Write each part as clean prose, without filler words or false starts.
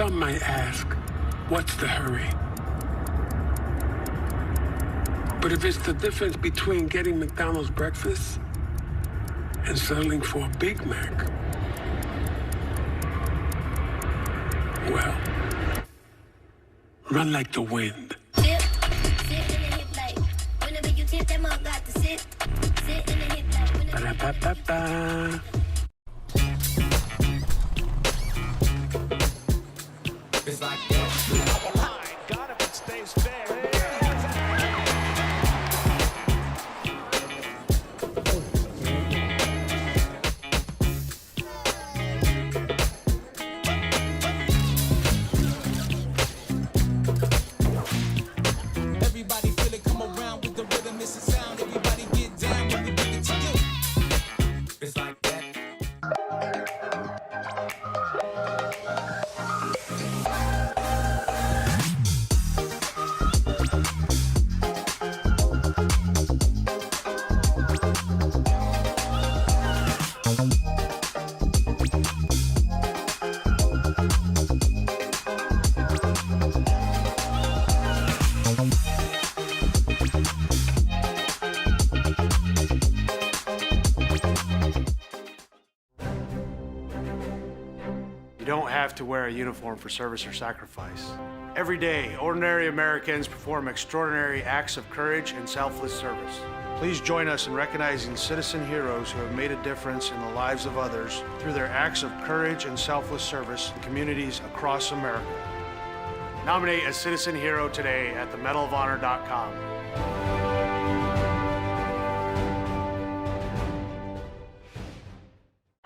Some might ask, what's the hurry? But if it's the difference between getting McDonald's breakfast and settling for a Big Mac, well, run like the wind. Ba-da-ba-ba-ba. It's like that. Got it, it stays fair. Everybody feel it, come around with the rhythm, it's a sound. Everybody get down when we bring it to you. It's like that. You don't have to wear a uniform for service or sacrifice. Every day, ordinary Americans perform extraordinary acts of courage and selfless service. Please join us in recognizing citizen heroes who have made a difference in the lives of others through their acts of courage and selfless service in communities across America. Nominate a citizen hero today at themedalofhonor.com.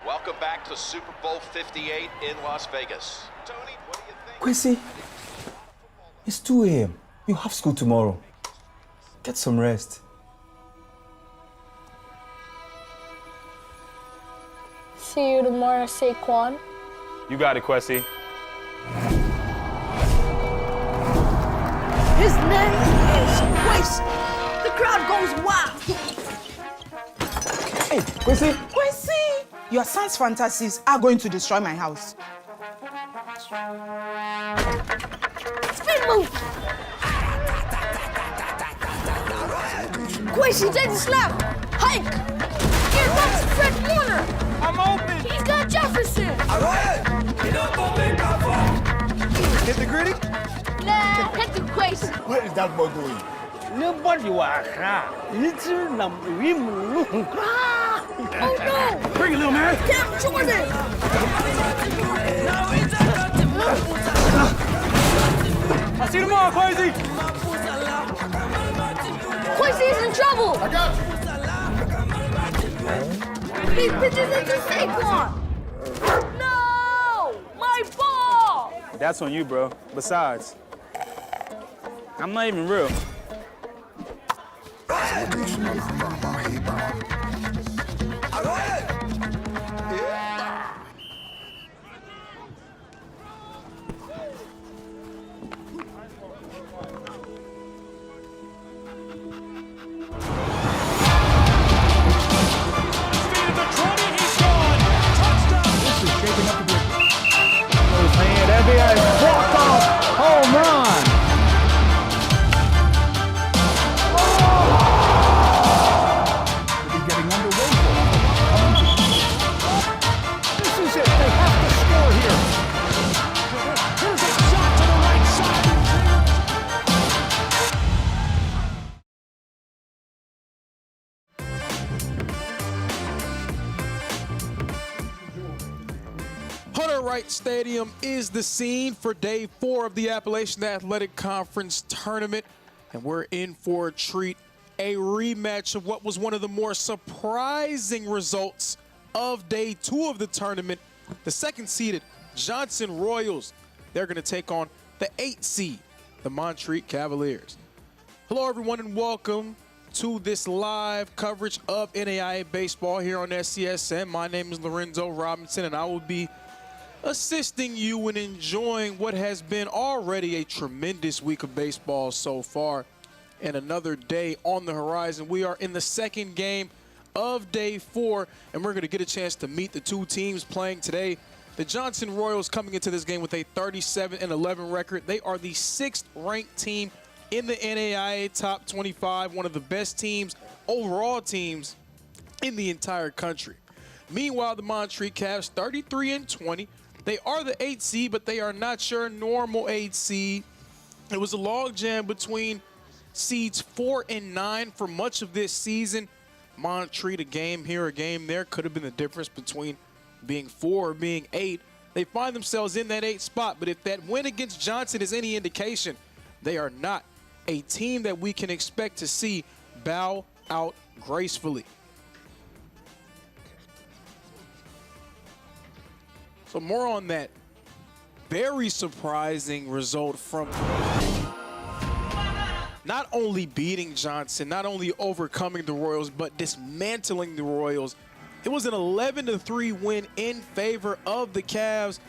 Welcome back to Super Bowl 58 in Las Vegas. Tony, what do you think? Quincy, it's 2 a.m. You have school tomorrow. Get some rest. See you tomorrow, Saquon. You got it, Quessy. His name is Quincy. The crowd goes wild. Hey, Quincy! Quincy! Your son's fantasies are going to destroy my house. Spin move! Quincy, take the snap! Hike! Here comes Fred Warner! I'm open. He's got Jefferson! Hit the gritty. Nah, hit the Quincy! What is that boy doing? Nobody was little number. Oh no! Bring it, little man. Cam Jordan! I'll see you tomorrow, Quasi. Quincy's in trouble! I got you. He pitches into Saquon! No! My ball! That's on you, bro. Besides, I'm not even real. Montreat Stadium is the scene for day 4 of the Appalachian Athletic Conference tournament, and we're in for a treat, a rematch of what was one of the more surprising results of day 2 of the tournament. The second-seeded Johnson Royals, they're going to take on the 8th seed, the Montreat Cavaliers. Hello, everyone, and welcome to this live coverage of NAIA baseball here on SCSN. My name is Lorenzo Robinson, and I will be assisting you in enjoying what has been already a tremendous week of baseball so far, and another day on the horizon. We are in the second game of day 4, and we're going to get a chance to meet the two teams playing today. The Johnson Royals coming into this game with a 37-11 record. They are the 6th ranked team in the NAIA top 25, one of the best teams, overall teams in the entire country. Meanwhile, the Montreat Cavs 33-20. They are the 8th seed, but they are not your normal 8th seed. It was a logjam between seeds 4 and 9 for much of this season. Montreat, a game here, a game there, could have been the difference between being 4 or being 8. They find themselves in that 8th spot, but if that win against Johnson is any indication, they are not a team that we can expect to see bow out gracefully. So more on that very surprising result from not only beating Johnson, not only overcoming the Royals, but dismantling the Royals. It was an 11-3 win in favor of the Cavs.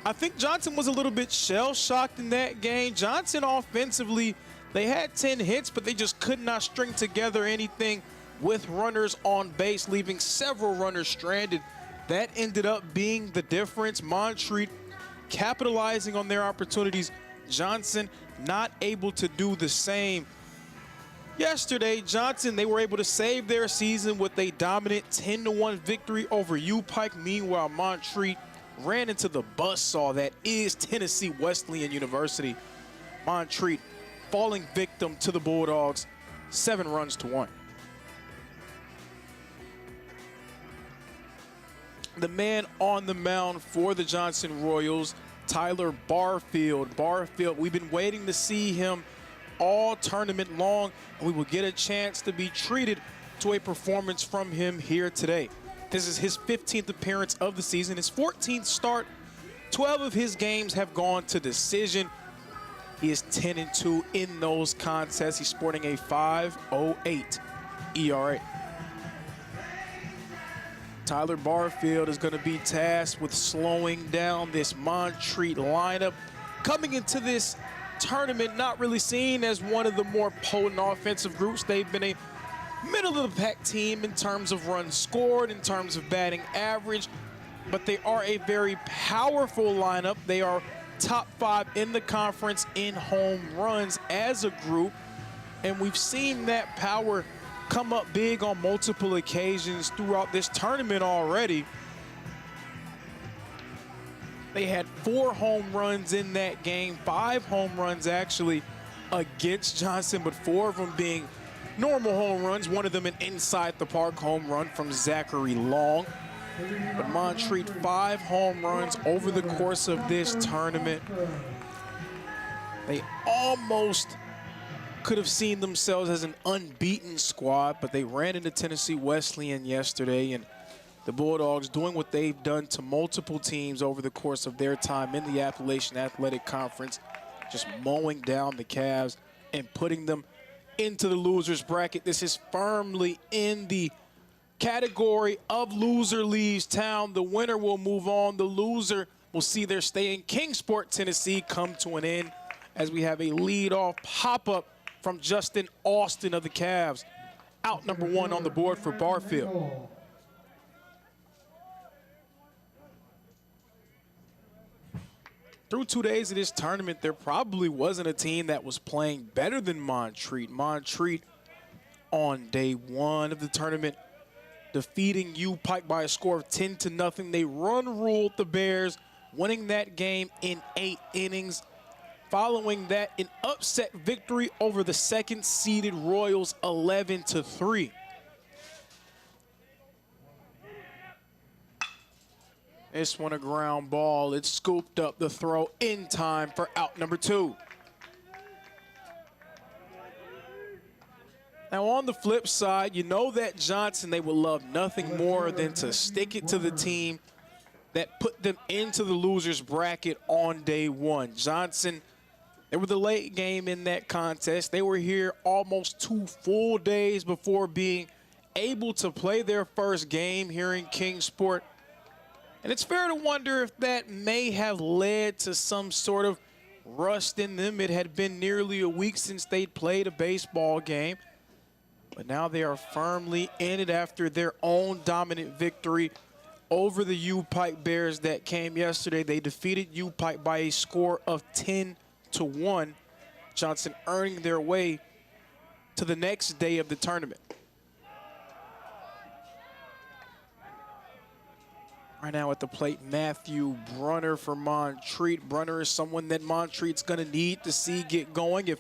I think Johnson was a little bit shell-shocked in that game. Johnson offensively, they had 10 hits, but they just could not string together anything with runners on base, leaving several runners stranded. That ended up being the difference. Montreat capitalizing on their opportunities. Johnson not able to do the same. Yesterday, Johnson, they were able to save their season with a dominant 10-1 victory over U-Pike. Meanwhile, Montreat ran into the buzzsaw that is Tennessee Wesleyan University. Montreat falling victim to the Bulldogs, 7-1. The man on the mound for the Johnson Royals, Tyler Barfield. Barfield, we've been waiting to see him all tournament long, and we will get a chance to be treated to a performance from him here today. This is his 15th appearance of the season, his 14th start. 12 of his games have gone to decision. He is 10-2 in those contests. He's sporting a 5.08 ERA. Tyler Barfield is going to be tasked with slowing down this Montreat lineup. Coming into this tournament, not really seen as one of the more potent offensive groups. They've been a middle-of-the-pack team in terms of runs scored, in terms of batting average, but they are a very powerful lineup. They are top 5 in the conference in home runs as a group, and we've seen that power come up big on multiple occasions throughout this tournament already. They had 4 home runs in that game, 5 home runs actually against Johnson, but 4 of them being normal home runs, one of them an inside the park home run from Zachary Long. But Montreat, 5 home runs over the course of this tournament. They almost could have seen themselves as an unbeaten squad, but they ran into Tennessee Wesleyan yesterday, and the Bulldogs doing what they've done to multiple teams over the course of their time in the Appalachian Athletic Conference, just mowing down the Cavs and putting them into the losers bracket. This is firmly in the category of loser leaves town. The winner will move on. The loser will see their stay in Kingsport, Tennessee come to an end as we have a leadoff pop-up from Justin Austin of the Cavs. Out number 1 on the board for Barfield. Through 2 days of this tournament, there probably wasn't a team that was playing better than Montreat. Montreat on day 1 of the tournament, defeating U-Pike by a score of 10-0. They run-ruled the Bears, winning that game in 8 innings. Following that, an upset victory over the 2nd-seeded Royals, 11-3. This one a ground ball. It scooped up the throw in time for out number 2. Now on the flip side, you know that Johnson, they would love nothing more than to stick it to the team that put them into the losers bracket on day 1. Johnson, they were the late game in that contest. They were here almost 2 full days before being able to play their first game here in Kingsport. And it's fair to wonder if that may have led to some sort of rust in them. It had been nearly a week since they'd played a baseball game. But now they are firmly in it after their own dominant victory over the U-Pike Bears that came yesterday. They defeated U-Pike by a score of 10-1. Johnson earning their way to the next day of the tournament. Right now at the plate, Matthew Brunner for Montreat. Brunner is someone that Montreat's going to need to see get going if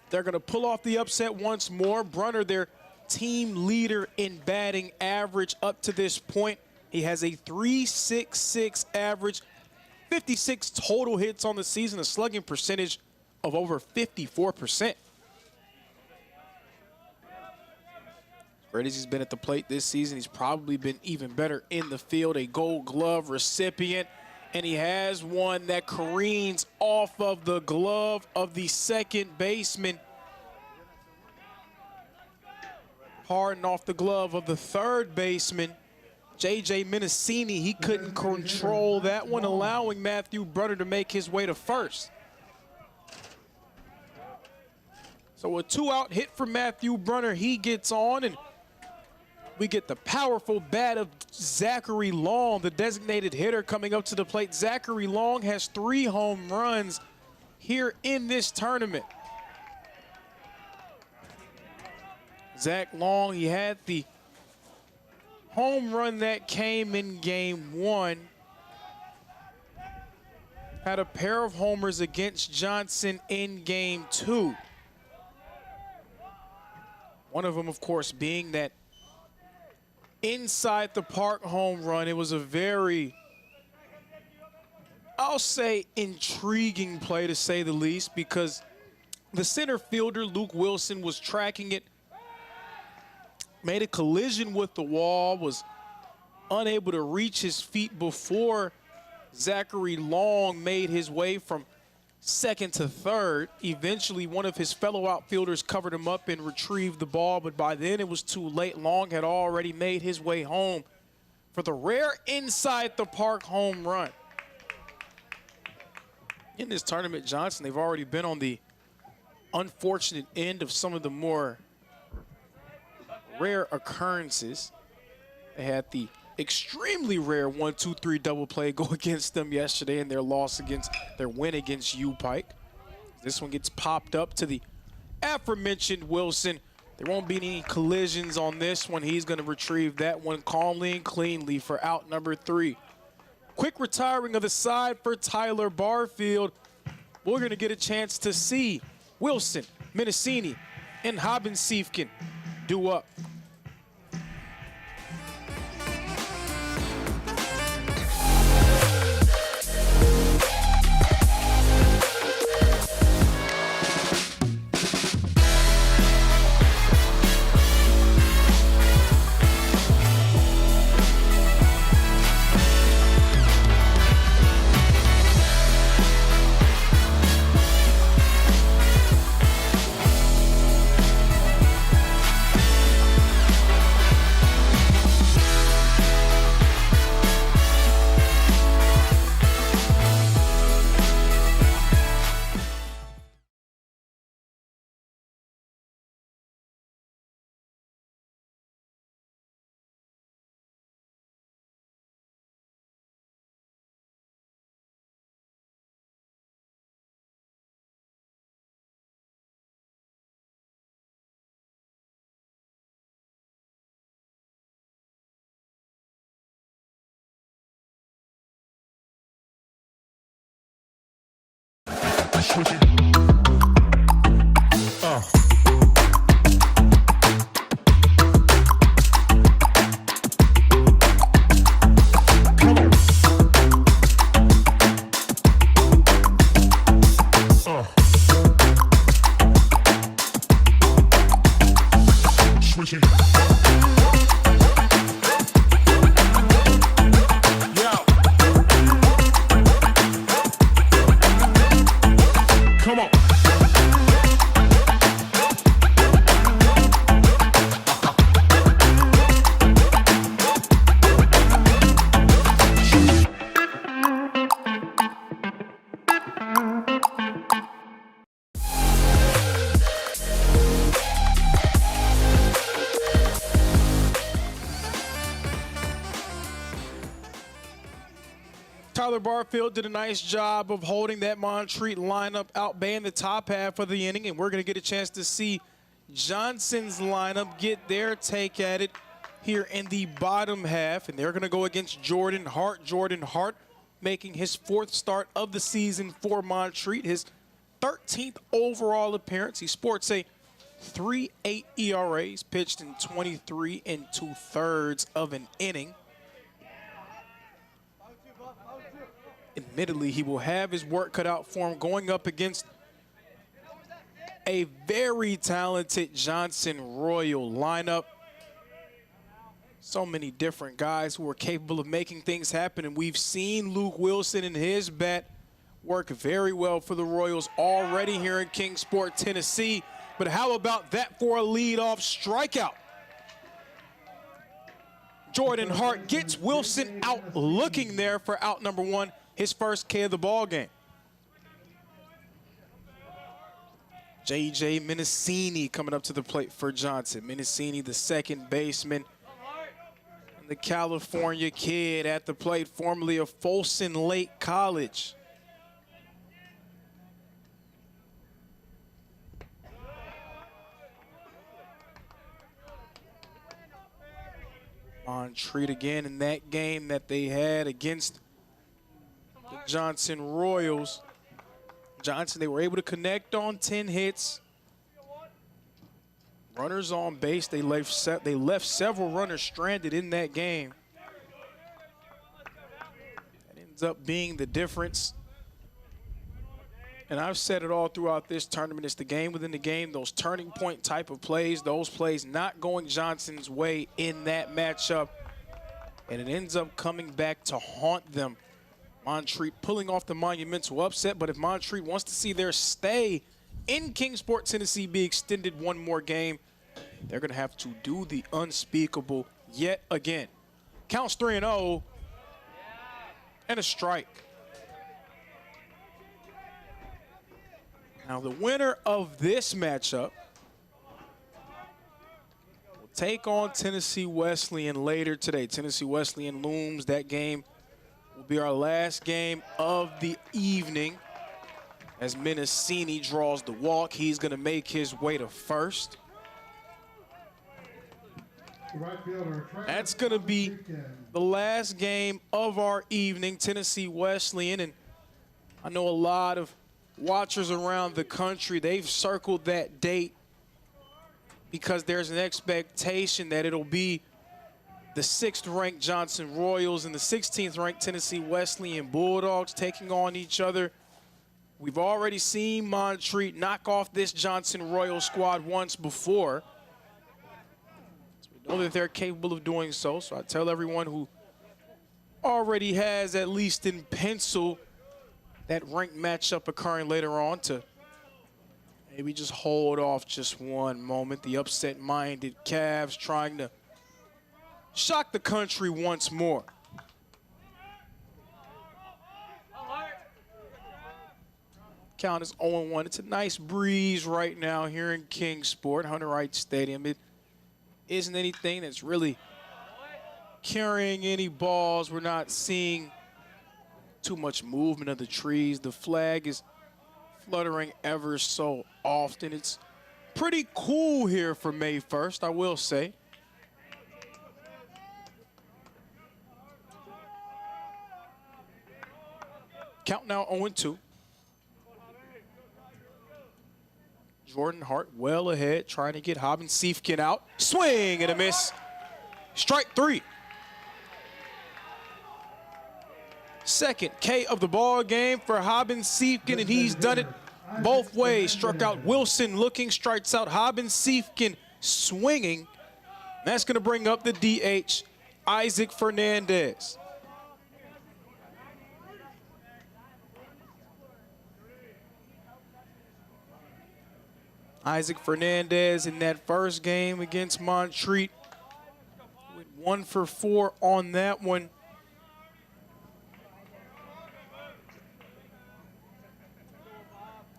they're going to pull off the upset once more. Brunner, their team leader in batting average up to this point. He has a .366 average, 56 total hits on the season, a slugging percentage of over 54%. Great as he's been at the plate this season, he's probably been even better in the field. A Gold Glove recipient, and he has one that careens off of the glove of the second baseman. Hard and off the glove of the third baseman, J.J. Minicini. He couldn't control that one, allowing Matthew Brunner to make his way to first. So a 2-out hit for Matthew Brunner. He gets on, and we get the powerful bat of Zachary Long, the designated hitter, coming up to the plate. Zachary Long has 3 home runs here in this tournament. Zach Long, he had the home run that came in game 1. Had a pair of homers against Johnson in game 2. One of them, of course, being that inside the park home run. It was a very, I'll say, intriguing play to say the least, because the center fielder, Luke Wilson, was tracking it, made a collision with the wall, was unable to reach his feet before Zachary Long made his way from second to third. Eventually, one of his fellow outfielders covered him up and retrieved the ball, but by then it was too late. Long had already made his way home for the rare inside the park home run. In this tournament, Johnson, they've already been on the unfortunate end of some of the more rare occurrences. They had the extremely rare 1-2-3 double play go against them yesterday in their win against U-Pike. This one gets popped up to the aforementioned Wilson. There won't be any collisions on this one. He's going to retrieve that one calmly and cleanly for out number 3. Quick retiring of the side for Tyler Barfield. We're going to get a chance to see Wilson, Minicini, and Hobbensiefken do up. Come Tyler Barfield did a nice job of holding that Montreat lineup out bay in the top half of the inning, and we're going to get a chance to see Johnson's lineup get their take at it here in the bottom half, and they're going to go against Jordan Hart. Jordan Hart making his 4th start of the season for Montreat, his 13th overall appearance. He sports a 3.8 ERA. He's pitched in 23 2/3 of an inning. Admittedly, he will have his work cut out for him going up against a very talented Johnson Royal lineup. So many different guys who are capable of making things happen, and we've seen Luke Wilson and his bat work very well for the Royals already here in Kingsport, Tennessee. But how about that for a leadoff strikeout? Jordan Hart gets Wilson out looking there for out number 1, his first K of the ball game. J.J. Minicini coming up to the plate for Johnson. Minicini, the second baseman, and the California kid at the plate, formerly of Folsom Lake College. Montreat again in that game that they had against the Johnson Royals. Johnson, they were able to connect on 10 hits. Runners on base, they left several runners stranded in that game. That ends up being the difference. And I've said it all throughout this tournament, it's the game within the game, those turning point type of plays, those plays not going Johnson's way in that matchup. And it ends up coming back to haunt them. Montreat pulling off the monumental upset, but if Montreat wants to see their stay in Kingsport, Tennessee be extended one more game, they're going to have to do the unspeakable yet again. Counts 3-0 and a strike. Now the winner of this matchup will take on Tennessee Wesleyan later today. Tennessee Wesleyan looms. That game will be our last game of the evening as Minicini draws the walk. He's going to make his way to first. That's going to be the last game of our evening, Tennessee Wesleyan. And I know a lot of watchers around the country, they've circled that date because there's an expectation that it'll be the 6th-ranked Johnson Royals and the 16th-ranked Tennessee Wesleyan Bulldogs taking on each other. We've already seen Montreat knock off this Johnson Royal squad once before. So we know that they're capable of doing so. So I tell everyone who already has, at least in pencil, that ranked matchup occurring later on to maybe just hold off just one moment. The upset-minded Cavs trying to shock the country once more. Count is 0-1. It's a nice breeze right now here in Kingsport, Hunter Wright Stadium. It isn't anything that's really carrying any balls. We're not seeing too much movement of the trees. The flag is fluttering ever so often. It's pretty cool here for May 1st, I will say. Count now 0-2. Jordan Hart well ahead, trying to get Hobbin Siefkin out. Swing and a miss. Strike 3. Second K of the ball game for Hobbin Siefkin, and he's done it both ways. Struck out Wilson looking, strikes out Hobbin Siefkin swinging. That's going to bring up the DH, Isaac Fernandez. Isaac Fernandez in that first game against Montreat went 1 for 4 on that one.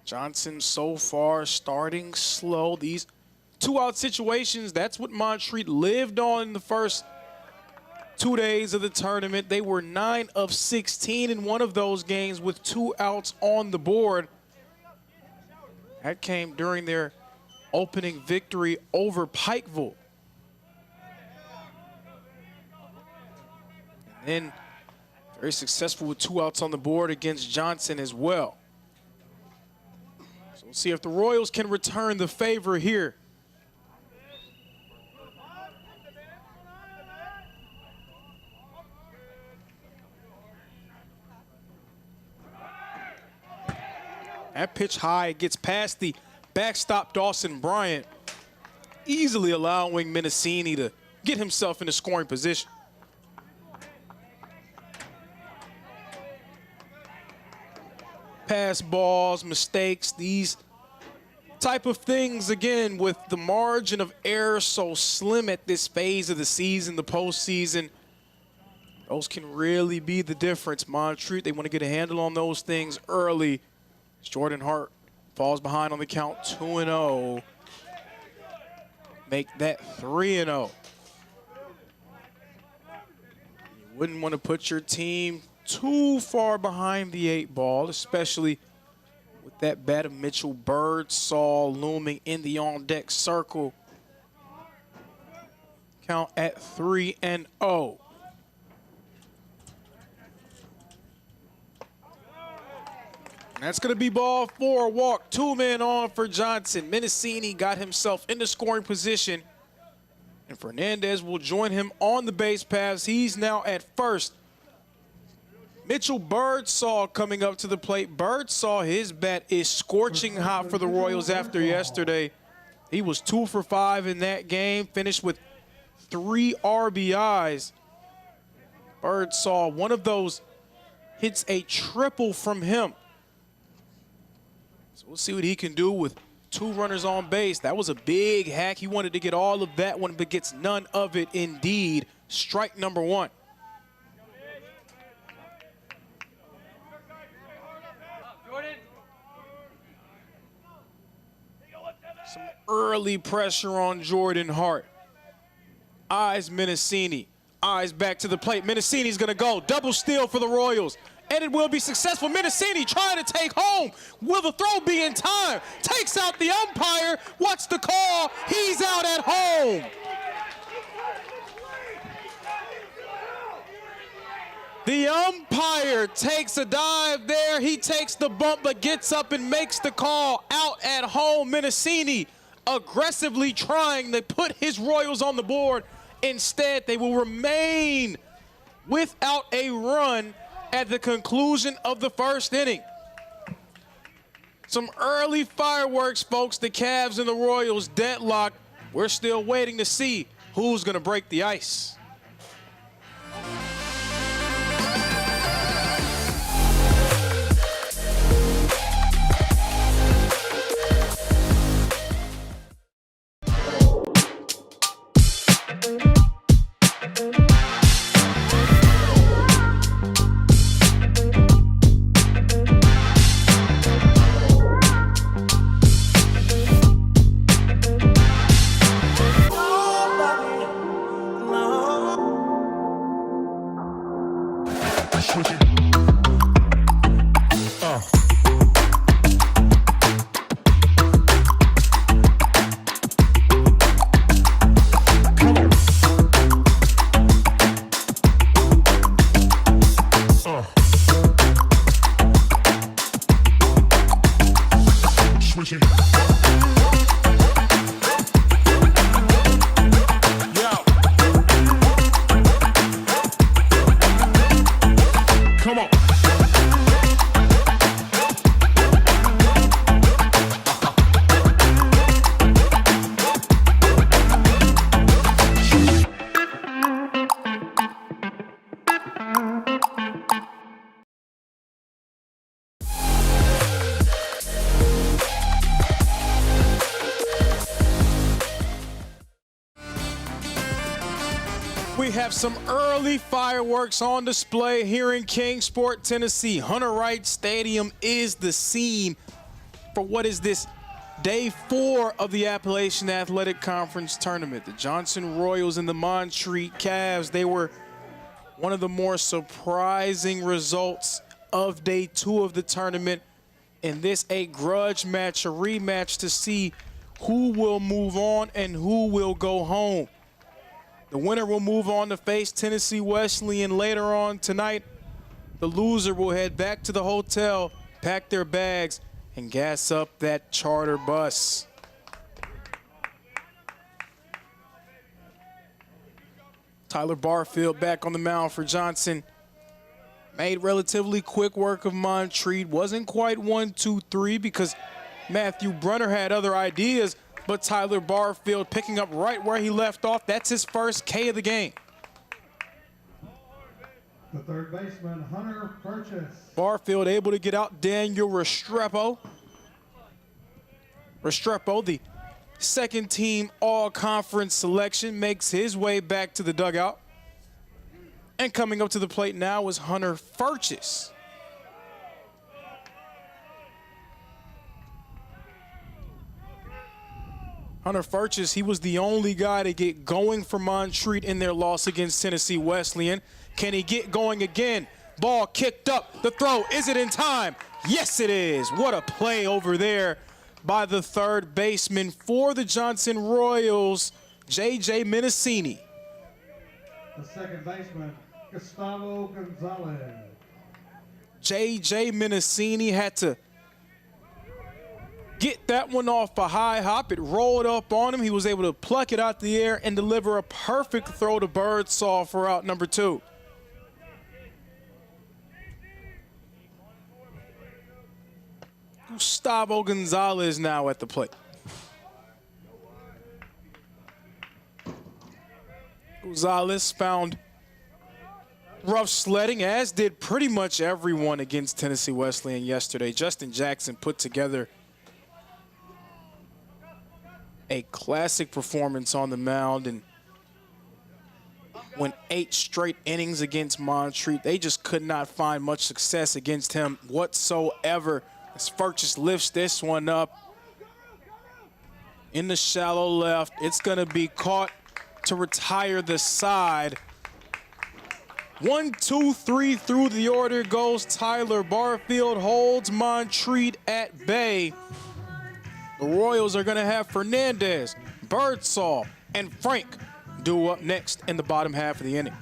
Johnson so far starting slow. These 2-out situations, that's what Montreat lived on in the first 2 days of the tournament. They were 9 of 16 in one of those games with 2 outs on the board. That came during their opening victory over Pikeville. And then very successful with 2 outs on the board against Johnson as well. So we'll see if the Royals can return the favor here. That pitch high, gets past the backstop Dawson Bryant, easily allowing Mendocini to get himself in a scoring position. Pass balls, mistakes, these type of things, again, with the margin of error so slim at this phase of the season, the postseason, those can really be the difference. Montreat, they want to get a handle on those things early. Jordan Hart falls behind on the count, 2-0. Make that 3-0. You wouldn't want to put your team too far behind the 8 ball, especially with that bat of Mitchell Birdsall looming in the on-deck circle. Count at 3-0. That's going to be ball 4, walk, 2 men on for Johnson. Mendocini got himself into scoring position, and Fernandez will join him on the base paths. He's now at first. Mitchell Birdsall coming up to the plate. Birdsall, his bat is scorching hot for the Royals after yesterday. He was 2 for 5 in that game, finished with 3 RBIs. Birdsall, one of those hits a triple from him. So we'll see what he can do with 2 runners on base. That was a big hack. He wanted to get all of that one, but gets none of it indeed. Strike number 1. Some early pressure on Jordan Hart. Eyes Mendocini. Eyes back to the plate. Mendocini's going to go. Double steal for the Royals. And it will be successful. Mendocini trying to take home. Will the throw be in time? Takes out the umpire. What's the call? He's out at home. The umpire takes a dive there. He takes the bump, but gets up and makes the call. Out at home. Mendocini aggressively trying to put his Royals on the board. Instead, they will remain without a run at the conclusion of the first inning. Some early fireworks, folks. The Cavs and the Royals deadlocked. We're still waiting to see who's going to break the ice. We have some early fireworks on display here in Kingsport, Tennessee. Hunter Wright Stadium is the scene for what is this day 4 of the Appalachian Athletic Conference Tournament. The Johnson Royals and the Montreat Cavs, they were one of the more surprising results of day 2 of the tournament. In this, a grudge match, a rematch to see who will move on and who will go home. The winner will move on to face Tennessee Wesleyan later on tonight. The loser will head back to the hotel, pack their bags, and gas up that charter bus. Tyler Barfield back on the mound for Johnson. Made relatively quick work of Montreat. Wasn't quite 1-2-3 because Matthew Brunner had other ideas, but Tyler Barfield picking up right where he left off. That's his first K of the game. The third baseman, Hunter Purchase. Barfield able to get out Daniel Restrepo. Restrepo, the second team all-conference selection, makes his way back to the dugout. And coming up to the plate now is Hunter Purchase. Hunter Purchase, he was the only guy to get going for Montreat in their loss against Tennessee Wesleyan. Can he get going again? Ball kicked up. The throw, is it in time? Yes, it is. What a play over there by the third baseman for the Johnson Royals, J.J. Menacini. The second baseman, Gustavo Gonzalez. J.J. Menacini had to get that one off a high hop. It rolled up on him. He was able to pluck it out the air and deliver a perfect throw to Birdsall for out number 2. Gustavo Gonzalez now at the plate. Gonzalez found rough sledding, as did pretty much everyone against Tennessee Wesleyan yesterday. Justin Jackson put together a classic performance on the mound and went 8 straight innings against Montreat. They just could not find much success against him whatsoever. As Purchase lifts this one up in the shallow left. It's going to be caught to retire the side. 1, 2, 3 through the order goes Tyler Barfield, holds Montreat at bay. The Royals are going to have Fernandez, Birdsall, and Frank due up next in the bottom half of the inning.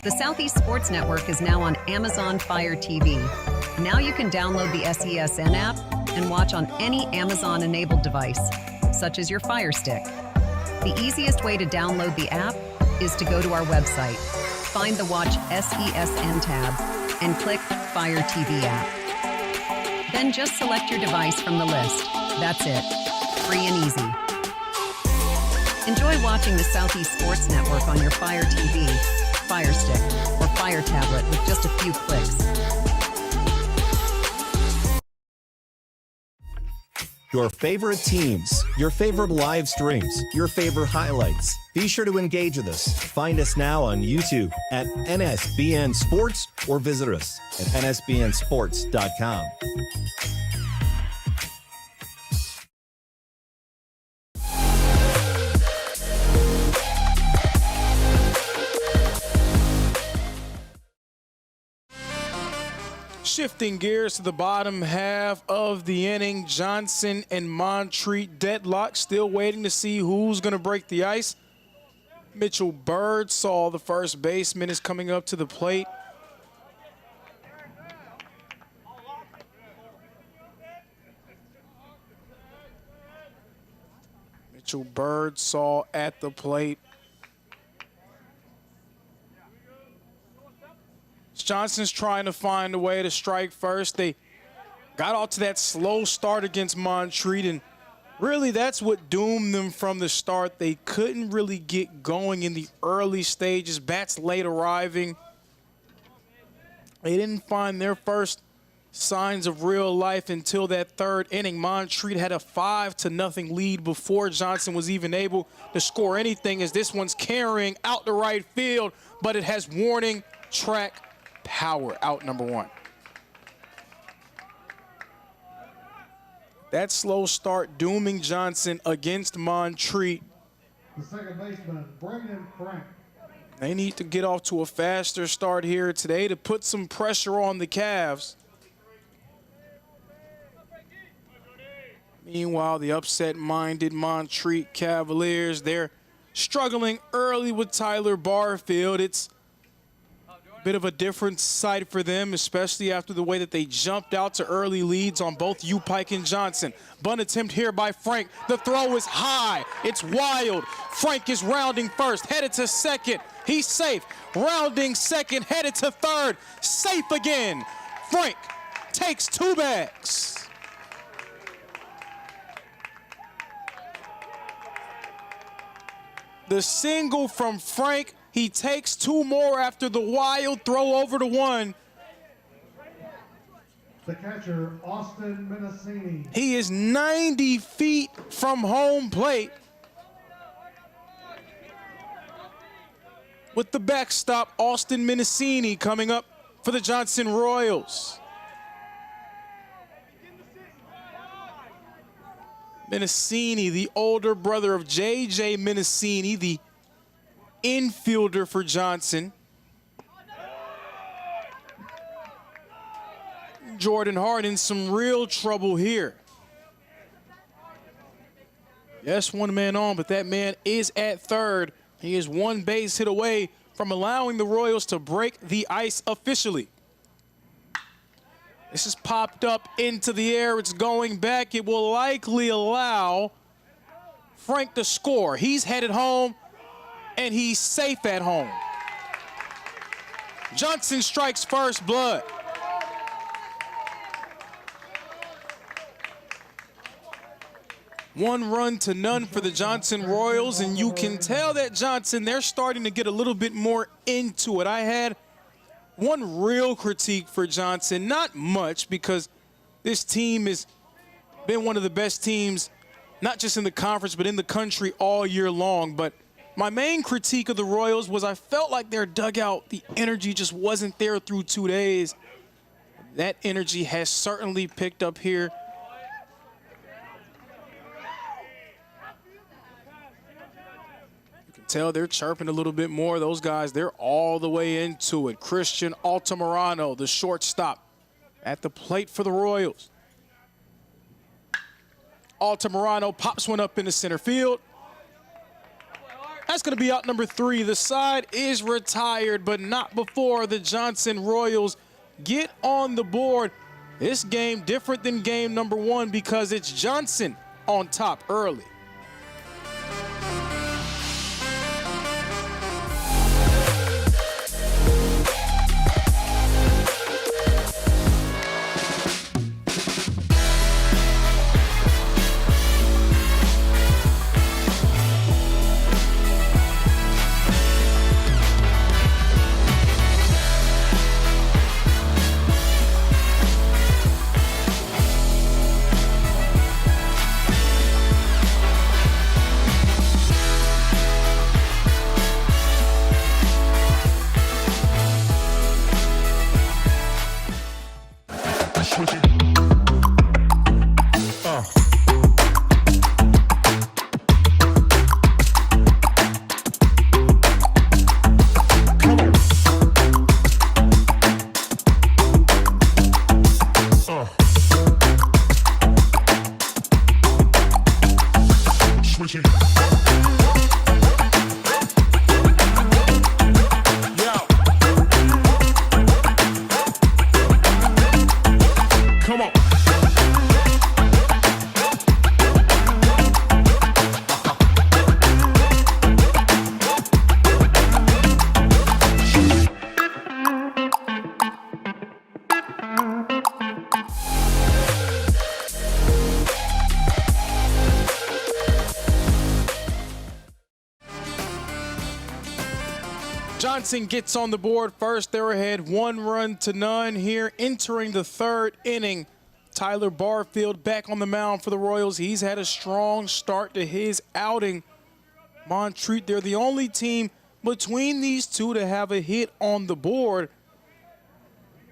The Southeast Sports Network is now on Amazon Fire TV. Now you can download the SESN app and watch on any Amazon-enabled device, such as your Fire Stick. The easiest way to download the app is to go to our website, find the Watch SESN tab, and click Fire TV app. Then just select your device from the list. That's it. Free and easy. Enjoy watching the Southeast Sports Network on your Fire TV, Fire Stick, or Fire Tablet with just a few clicks. Your favorite teams, your favorite live streams, your favorite highlights. Be sure to engage with us. Find us now on YouTube at NSBN Sports or visit us at nsbnsports.com. Shifting gears to the bottom half of the inning, Johnson and Montreat deadlock, still waiting to see who's going to break the ice. Mitchell Birdsall, the first baseman, is coming up to the plate. Mitchell Birdsall at the plate. Johnson's trying to find a way to strike first. They got off to that slow start against Montreat, and really that's what doomed them from the start. They couldn't really get going in the early stages, bats late arriving. They didn't find their first signs of real life until that third inning. Montreat had a 5-0 lead before Johnson was even able to score anything, as this one's carrying out the right field, but it has warning track power, out number 1. That slow start dooming Johnson against Montreat. The second baseman, Brandon Frank. They need to get off to a faster start here today to put some pressure on the Cavs. Meanwhile, the upset-minded Montreat Cavaliers, they're struggling early with Tyler Barfield. It's a bit of a different sight for them, especially after the way that they jumped out to early leads on both Pike and Johnson. Bunt attempt here by Frank. The throw is high. It's wild. Frank is rounding first, headed to second. He's safe. Rounding second, headed to third. Safe again. Frank takes 2 bags. The single from Frank, he takes 2 more after the wild throw over to 1. The catcher, Austin Minicini. He is 90 feet from home plate. With the backstop, Austin Minicini coming up for the Johnson Royals. Minicini, the older brother of J.J. Minicini, the infielder for Johnson. Jordan Hart in some real trouble here. Yes, 1 man on, but that man is at third. He is 1 base hit away from allowing the Royals to break the ice officially. This is popped up into the air. It's going back. It will likely allow Frank to score. He's headed home, and he's safe at home. Johnson strikes first blood. One run to none for the Johnson Royals, and you can tell that Johnson, they're starting to get a little bit more into it. I had one real critique for Johnson, not much, because this team has been one of the best teams, not just in the conference, but in the country all year long. But my main critique of the Royals was I felt like their dugout, the energy just wasn't there through 2 days. That energy has certainly picked up here. Tell they're chirping a little bit more. Those guys, they're all the way into it. Christian Altamirano, the shortstop, at the plate for the Royals. Altamirano pops one up into center field. That's going to be out number 3. The side is retired, but not before the Johnson Royals get on the board. This game different than game number 1 because it's Johnson on top early. Johnson gets on the board first. They're ahead 1-0 here entering the third inning. Tyler Barfield back on the mound for the Royals. He's had a strong start to his outing. Montreat, they're the only team between these two to have a hit on the board.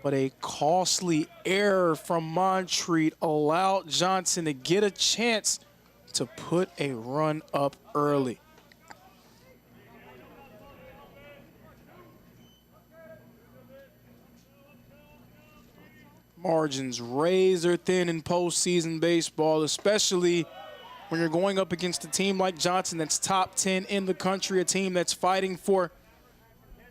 But a costly error from Montreat allowed Johnson to get a chance to put a run up early. Margins razor thin in postseason baseball, especially when you're going up against a team like Johnson that's top 10 in the country, a team that's fighting for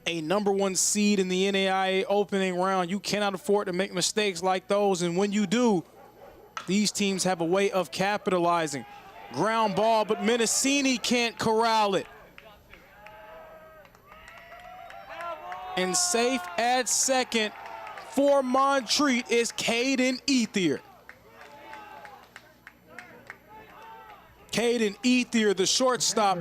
a #1 seed in the NAIA opening round. You cannot afford to make mistakes like those, and when you do, these teams have a way of capitalizing. Ground ball, but Mendocini can't corral it. And safe at second for Montreat is Caden Ethier. Caden Ethier, the shortstop,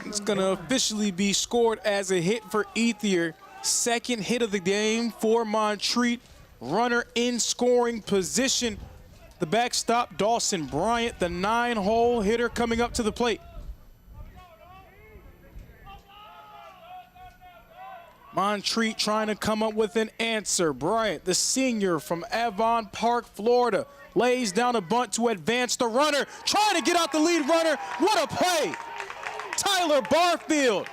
it's going to officially be scored as a hit for Ethier. Second hit of the game for Montreat. Runner in scoring position. The backstop, Dawson Bryant, the 9-hole hitter coming up to the plate. Montreat trying to come up with an answer. Bryant, the senior from Avon Park, Florida, lays down a bunt to advance the runner, trying to get out the lead runner. What a play! Tyler Barfield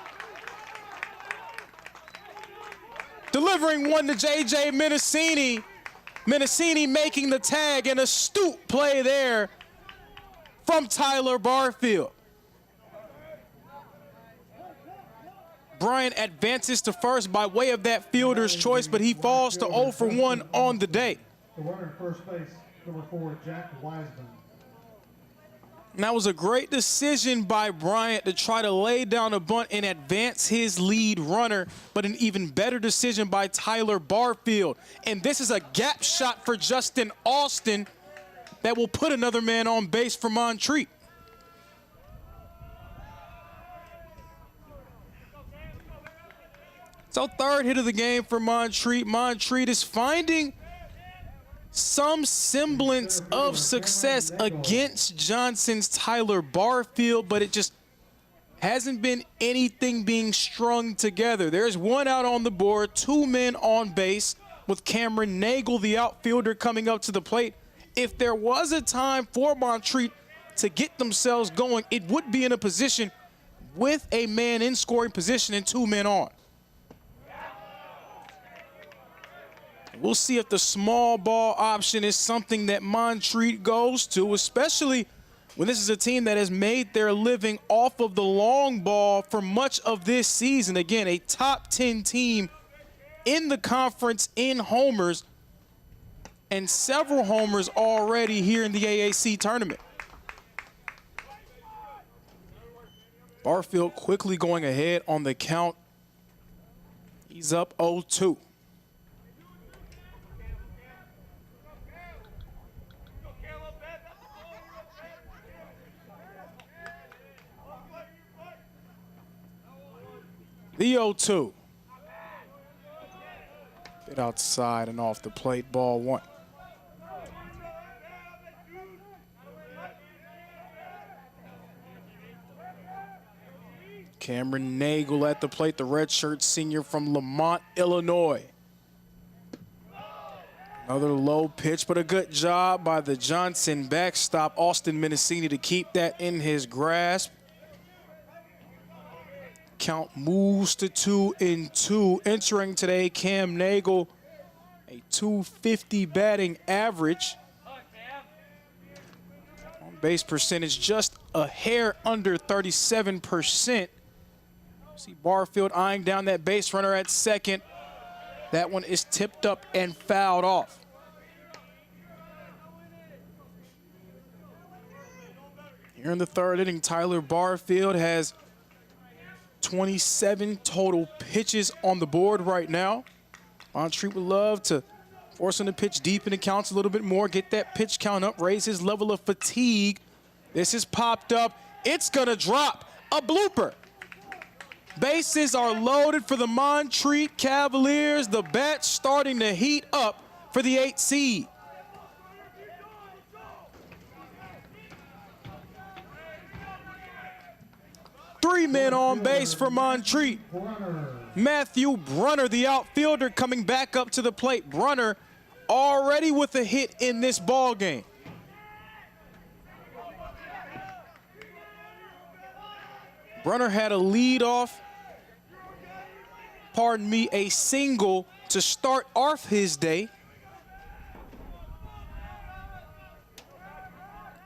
delivering one to J.J. Mendocini. Mendocini making the tag, and an astute play there from Tyler Barfield. Bryant advances to first by way of that fielder's choice, but he falls to 0 for 1 on the day. The runner at first base, number 4, Jack Wiseman. And that was a great decision by Bryant to try to lay down a bunt and advance his lead runner, but an even better decision by Tyler Barfield. And this is a gap shot for Justin Austin that will put another man on base for Montreat. So third hit of the game for Montreat. Montreat is finding some semblance of success against Johnson's Tyler Barfield, but it just hasn't been anything being strung together. There's one out on the board, 2 men on base, with Cameron Nagel, the outfielder, coming up to the plate. If there was a time for Montreat to get themselves going, it would be in a position with a man in scoring position and 2 men on. We'll see if the small ball option is something that Montreat goes to, especially when this is a team that has made their living off of the long ball for much of this season. Again, a top 10 team in the conference in homers, and several homers already here in the AAC tournament. Barfield quickly going ahead on the count. He's up 0-2. The 0-2. Bit outside and off the plate, ball 1. Cameron Nagel at the plate, the redshirt senior from Lamont, Illinois. Another low pitch, but a good job by the Johnson backstop, Austin Mendocini, to keep that in his grasp. Count moves to 2-2. Entering today, Cam Nagel, a .250 batting average. On base percentage just a hair under 37%. See Barfield eyeing down that base runner at second. That one is tipped up and fouled off. Here in the third inning, Tyler Barfield has 27 total pitches on the board right now. Montreat would love to force him to pitch deep in the counts a little bit more, get that pitch count up, raise his level of fatigue. This is popped up. It's gonna drop. A blooper. Bases are loaded for the Montreat Cavaliers. The Bats starting to heat up for the 8th seed. Three men on base for Montreat. Matthew Brunner, the outfielder, coming back up to the plate. Brunner already with a hit in this ball game. Brunner had a a single to start off his day.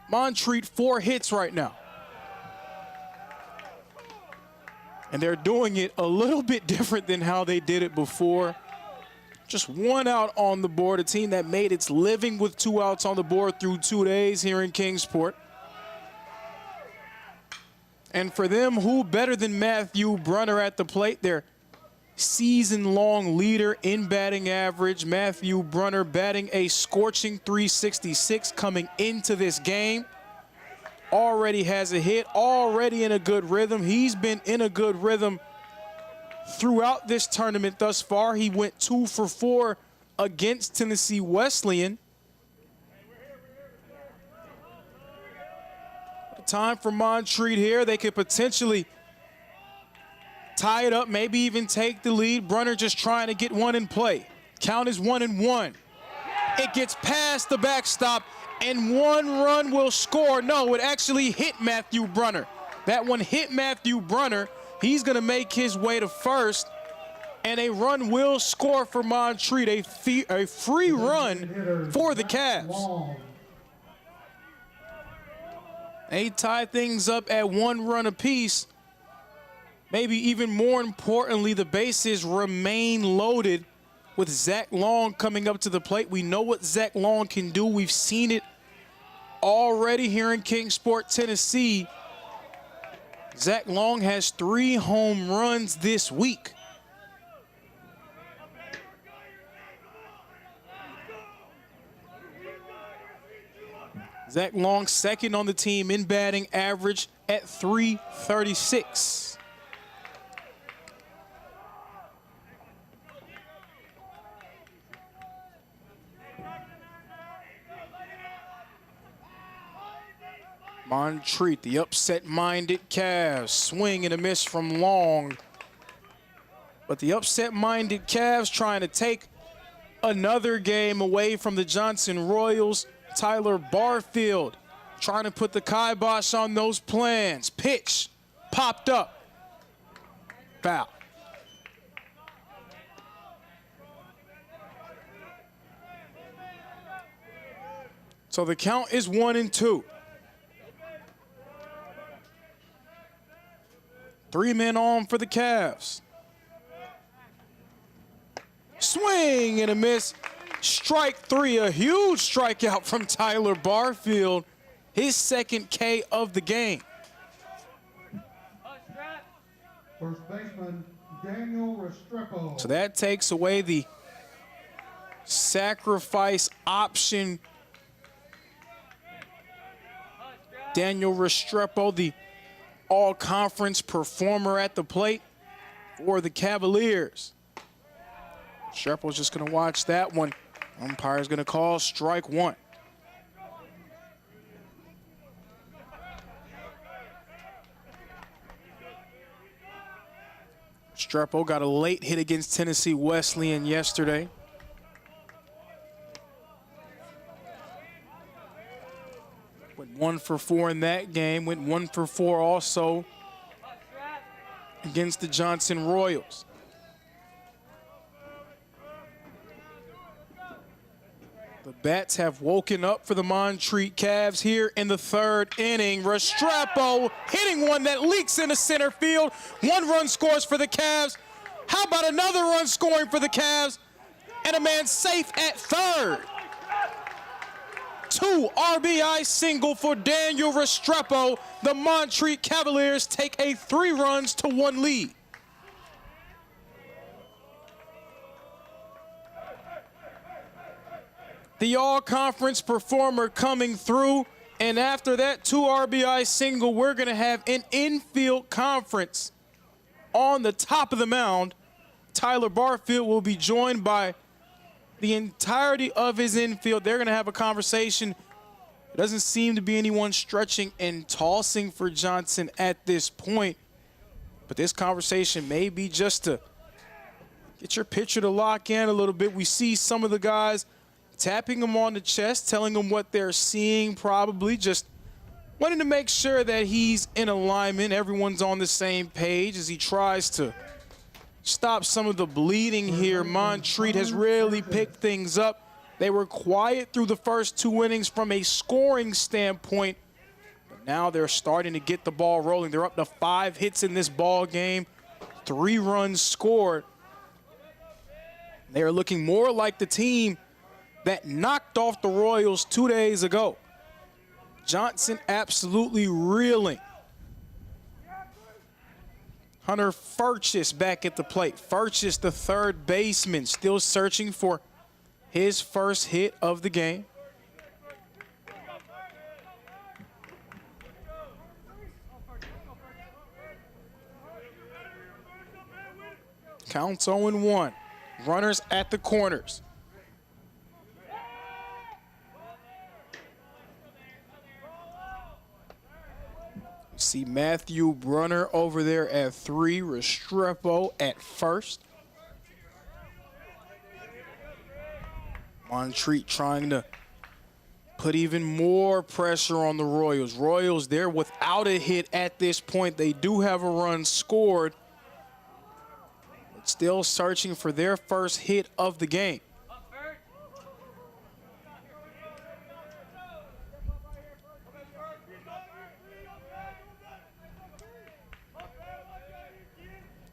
Montreat 4 hits right now. And they're doing it a little bit different than how they did it before. Just 1 out on the board, a team that made its living with 2 outs on the board through 2 days here in Kingsport. And for them, who better than Matthew Brunner at the plate? Their season-long leader in batting average. Matthew Brunner batting a scorching .366 coming into this game. Already has a hit, already in a good rhythm. He's been in a good rhythm throughout this tournament thus far. He went 2 for 4 against Tennessee Wesleyan. Time for Montreat here. They could potentially tie it up, maybe even take the lead. Brunner just trying to get one in play. Count is 1-1. It gets past the backstop, and 1 run will score. No, it actually hit Matthew Brunner. That one hit Matthew Brunner. He's going to make his way to first, and a run will score for Montreat, a free run for the Cavs. They tie things up at 1 run apiece. Maybe even more importantly, the bases remain loaded with Zach Long coming up to the plate. We know what Zach Long can do. We've seen it already here in Kingsport, Tennessee. Zach Long has 3 home runs this week. Zach Long second on the team in batting average at .336. Montreat, the upset-minded Cavs, swing and a miss from Long. But the upset-minded Cavs trying to take another game away from the Johnson Royals. Tyler Barfield trying to put the kibosh on those plans. Pitch, popped up, foul. So the count is 1-2. 3 men on for the Cavs. Swing and a miss. Strike 3, a huge strikeout from Tyler Barfield. His second K of the game. First baseman, Daniel Restrepo. So that takes away the sacrifice option. Daniel Restrepo, the all-conference performer at the plate for the Cavaliers. Restrepo's just going to watch that one. Umpire's going to call strike 1. Restrepo got a late hit against Tennessee Wesleyan yesterday. Went 1 for 4 in that game. Went 1 for 4 also against the Johnson Royals. The Bats have woken up for the Montreat Cavs here in the 3rd inning. Restrepo hitting one that leaks into center field. 1 run scores for the Cavs. How about another run scoring for the Cavs? And a man safe at 3rd. 2 RBI single for Daniel Restrepo. The Montreat Cavaliers take a 3 runs to 1 lead. The all-conference performer coming through, and after that 2 RBI single, we're going to have an infield conference on the top of the mound. Tyler Barfield will be joined by the entirety of his infield. They're going to have a conversation. There doesn't seem to be anyone stretching and tossing for Johnson at this point. But this conversation may be just to get your pitcher to lock in a little bit. We see some of the guys tapping him on the chest, telling him what they're seeing, probably just wanting to make sure that he's in alignment. Everyone's on the same page as he tries to stop some of the bleeding here. Montreat has really picked things up. They were quiet through the first 2 innings from a scoring standpoint, but now they're starting to get the ball rolling. They're up to 5 hits in this ball game, 3 runs scored. They're looking more like the team that knocked off the Royals 2 days ago. Johnson absolutely reeling. Hunter Furchess back at the plate. Furchess, the third baseman, still searching for his first hit of the game. Counts 0-1. Runners at the corners. See Matthew Brunner over there at 3, Restrepo at first. Montreat trying to put even more pressure on the Royals. Royals there without a hit at this point. They do have a run scored, but still searching for their first hit of the game.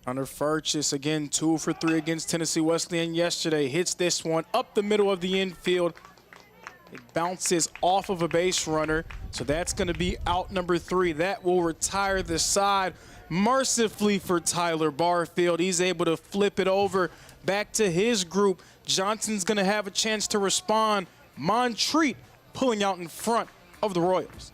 Hunter Furchess, again, 2 for 3 against Tennessee Wesleyan yesterday. Hits this one up the middle of the infield. It bounces off of a base runner, so that's going to be out number 3. That will retire the side mercifully for Tyler Barfield. He's able to flip it over back to his group. Johnson's going to have a chance to respond. Montreat pulling out in front of the Royals.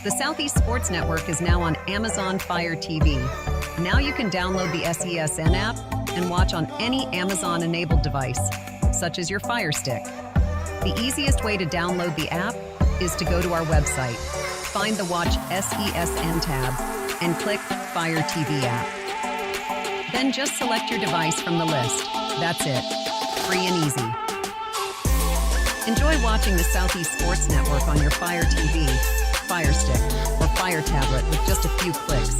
The Southeast Sports Network is now on Amazon Fire TV. Now you can download the SESN app and watch on any Amazon-enabled device, such as your Fire Stick. The easiest way to download the app is to go to our website, find the Watch SESN tab, and click Fire TV app. Then just select your device from the list. That's it. Free and easy. Enjoy watching the Southeast Sports Network on your Fire TV, Fire Stick, or Fire tablet with just a few clicks.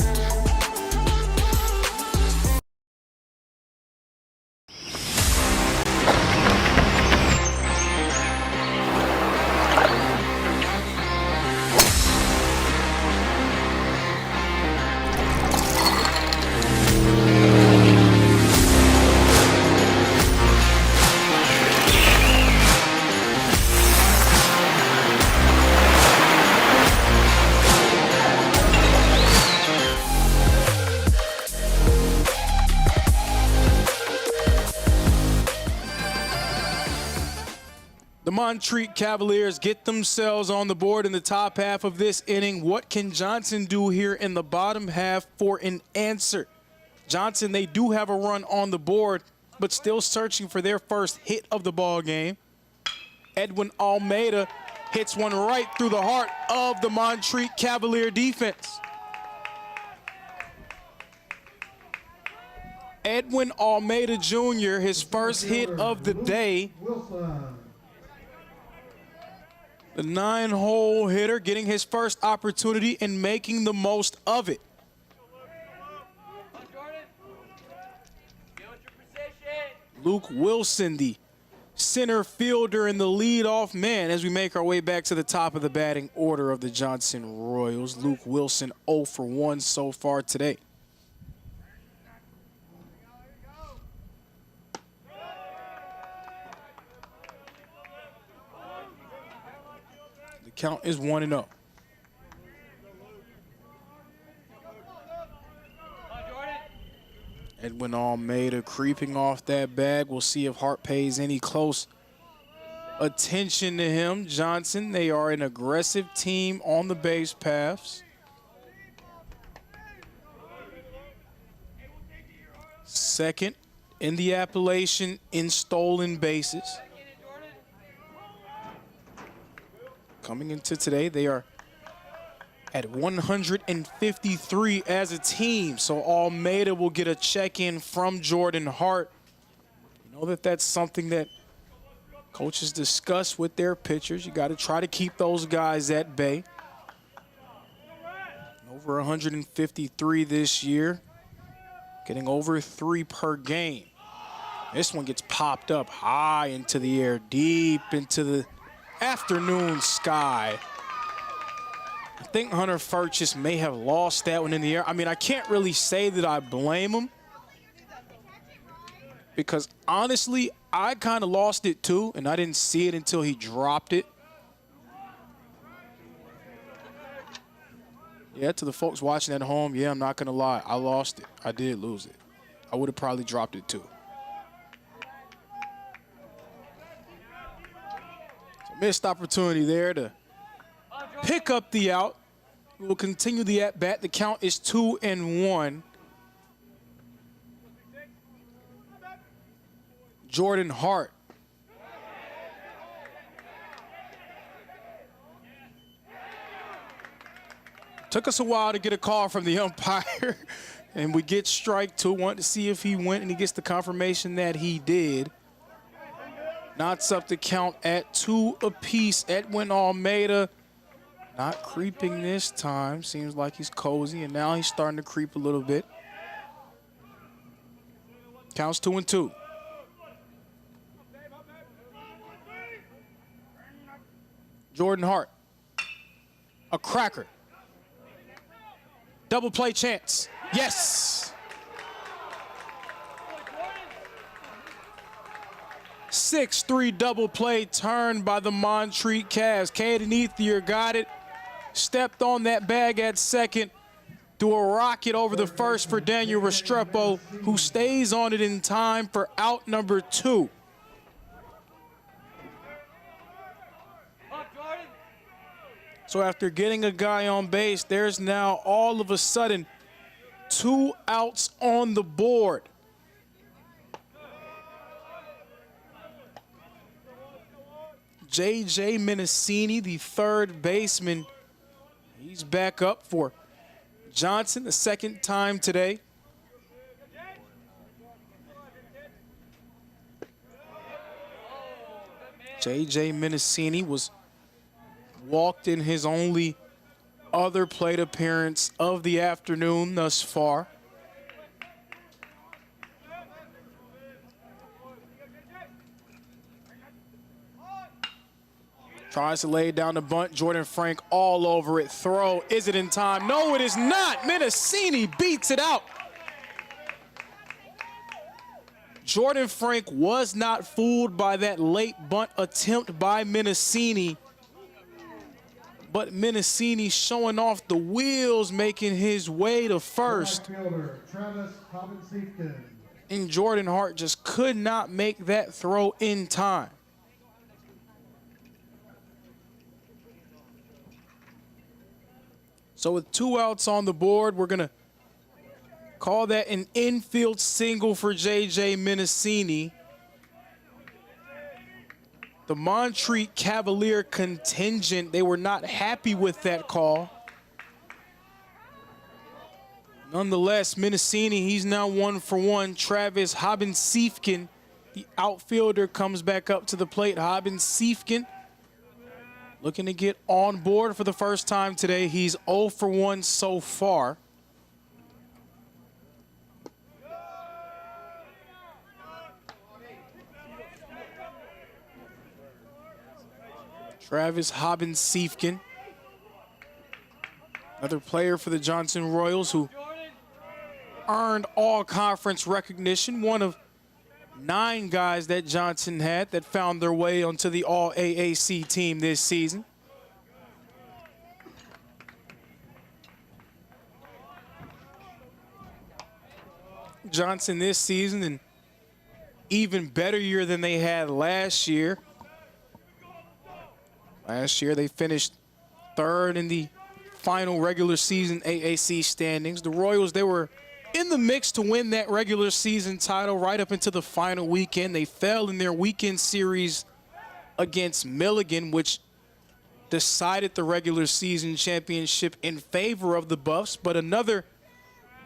The Montreat Cavaliers get themselves on the board in the top half of this inning. What can Johnson do here in the bottom half for an answer? Johnson, they do have a run on the board, but still searching for their first hit of the ball game. Edwin Almeida hits one right through the heart of the Montreat Cavalier defense. Edwin Almeida Jr., his first hit of the day. The 9-hole hitter getting his first opportunity and making the most of it. Luke Wilson, the center fielder and the leadoff man as we make our way back to the top of the batting order of the Johnson Royals. Luke Wilson 0 for 1 so far today. The count is 1-0. Edwin Almeida creeping off that bag. We'll see if Hart pays any close attention to him. Johnson, they are an aggressive team on the base paths. Second in the Appalachian in stolen bases. Coming into today, they are at 153 as a team. So Almeida will get a check-in from Jordan Hart. You know that that's something that coaches discuss with their pitchers. You got to try to keep those guys at bay. Over 153 this year, getting over 3 per game. This one gets popped up high into the air, deep into the afternoon sky. I think Hunter Furchess may have lost that one in the air. I mean, I can't really say that I blame him, because honestly, I kind of lost it too, and I didn't see it until he dropped it. Yeah, to the folks watching at home, yeah, I'm not going to lie. I lost it. I did lose it. I would have probably dropped it too. So missed opportunity there to pick up the out. We will continue the at-bat. The count is 2-1. Jordan Hart. Took us a while to get a call from the umpire, and we get strike 2. Want to see if he went, and he gets the confirmation that he did. Knots up the count at 2 apiece. Edwin Almeida not creeping this time. Seems like he's cozy, and now he's starting to creep a little bit. Counts 2-2. Jordan Hart. A cracker. Double play chance. Yes. 6-3 double play turn by the Montreat Cavs. Caden Ethier got it. Stepped on that bag at second. Threw a rocket over the first for Daniel Restrepo, who stays on it in time for out number 2. So after getting a guy on base, there's now all of a sudden 2 outs on the board. J.J. Menacini, the third baseman, he's back up for Johnson the second time today. J.J. Menacini was walked in his only other plate appearance of the afternoon thus far. Tries to lay down the bunt. Jordan Frank all over it. Throw. Is it in time? No, it is not. Menacini beats it out. Jordan Frank was not fooled by that late bunt attempt by Menacini. But Menacini showing off the wheels, making his way to first. And Jordan Hart just could not make that throw in time. So with 2 outs on the board, we're going to call that an infield single for J.J. Menacini. The Montreat Cavalier contingent, they were not happy with that call. Nonetheless, Menacini, he's now 1 for 1. Travis Hobbins-Siefken, the outfielder, comes back up to the plate. Hobbins-Siefken looking to get on board for the first time today. He's 0 for 1 so far. Travis Hobbins-Siefken, another player for the Johnson Royals who earned all-conference recognition, one of 9 guys that Johnson had that found their way onto the All-AAC team this season. Johnson this season, an even better year than they had last year. Last year they finished 3rd in the final regular season AAC standings. The Royals, they were in the mix to win that regular season title right up into the final weekend. They fell in their weekend series against Milligan, which decided the regular season championship in favor of the Buffs. But another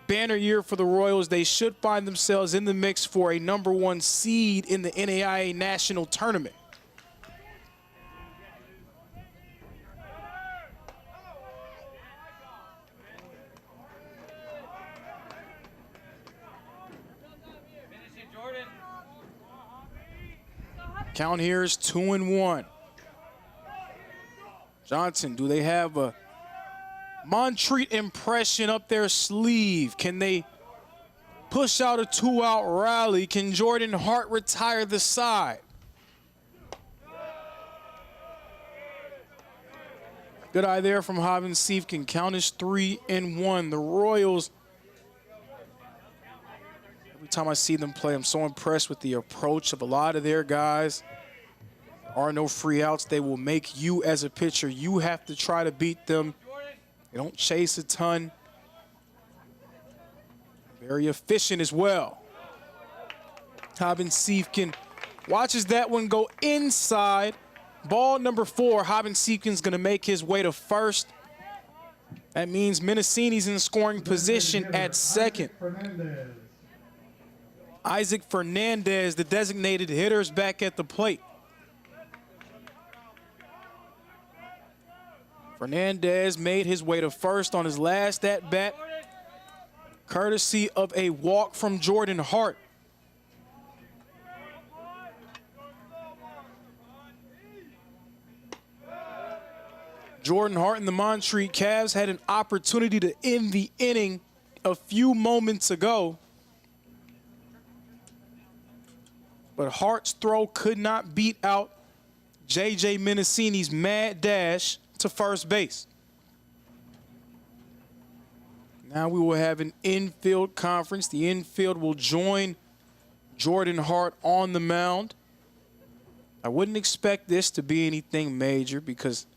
banner year for the Royals. They should find themselves in the mix for a #1 seed in the NAIA National Tournament. Count here is 2-1. Johnson, do they have a Montreat impression up their sleeve? Can they push out a 2-out rally? Can Jordan Hart retire the side? Good eye there from Hobbins-Siefken. Count is 3-1. The Royals, every time I see them play, I'm so impressed with the approach of a lot of their guys. There are no free outs. They will make you, as a pitcher, you have to try to beat them. They don't chase a ton. Very efficient as well. Hobbins-Siefken watches that one go inside. Ball number 4. Hobbins-Siefken's going to make his way to first. That means Mendocini's in scoring position at second. Isaac Fernandez, the designated hitter, is back at the plate. Fernandez made his way to first on his last at-bat, courtesy of a walk from Jordan Hart. Jordan Hart and the Montreat Cavs had an opportunity to end the inning a few moments ago, but Hart's throw could not beat out J.J. Mendocini's mad dash to first base. Now we will have an infield conference. The infield will join Jordan Hart on the mound. I wouldn't expect this to be anything major because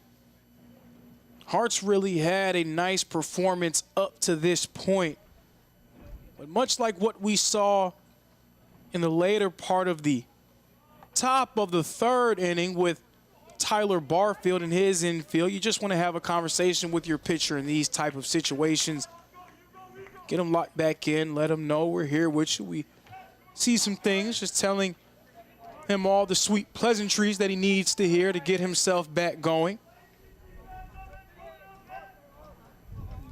Hart's really had a nice performance up to this point. But much like what we saw in the later part of the top of the 3rd inning with Tyler Barfield and his infield, you just want to have a conversation with your pitcher in these type of situations. Get him locked back in, let him know we're here with you. We see some things, just telling him all the sweet pleasantries that he needs to hear to get himself back going.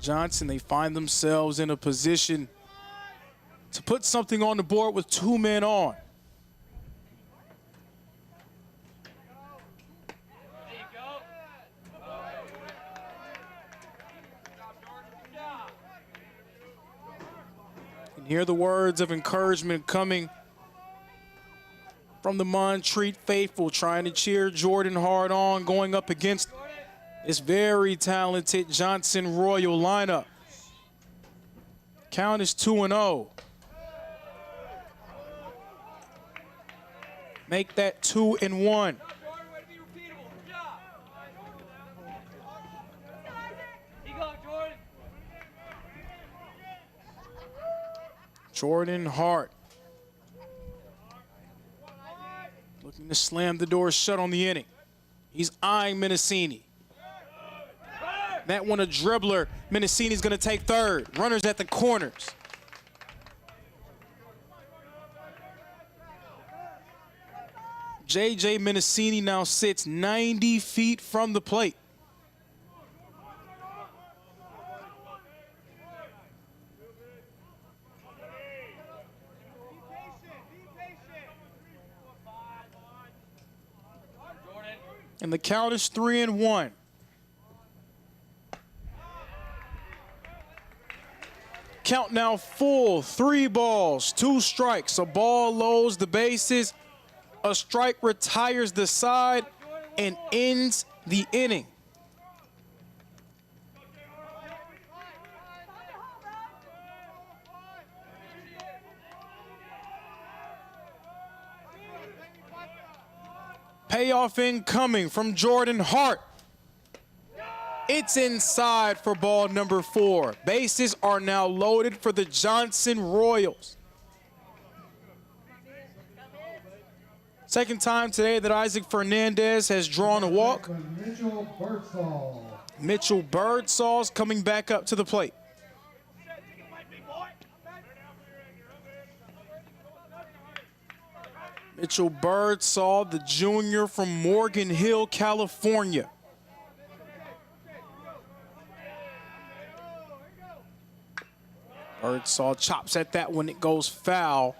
Johnson, they find themselves in a position to put something on the board with 2 men on. Hear the words of encouragement coming from the Montreat faithful, trying to cheer Jordan Hart on, going up against this very talented Johnson Royal lineup. Count is 2-0. Make that 2-1. Jordan Hart looking to slam the door shut on the inning. He's eyeing Mendocini. That one a dribbler. Mendocini's going to take 3rd. Runners at the corners. J.J. Mendocini now sits 90 feet from the plate. And the count is 3-1. Count now full, 3 balls, 2 strikes. A ball loads the bases, a strike retires the side, and ends the inning. Payoff incoming from Jordan Hart. It's inside for ball number 4. Bases are now loaded for the Johnson Royals. Second time today that Isaac Fernandez has drawn a walk. Mitchell Birdsall's coming back up to the plate. Mitchell Birdsall, the junior from Morgan Hill, California. Birdsall chops at that when it goes foul.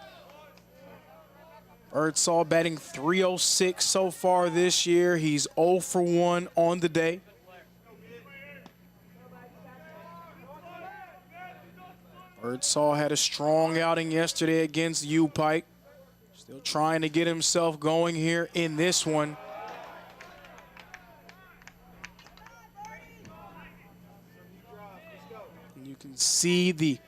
Birdsall batting .306 so far this year. He's 0 for 1 on the day. Birdsall had a strong outing yesterday against U-Pike. Still trying to get himself going here in this one. And you can see the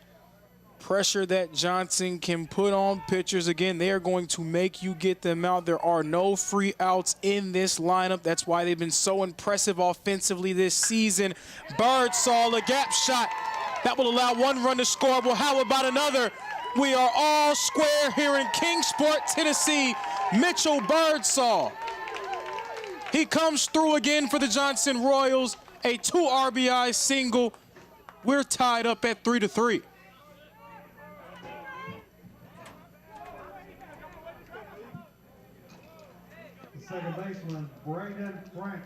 pressure that Johnson can put on pitchers. Again, they are going to make you get them out. There are no free outs in this lineup. That's why they've been so impressive offensively this season. Birdsall, a gap shot. That will allow 1 run to score. Well, how about another? We are all square here in Kingsport, Tennessee. Mitchell Birdsall. He comes through again for the Johnson Royals. A 2 RBI single. We're tied up at 3-3. Second baseman, Brandon Frank.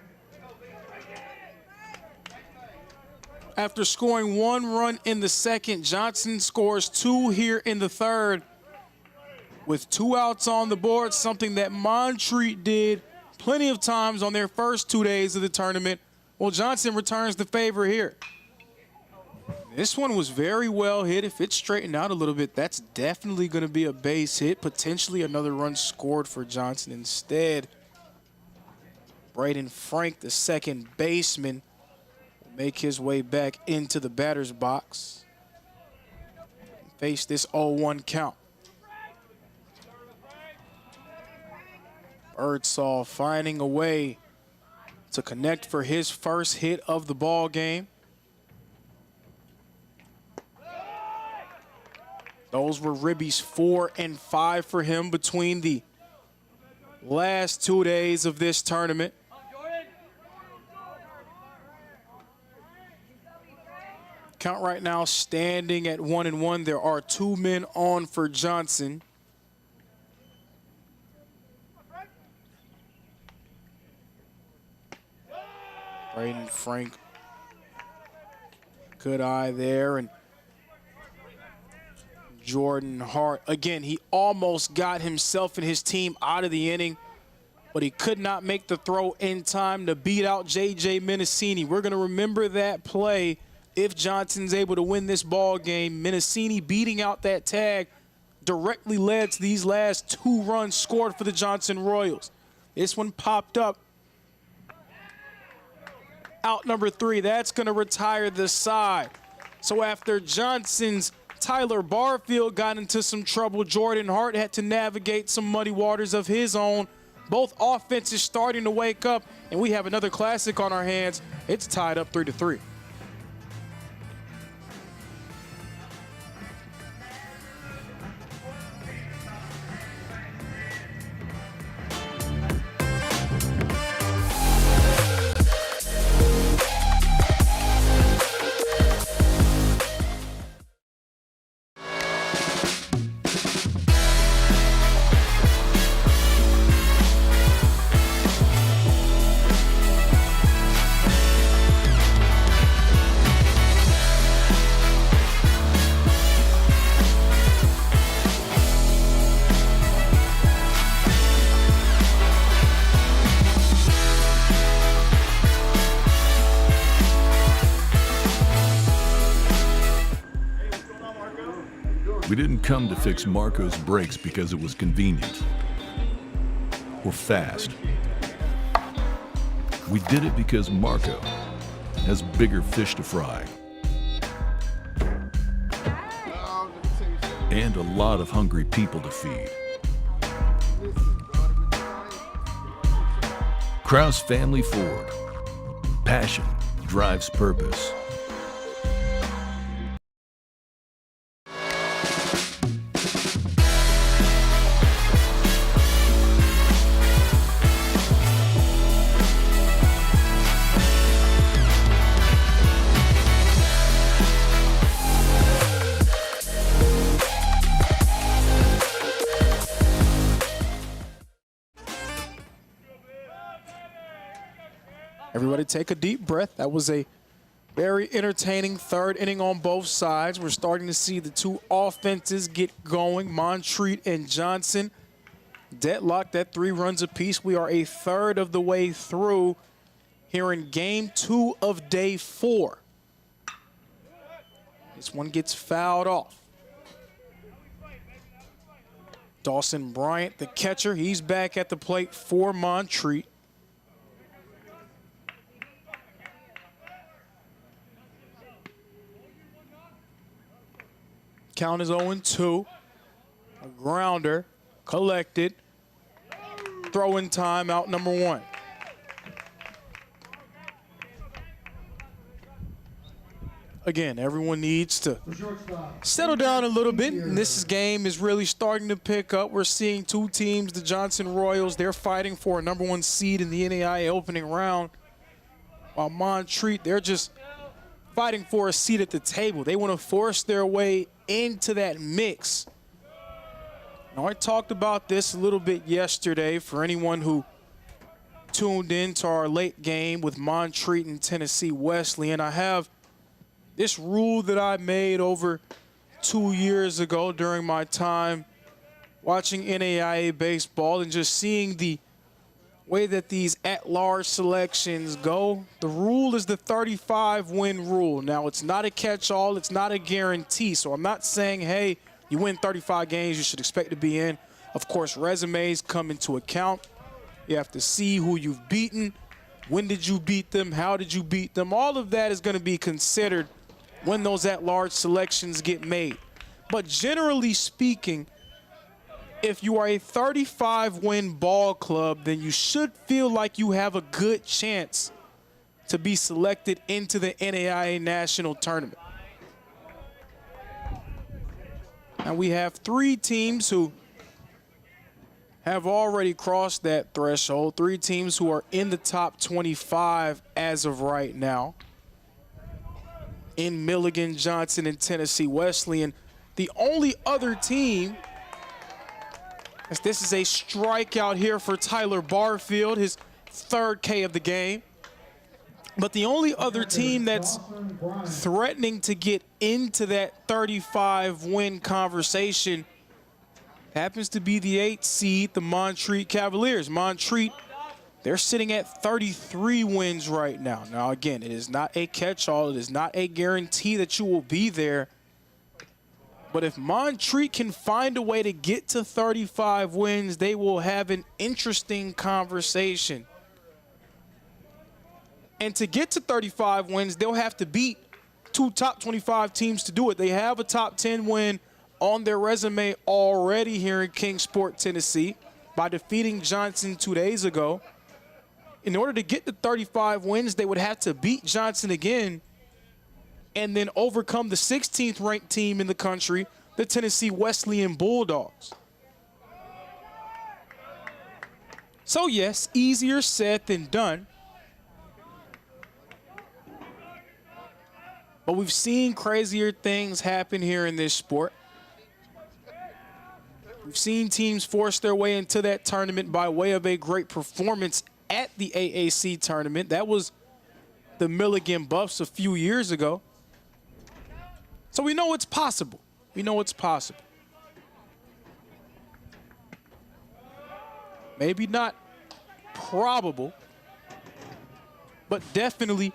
After scoring 1 run in the second, Johnson scores 2 here in the third. With 2 outs on the board, something that Montreat did plenty of times on their first 2 days of the tournament. Well, Johnson returns the favor here. This one was very well hit. If it's straightened out a little bit, that's definitely going to be a base hit. Potentially another run scored for Johnson instead. Braden Frank, the second baseman, make his way back into the batter's box. Face this 0-1 count. Birdsall finding a way to connect for his first hit of the ball game. Those were ribbies 4 and 5 for him between the last 2 days of this tournament. Count right now standing at 1-1. There are 2 men on for Johnson. Braden Frank, good eye there. And Jordan Hart, again, he almost got himself and his team out of the inning, but he could not make the throw in time to beat out J.J. Mendocini. We're going to remember that play. If Johnson's able to win this ball game, Mendocini beating out that tag directly led to these last 2 runs scored for the Johnson Royals. This one popped up. Out number 3, that's going to retire the side. So after Johnson's Tyler Barfield got into some trouble, Jordan Hart had to navigate some muddy waters of his own. Both offenses starting to wake up, and we have another classic on our hands. It's tied up 3-3. We didn't come to fix Marco's brakes because it was convenient or fast. We did it because Marco has bigger fish to fry and a lot of hungry people to feed. Kraus Family Ford. Passion drives purpose. Everybody take a deep breath. That was a very entertaining third inning on both sides. We're starting to see the two offenses get going. Montreat and Johnson deadlocked at 3 runs apiece. We are a third of the way through here in game 2 of day 4. This one gets fouled off. Dawson Bryant, the catcher, he's back at the plate for Montreat. Count is 0-2. A grounder collected. Throwing time out number 1. Again, everyone needs to settle down a little bit. And this game is really starting to pick up. We're seeing 2 teams, the Johnson Royals, they're fighting for a number 1 seed in the NAIA opening round. While Montreat, they're just fighting for a seat at the table. They want to force their way into that mix. Now, I talked about this a little bit yesterday for anyone who tuned in to our late game with Montreat and Tennessee Wesleyan. I have this rule that I made over 2 years ago during my time watching NAIA baseball and just seeing the way that these at-large selections go. The rule is the 35-win rule. Now, it's not a catch-all. It's not a guarantee. So I'm not saying, hey, you win 35 games, you should expect to be in. Of course, resumes come into account. You have to see who you've beaten. When did you beat them? How did you beat them? All of that is going to be considered when those at-large selections get made. But generally speaking, if you are a 35-win ball club, then you should feel like you have a good chance to be selected into the NAIA National Tournament. Now we have 3 teams who have already crossed that threshold, 3 teams who are in the top 25 as of right now. In Milligan, Johnson, and Tennessee Wesleyan. The only other team, as this is a strikeout here for Tyler Barfield, his 3rd K of the game. But the only other team that's threatening to get into that 35-win conversation happens to be the 8th seed, the Montreat Cavaliers. Montreat, they're sitting at 33 wins right now. Now, again, it is not a catch-all. It is not a guarantee that you will be there. But if Montreat can find a way to get to 35 wins, they will have an interesting conversation. And to get to 35 wins, they'll have to beat 2 top 25 teams to do it. They have a top 10 win on their resume already here in Kingsport, Tennessee, by defeating Johnson 2 days ago. In order to get to 35 wins, they would have to beat Johnson again and then overcome the 16th ranked team in the country, the Tennessee Wesleyan Bulldogs. So yes, easier said than done. But we've seen crazier things happen here in this sport. We've seen teams force their way into that tournament by way of a great performance at the AAC tournament. That was the Milligan Buffs a few years ago. So we know it's possible. We know it's possible. Maybe not probable, but definitely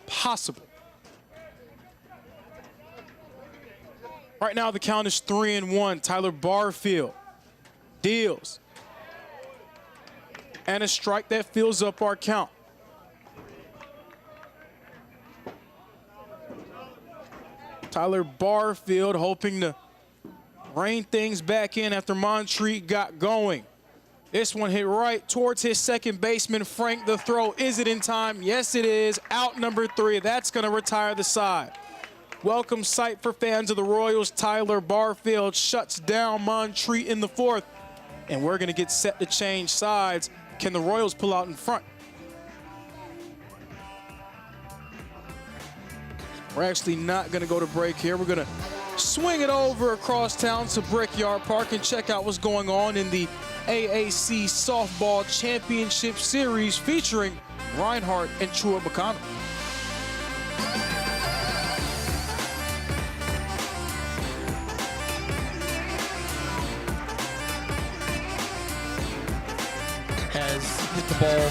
possible. Right now the count is 3-1. Tyler Barfield deals. And a strike that fills up our count. Tyler Barfield hoping to rein things back in after Montreat got going. This one hit right towards his second baseman, Frank. The throw, is it in time? Yes, it is. Out number 3. That's going to retire the side. Welcome sight for fans of the Royals. Tyler Barfield shuts down Montreat in the 4th. And we're going to get set to change sides. Can the Royals pull out in front? We're actually not going to go to break here. We're going to swing it over across town to Brickyard Park and check out what's going on in the AAC Softball Championship Series featuring Reinhardt and Chua McConnell. Has hit the ball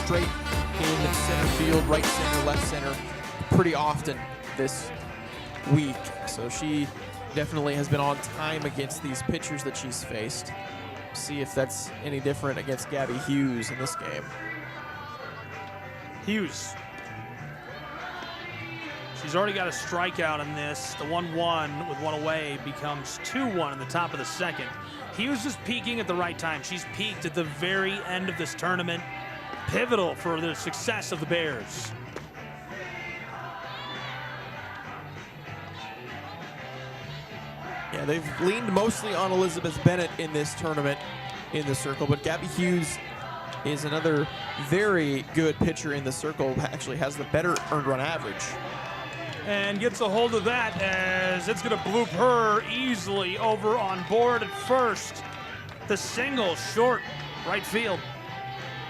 straight in center field, right center, left center, pretty often this week. So she definitely has been on time against these pitchers that she's faced. See if that's any different against Gabby Hughes in this game. Hughes. She's already got a strikeout in this. The 1-1 with 1 away becomes 2-1 in the top of the 2nd. Hughes is peaking at the right time. She's peaked at the very end of this tournament. Pivotal for the success of the Bears. Yeah, they've leaned mostly on Elizabeth Bennett in this tournament in the circle, but Gabby Hughes is another very good pitcher in the circle, actually has the better earned run average. And gets a hold of that as it's going to bloop her easily over on board at first. The single short right field.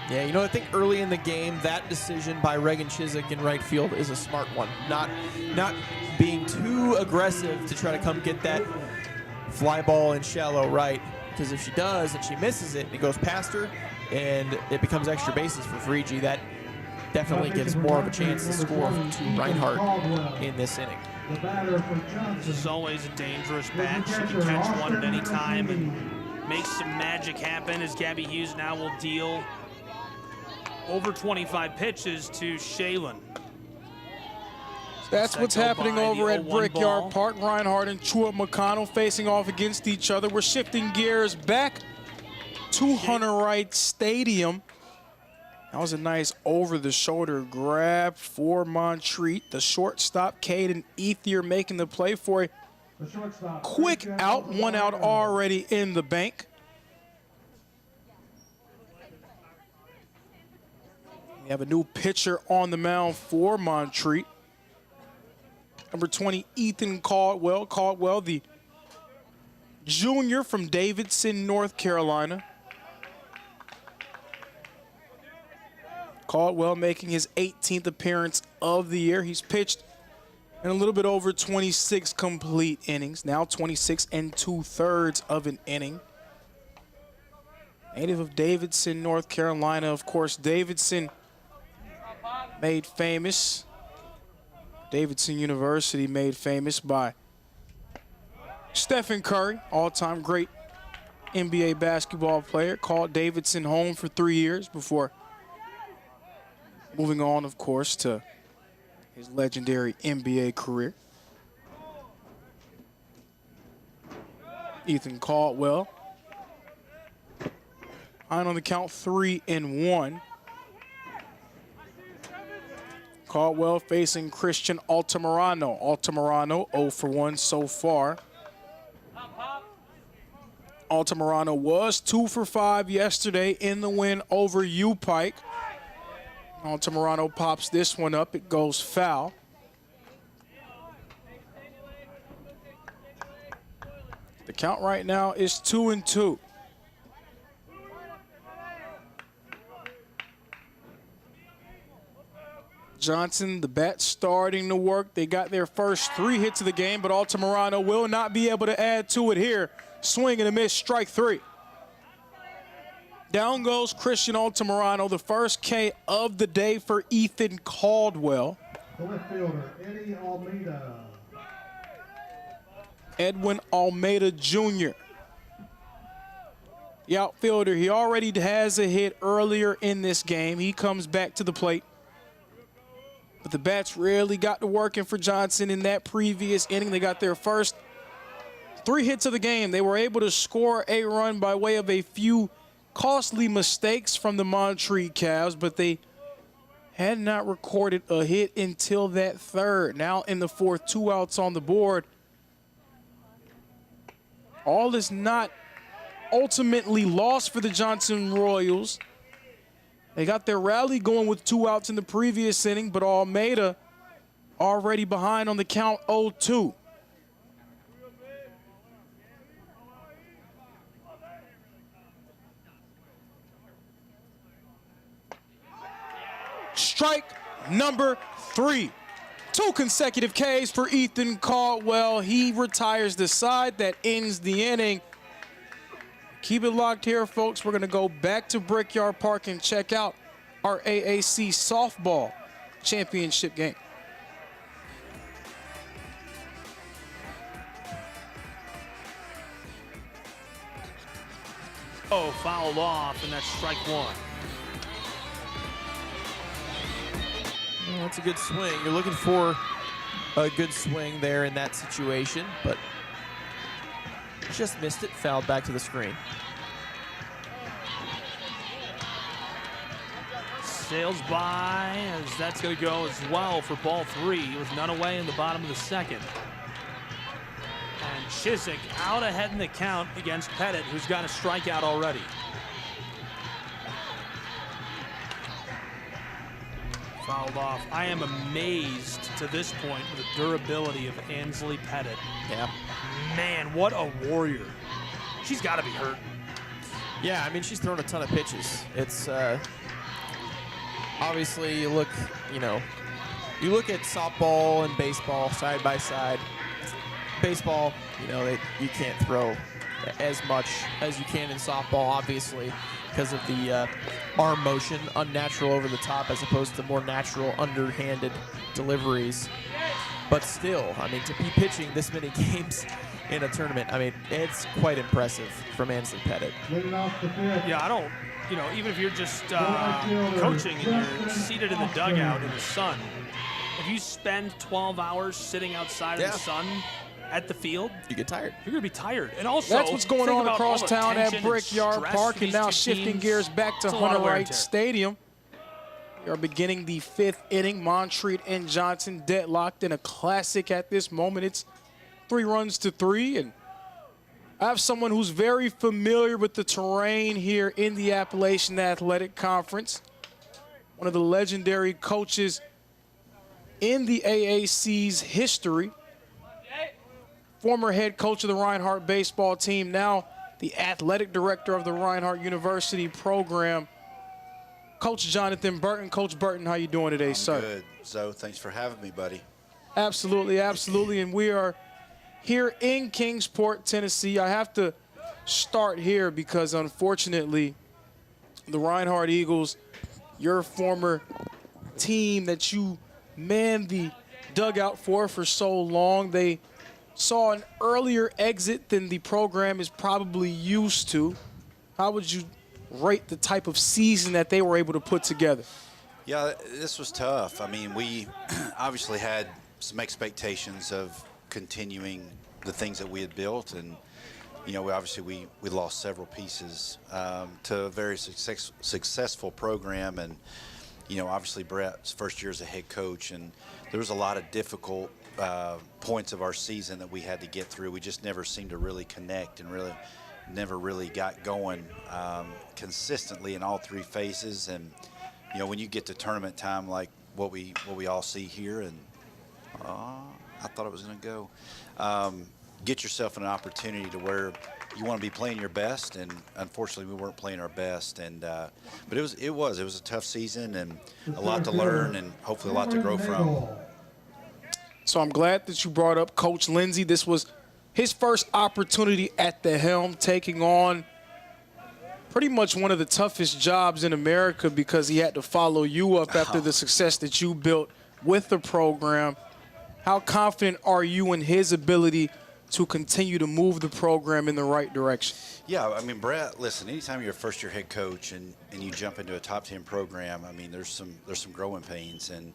Yeah, you know, I think early in the game, that decision by Reagan Chiswick in right field is a smart one. Not being too aggressive to try to come get that fly ball in shallow right, because if she does and she misses it, it goes past her and it becomes extra bases for Frigi. That definitely gives more of a chance to score to Reinhardt in this inning. This is always a dangerous bat. She can catch one at any time and make some magic happen, as Gabby Hughes now will deal over 25 pitches to Shaylin. That's what's happening over at Brickyard Park. Reinhardt and Chua McConnell facing off against each other. We're shifting gears back to Hunter Wright Stadium. That was a nice over-the-shoulder grab for Montreat. The shortstop, Caden Ethier, making the play for a quick out. 1 out already in the bank. We have a new pitcher on the mound for Montreat. Number 20, Ethan Caldwell. Caldwell, the junior from Davidson, North Carolina. Caldwell making his 18th appearance of the year. He's pitched in a little bit over 26 complete innings. Now 26 2/3 of an inning. Native of Davidson, North Carolina. Of course, Davidson made famous. Davidson University made famous by Stephen Curry, all-time great NBA basketball player. Called Davidson home for 3 years before moving on, of course, to his legendary NBA career. Ethan Caldwell. Behind on the count, 3-1. Caldwell facing Christian Altamirano. Altamirano 0 for 1 so far. Altamirano was 2 for 5 yesterday in the win over U-Pike. Altamirano pops this one up. It goes foul. The count right now is 2-2. Johnson, the bat starting to work. They got their first 3 hits of the game, but Altamirano will not be able to add to it here. Swing and a miss, strike 3. Down goes Christian Altamirano, the first K of the day for Ethan Caldwell. The left fielder, Eddie Almeida. Edwin Almeida Jr. The outfielder, he already has a hit earlier in this game. He comes back to the plate. But the bats really got to working for Johnson in that previous inning. They got their first 3 hits of the game. They were able to score a run by way of a few costly mistakes from the Montreat Cavs, but they had not recorded a hit until that third. Now in the fourth, 2 outs on the board. All is not ultimately lost for the Johnson Royals. They got their rally going with 2 outs in the previous inning, but Almeida already behind on the count 0-2. Strike number 3. 2 consecutive Ks for Ethan Caldwell. He retires the side that ends the inning. Keep it locked here, folks. We're going to go back to Brickyard Park and check out our AAC softball championship game. Oh, fouled off, and that's strike 1. Well, that's a good swing. You're looking for a good swing there in that situation, but just missed it, fouled back to the screen. Sails by, as that's going to go as well for ball 3 with none away in the bottom of the second. And Chiswick out ahead in the count against Pettit, who's got a strikeout already. Fouled off. I am amazed to this point with the durability of Ansley Pettit. Yeah. Man, what a warrior. She's got to be hurt. Yeah, I mean, she's thrown a ton of pitches. It's obviously you look at softball and baseball side by side. Baseball, you can't throw as much as you can in softball, obviously, because of the arm motion, unnatural over the top as opposed to more natural underhanded deliveries. But still, I mean, to be pitching this many games in a tournament, I mean, it's quite impressive from Ansley Pettit. Yeah, I don't, even if you're just coaching and you're seated in the dugout in the sun, if you spend 12 hours sitting outside of the sun at the field, you get tired. You're going to be tired. And also, that's what's going on across town at Brickyard Park, and now shifting gears back to Hunter Wright Stadium. We are beginning the 5th inning. Montreat and Johnson deadlocked in a classic at this moment. It's 3-3, and I have someone who's very familiar with the terrain here in the Appalachian Athletic Conference. One of the legendary coaches in the AAC's history. Former head coach of the Reinhardt baseball team, now the athletic director of the Reinhardt University program, Coach Jonathan Burton. Coach Burton, how you doing today, sir? Good, Zoe. Thanks for having me, buddy. Absolutely, absolutely. And we are here in Kingsport, Tennessee. I have to start here because, unfortunately, the Reinhardt Eagles, your former team that you manned the dugout for so long, they saw an earlier exit than the program is probably used to. How would you rate the type of season that they were able to put together? Yeah, this was tough. I mean, we obviously had some expectations of continuing the things that we had built, and we lost several pieces to a very successful program, and obviously Brett's first year as a head coach, and there was a lot of difficult points of our season that we had to get through. We just never seemed to really connect and never really got going consistently in all 3 phases. And when you get to tournament time like what we all see here, and I thought it was going to go, get yourself an opportunity to where you want to be playing your best, and unfortunately we weren't playing our best. And but it was a tough season and a lot to learn and hopefully a lot to grow from. So I'm glad that you brought up Coach Lindsey. This was his first opportunity at the helm, taking on pretty much one of the toughest jobs in America because he had to follow you up after the success that you built with the program. How confident are you in his ability to continue to move the program in the right direction? Yeah, I mean, Brett, listen, anytime you're a first-year head coach and you jump into a top 10 program, I mean, there's some growing pains. And,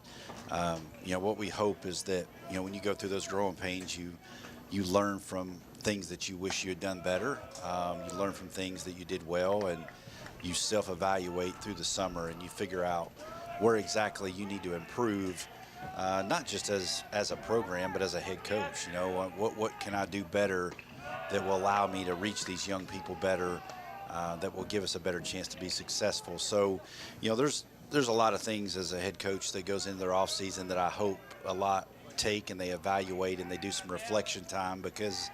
you know, what we hope is that, you know, when you go through those growing pains, you learn from things that you wish you had done better. You learn from things that you did well, and you self-evaluate through the summer, and you figure out where exactly you need to improve, not just as a program, but as a head coach. You know, what can I do better that will allow me to reach these young people better, that will give us a better chance to be successful. So, you know, there's a lot of things as a head coach that goes into their off season that I hope a lot take, and they evaluate and they do some reflection time, because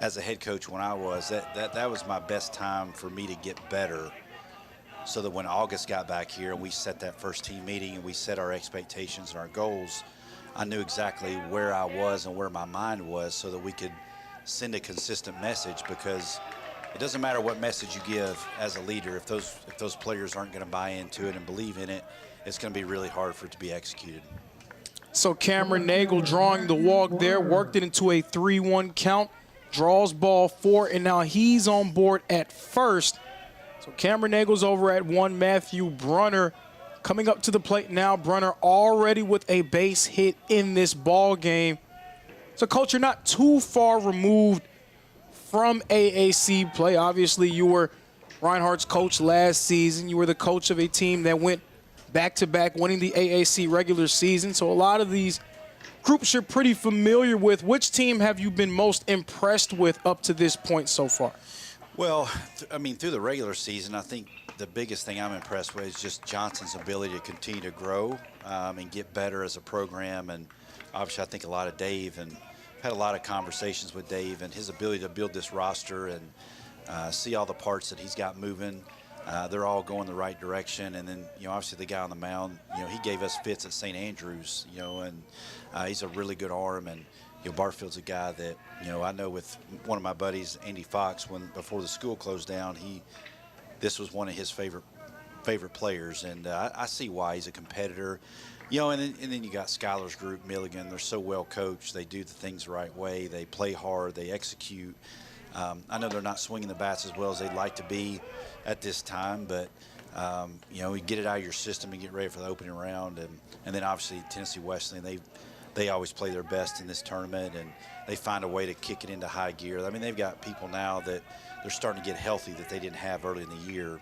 as a head coach when I was, that was my best time for me to get better, so that when August got back here and we set that first team meeting and we set our expectations and our goals, I knew exactly where I was and where my mind was, so that we could send a consistent message. Because it doesn't matter what message you give as a leader, if those players aren't going to buy into it and believe in it, it's going to be really hard for it to be executed. So Cameron Nagel drawing the walk there, worked it into a 3-1 count, draws ball 4, and now he's on board at first. So Cameron Nagel's over at 1. Matthew Brunner coming up to the plate now. Brunner already with a base hit in this ball game. So, Coach, you're not too far removed from AAC play. Obviously, you were Reinhardt's coach last season. You were the coach of a team that went back-to-back, winning the AAC regular season. So a lot of these groups you're pretty familiar with. Which team have you been most impressed with up to this point so far? Well, I mean, through the regular season, I think the biggest thing I'm impressed with is just Johnson's ability to continue to grow and get better as a program. And obviously, I think a lot of Dave, and had a lot of conversations with Dave, and his ability to build this roster and see all the parts that he's got moving. They're all going the right direction. And then, you know, obviously the guy on the mound, you know, he gave us fits at St. Andrews, you know, and he's a really good arm. And, you know, Barfield's a guy that, you know, I know with one of my buddies, Andy Fox, before the school closed down, this was one of his favorite players. And I see why he's a competitor. You know, and then you got Skylar's group, Milligan. They're so well coached. They do the things the right way. They play hard. They execute. I know they're not swinging the bats as well as they'd like to be at this time, but, you know, you get it out of your system and get ready for the opening round. And then obviously Tennessee Wesleyan, they always play their best in this tournament, and they find a way to kick it into high gear. I mean, they've got people now that they're starting to get healthy that they didn't have early in the year.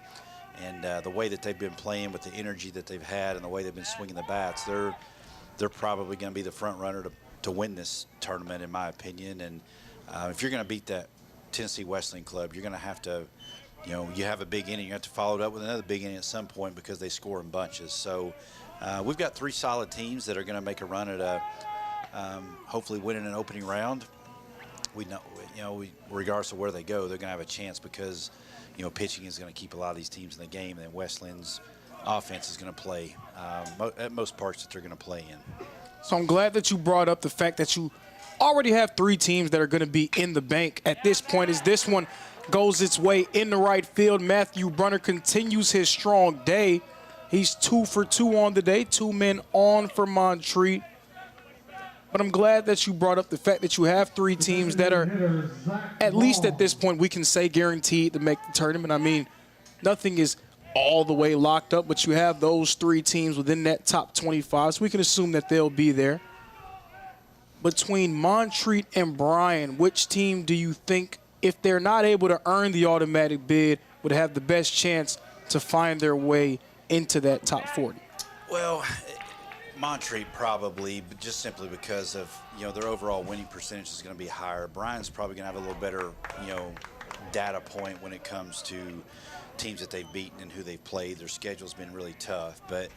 And the way that they've been playing with the energy that they've had and the way they've been swinging the bats, they're probably going to be the front runner to win this tournament, in my opinion. And if you're going to beat that Tennessee Wesleyan club, you're going to have to, you know, you have a big inning, you have to follow it up with another big inning at some point, because they score in bunches. So we've got 3 solid teams that are going to make a run at hopefully winning an opening round. We know, you know, regardless of where they go, they're going to have a chance, because, you know, pitching is going to keep a lot of these teams in the game, and then Wesleyan's offense is going to play at most parts that they're going to play in. So I'm glad that you brought up the fact that you already have 3 teams that are going to be in the bank at this point, as this one goes its way in the right field. Matthew Brunner continues his strong day. He's 2 for 2 on the day, 2 men on for Montreat. But I'm glad that you brought up the fact that you have 3 teams that are, at least at this point, we can say guaranteed to make the tournament. I mean, nothing is all the way locked up, but you have those 3 teams within that top 25, so we can assume that they'll be there. Between Montreat and Bryan, which team do you think, if they're not able to earn the automatic bid, would have the best chance to find their way into that top 40? Well, Montreat probably, but just simply because of, you know, their overall winning percentage is going to be higher. Bryan's probably going to have a little better, you know, data point when it comes to teams that they've beaten and who they've played. Their schedule's been really tough. But,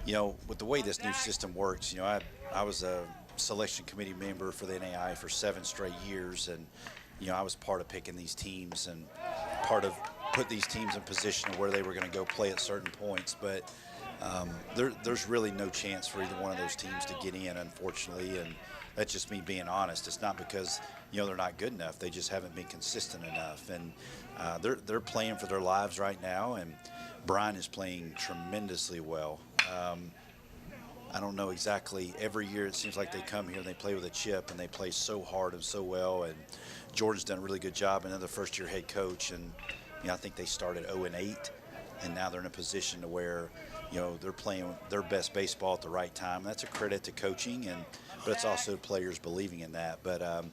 you know, with the way this new system works, you know, I was a selection committee member for the NAI for 7 straight years, and, you know, I was part of picking these teams and part of put these teams in position of where they were going to go play at certain points. But there's really no chance for either one of those teams to get in, unfortunately, and that's just me being honest. It's not because, you know, they're not good enough. They just haven't been consistent enough, and they're playing for their lives right now, and Bryan is playing tremendously well. I don't know exactly. Every year it seems like they come here and they play with a chip and they play so hard and so well. And Jordan's done a really good job, and they're the first-year head coach. And I think they started 0-8, and now they're in a position to where they're playing their best baseball at the right time. That's a credit to coaching, but it's also players believing in that. But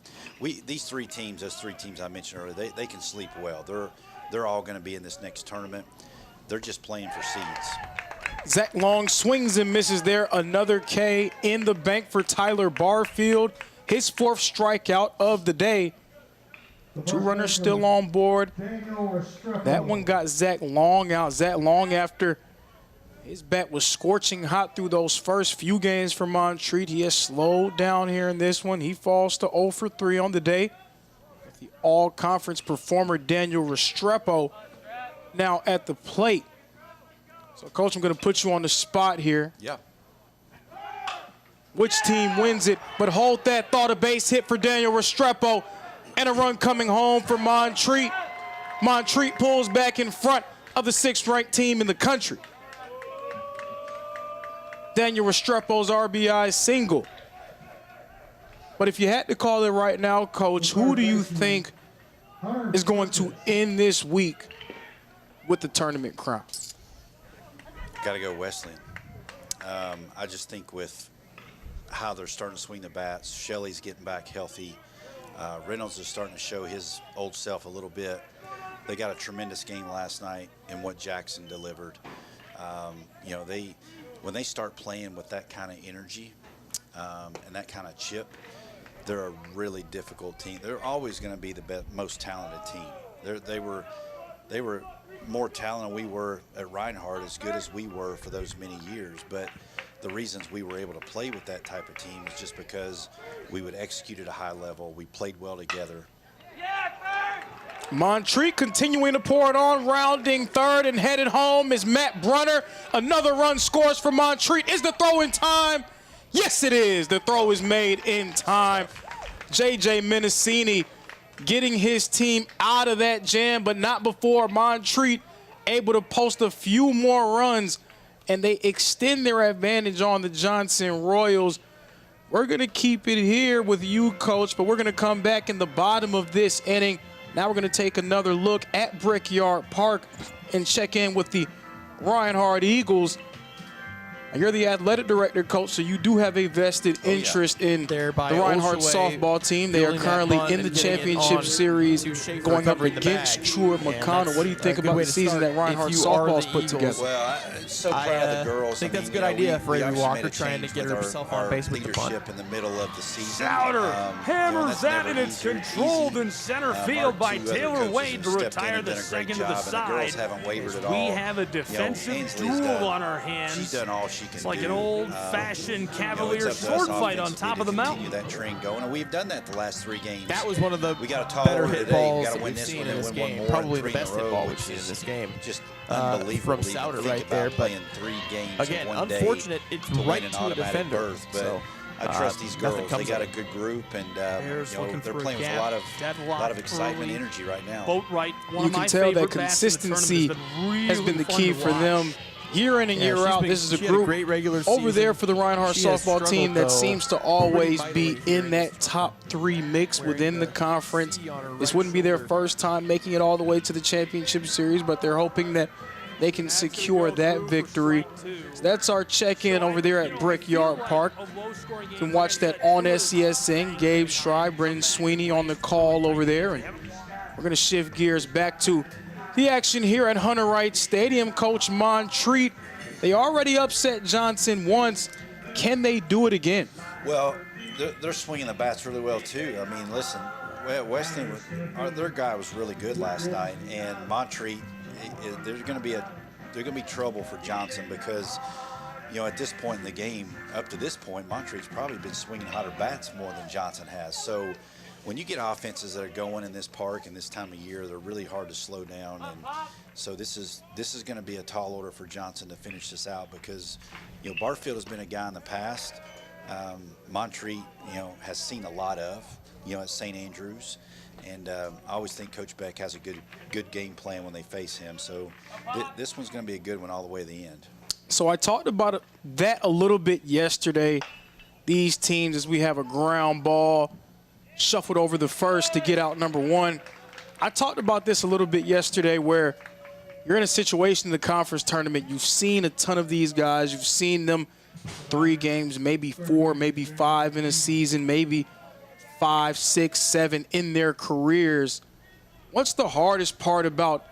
these three teams, those three teams I mentioned earlier, they can sleep well. They're all going to be in this next tournament. They're just playing for seeds. Zach Long swings and misses there. Another K in the bank for Tyler Barfield. His 4th strikeout of the day. 2 runners still on board. That one got Zach Long out. Zach Long, after his bat was scorching hot through those first few games for Montreat, he has slowed down here in this one. He falls to 0 for 3 on the day. With the all-conference performer Daniel Restrepo now at the plate. So, Coach, I'm going to put you on the spot here. Yeah. Which team wins it? But hold that thought. A base hit for Daniel Restrepo and a run coming home for Montreat. Montreat pulls back in front of the 6th-ranked team in the country. Daniel Restrepo's RBI single. But if you had to call it right now, Coach, who do you think is going to end this week with the tournament crown? Got to go Wesleyan. I just think with how they're starting to swing the bats, Shelley's getting back healthy. Reynolds is starting to show his old self a little bit. They got a tremendous game last night in what Jackson delivered. When they start playing with that kind of energy and that kind of chip, they're a really difficult team. They're always going to be the most talented team. They were more talented than we were at Reinhardt, as good as we were for those many years. But the reasons we were able to play with that type of team is just because we would execute at a high level. We played well together. Montreat continuing to pour it on, rounding 3rd and headed home is Matt Brunner. Another run scores for Montreat. Is the throw in time? Yes, it is. The throw is made in time. J.J. Menacini getting his team out of that jam, but not before Montreat able to post a few more runs, and they extend their advantage on the Johnson Royals. We're going to keep it here with you, Coach, but we're going to come back in the bottom of this inning. Now we're going to take another look at Brickyard Park and check in with the Reinhardt Eagles. And you're the athletic director, Coach, so you do have a vested interest in the Reinhardt softball team. They are currently in the championship series going up against Truett McConnell. What do you think about the season that Reinhardt softball's put together? Well, I'm so proud of the girls. I think that's a good idea for Amy Walker, trying to get herself on base with the bunt. In the middle of the season. Souter hammers that, and it's controlled in center field by Taylor Wade to retire the second to the side. We have a defensive duel on our hands. She's done all she can It's like an old-fashioned Cavalier it's up to sword us fight on top of the mountain. That train going, and we've done that the last 3 games. That was one of the better hit balls that we've seen in this game. Probably the best hit ball we've seen in this game. Just unbelievable. From Souter right there. But playing 3 games again, in one unfortunate. Day it's right to a defender. But I trust these girls. They got a good group, and they're playing with a lot of excitement, and energy right now. Boat right. You can tell that consistency has been the key for them. Year in and year out, this is a group over there for the Reinhardt softball team that seems to always be in that top 3 mix within the conference. This wouldn't be their first time making it all the way to the championship series, but they're hoping that they can secure that victory. So that's our check-in over there at Brickyard Park. You can watch that on SCSN. Gabe Schreiber, Brendan Sweeney on the call over there. And we're going to shift gears back to the action here at Hunter Wright Stadium. Coach, Montreat, they already upset Johnson once. Can they do it again? Well, they're swinging the bats really well, too. I mean, listen, Wesleyan, their guy was really good last night, and Montreat, there's going to be trouble for Johnson because, at this point in the game, up to this point, Montreat's probably been swinging hotter bats more than Johnson has. So when you get offenses that are going in this park and this time of year, they're really hard to slow down. And so this is going to be a tall order for Johnson to finish this out because, Barfield has been a guy in the past. Montreat, has seen a lot of, at St. Andrews. And I always think Coach Beck has a good game plan when they face him. So this one's going to be a good one all the way to the end. So I talked about that a little bit yesterday. These teams, as we have a ground ball shuffled over the first to get out number one. I talked about this a little bit yesterday where you're in a situation in the conference tournament. You've seen a ton of these guys. You've seen them 3 games, maybe 4, maybe 5 in a season, maybe 5, 6, 7 in their careers. What's the hardest part about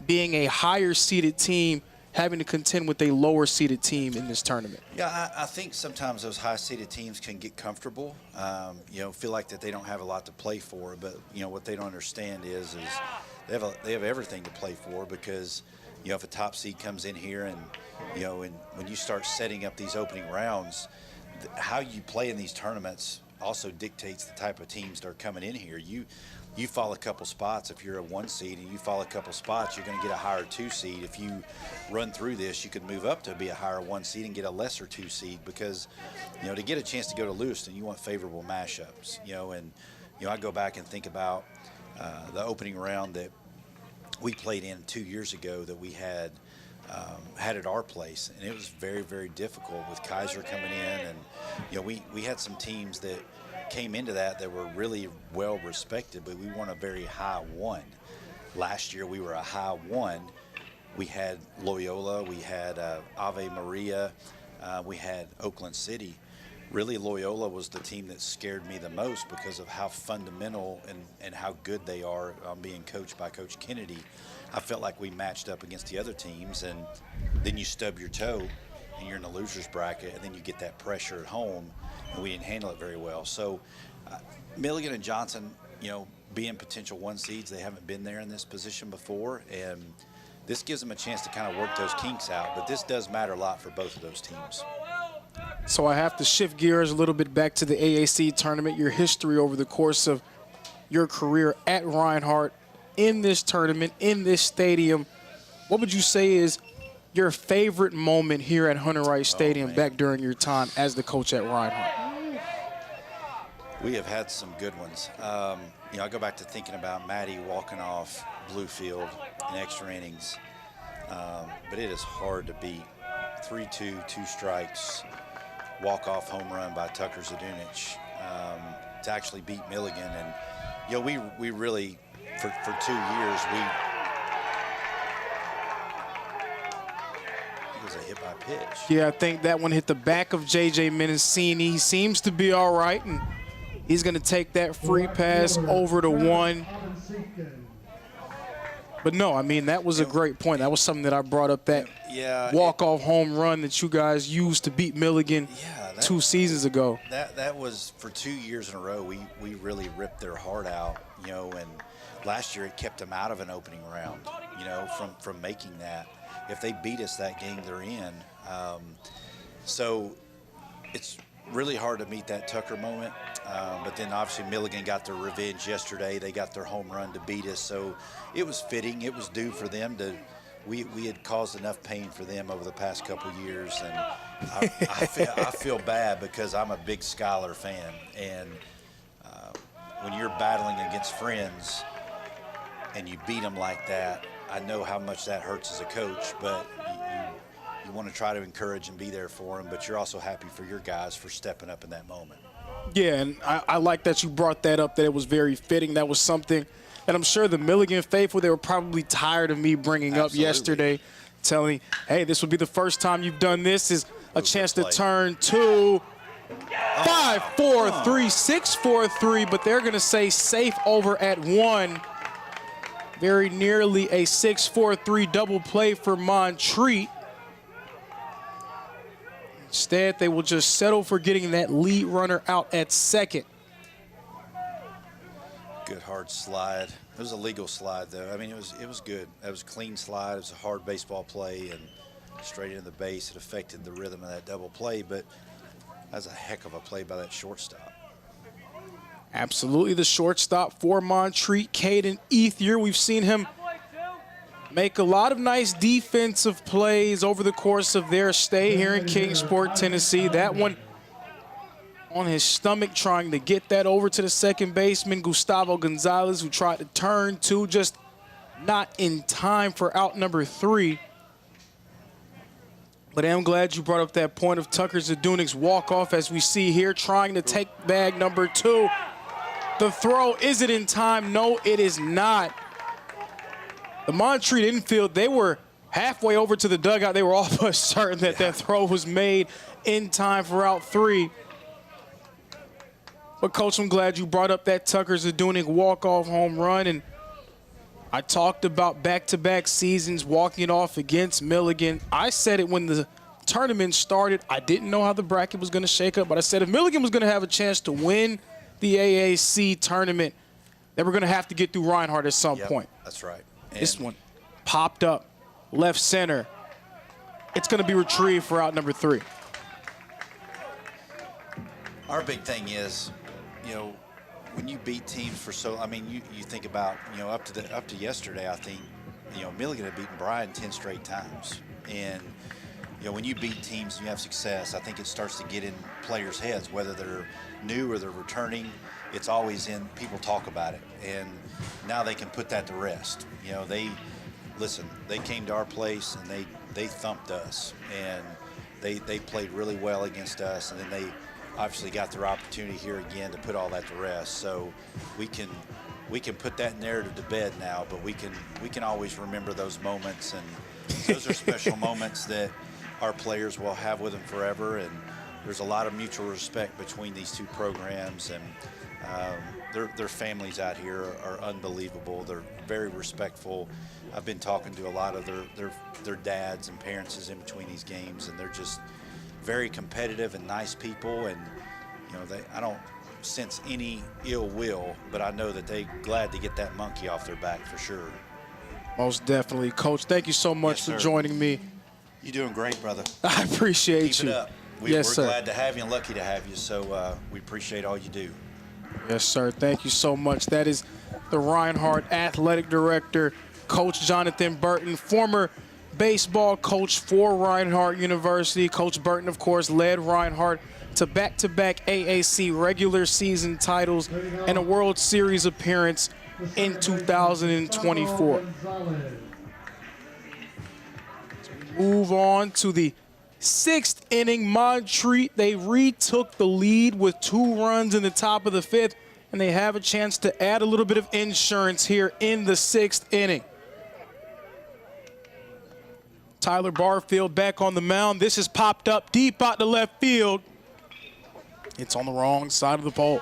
being a higher-seeded team having to contend with a lower-seeded team in this tournament? Yeah, I think sometimes those high-seeded teams can get comfortable, feel like that they don't have a lot to play for. But, what they don't understand is they have everything to play for because, if a top seed comes in here and, and when you start setting up these opening rounds, how you play in these tournaments also dictates the type of teams that are coming in here. You fall a couple spots if you're a 1 seed, and you fall a couple spots, you're going to get a higher 2 seed. If you run through this, you could move up to be a higher 1 seed and get a lesser 2 seed because, to get a chance to go to Lewiston, you want favorable mashups. I go back and think about the opening round that we played in 2 years ago that we had at our place, and it was very, very difficult with Kaiser coming in, and we had some teams that came into that were really well respected, but we weren't a very high 1. Last year we were a high 1. We had Loyola, we had Ave Maria, we had Oakland City. Really, Loyola was the team that scared me the most because of how fundamental and how good they are being coached by Coach Kennedy. I felt like we matched up against the other teams, and then you stub your toe and you're in the loser's bracket, and then you get that pressure at home, and we didn't handle it very well. So Milligan and Johnson, being potential 1 seeds, they haven't been there in this position before, and this gives them a chance to kind of work those kinks out. But this does matter a lot for both of those teams. So I have to shift gears a little bit back to the AAC tournament, your history over the course of your career at Reinhardt, in this tournament, in this stadium. What would you say is your favorite moment here at Hunter Rice Stadium back during your time as the coach at Reinhardt? We have had some good ones. I go back to thinking about Maddie walking off Bluefield in extra innings, but it is hard to beat. 3-2, 2 strikes, walk-off home run by Tucker Zadunich to actually beat Milligan. And, we really, for 2 years, it was a hit by pitch. Yeah, I think that one hit the back of J.J. Menacini. He seems to be all right, and he's going to take that free pass over to 1. But no, I mean, that was a great point. That was something that I brought up, that walk-off home run that you guys used to beat Milligan 2 seasons ago. That was for 2 years in a row. We really ripped their heart out, and last year it kept them out of an opening round, from making that. If they beat us that game, they're in. So it's really hard to meet that Tucker moment. But then obviously Milligan got their revenge yesterday. They got their home run to beat us. So it was fitting. It was due for them to. We had caused enough pain for them over the past couple years, and I feel bad because I'm a big Skylar fan, and when you're battling against friends and you beat them like that, I know how much that hurts as a coach, but you want to try to encourage and be there for them, but you're also happy for your guys for stepping up in that moment. Yeah, and I like that you brought that up, that it was very fitting. That was something that I'm sure the Milligan faithful, they were probably tired of me bringing up yesterday, telling, hey, this will be the first time you've done this, is a chance to turn 2, 5, 4, 3, 6, 4, 3, but they're going to say safe over at 1. Very nearly a 6-4-3 double play for Montreat. Instead, they will just settle for getting that lead runner out at second. Good hard slide. It was a legal slide, though. I mean, it was good. It was a clean slide. It was a hard baseball play and straight into the base. It affected the rhythm of that double play, but that was a heck of a play by that shortstop. Absolutely, the shortstop for Montreat, Caden Ethier. We've seen him make a lot of nice defensive plays over the course of their stay here in Kingsport, Tennessee. That one on his stomach, trying to get that over to the second baseman, Gustavo Gonzalez, who tried to turn 2, just not in time for out number 3. But I'm glad you brought up that point of Tucker Zadunic's walk-off, as we see here, trying to take bag number 2. The throw, is it in time? No, it is not. The Montreat infield, they were halfway over to the dugout. They were all but certain that that throw was made in time for out 3. But, Coach, I'm glad you brought up that Tucker Zadunic walk-off home run. And I talked about back-to-back seasons walking it off against Milligan. I said it when the tournament started. I didn't know how the bracket was going to shake up, but I said if Milligan was going to have a chance to win the AAC tournament, they were going to have to get through Reinhardt at some point. That's right. This one popped up, left center. It's going to be retrieved for out number 3. Our big thing is, you know, when you beat teams for so, I mean, you think about, you know, up to yesterday, I think, you know, Milligan had beaten Bryan 10 straight times. And, you know, when you beat teams and you have success, I think it starts to get in players' heads, whether they're new or they're returning. It's always in, people talk about it. And now they can put that to rest. You know, they came to our place and they thumped us. And they played really well against us. And then they obviously got their opportunity here again to put all that to rest. So we can put that narrative to bed now, but we can always remember those moments, and those are special moments that our players will have with them forever. And there's a lot of mutual respect between these two programs, and their families out here are unbelievable. They're very respectful. I've been talking to a lot of their dads and parents in between these games, and they're just very competitive and nice people. And you know, I don't sense any ill will, but I know that they're glad to get that monkey off their back for sure. Most definitely. Coach, thank you so much for joining me. You're doing great, brother. I appreciate you. Keep it up. We're glad to have you and lucky to have you, so we appreciate all you do. Yes, sir. Thank you so much. That is the Reinhardt Athletic Director, Coach Jonathan Burton, former baseball coach for Reinhardt University. Coach Burton, of course, led Reinhardt to back-to-back AAC regular season titles and a World Series appearance in 2024. Move on to the 6th inning. Montreat, they retook the lead with 2 runs in the top of the 5th, and they have a chance to add a little bit of insurance here in the 6th inning. Tyler Barfield back on the mound. This has popped up deep out to left field. It's on the wrong side of the pole.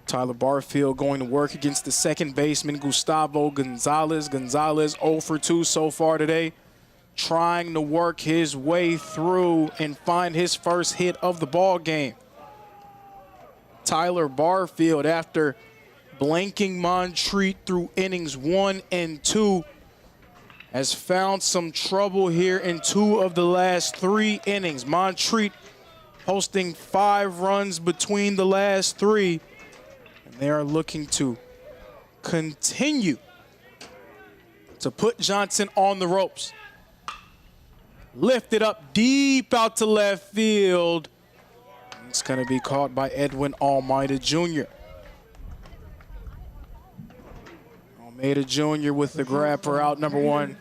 Tyler Barfield going to work against the second baseman, Gustavo Gonzalez. Gonzalez 0 for 2 so far today, trying to work his way through and find his first hit of the ball game. Tyler Barfield, after blanking Montreat through innings 1 and 2, has found some trouble here in 2 of the last 3 innings. Montreat posting 5 runs between the last 3. They are looking to continue to put Johnson on the ropes. Lifted up deep out to left field. It's going to be caught by Edwin Almeida Jr. Almeida Jr. with the grab for out number 1.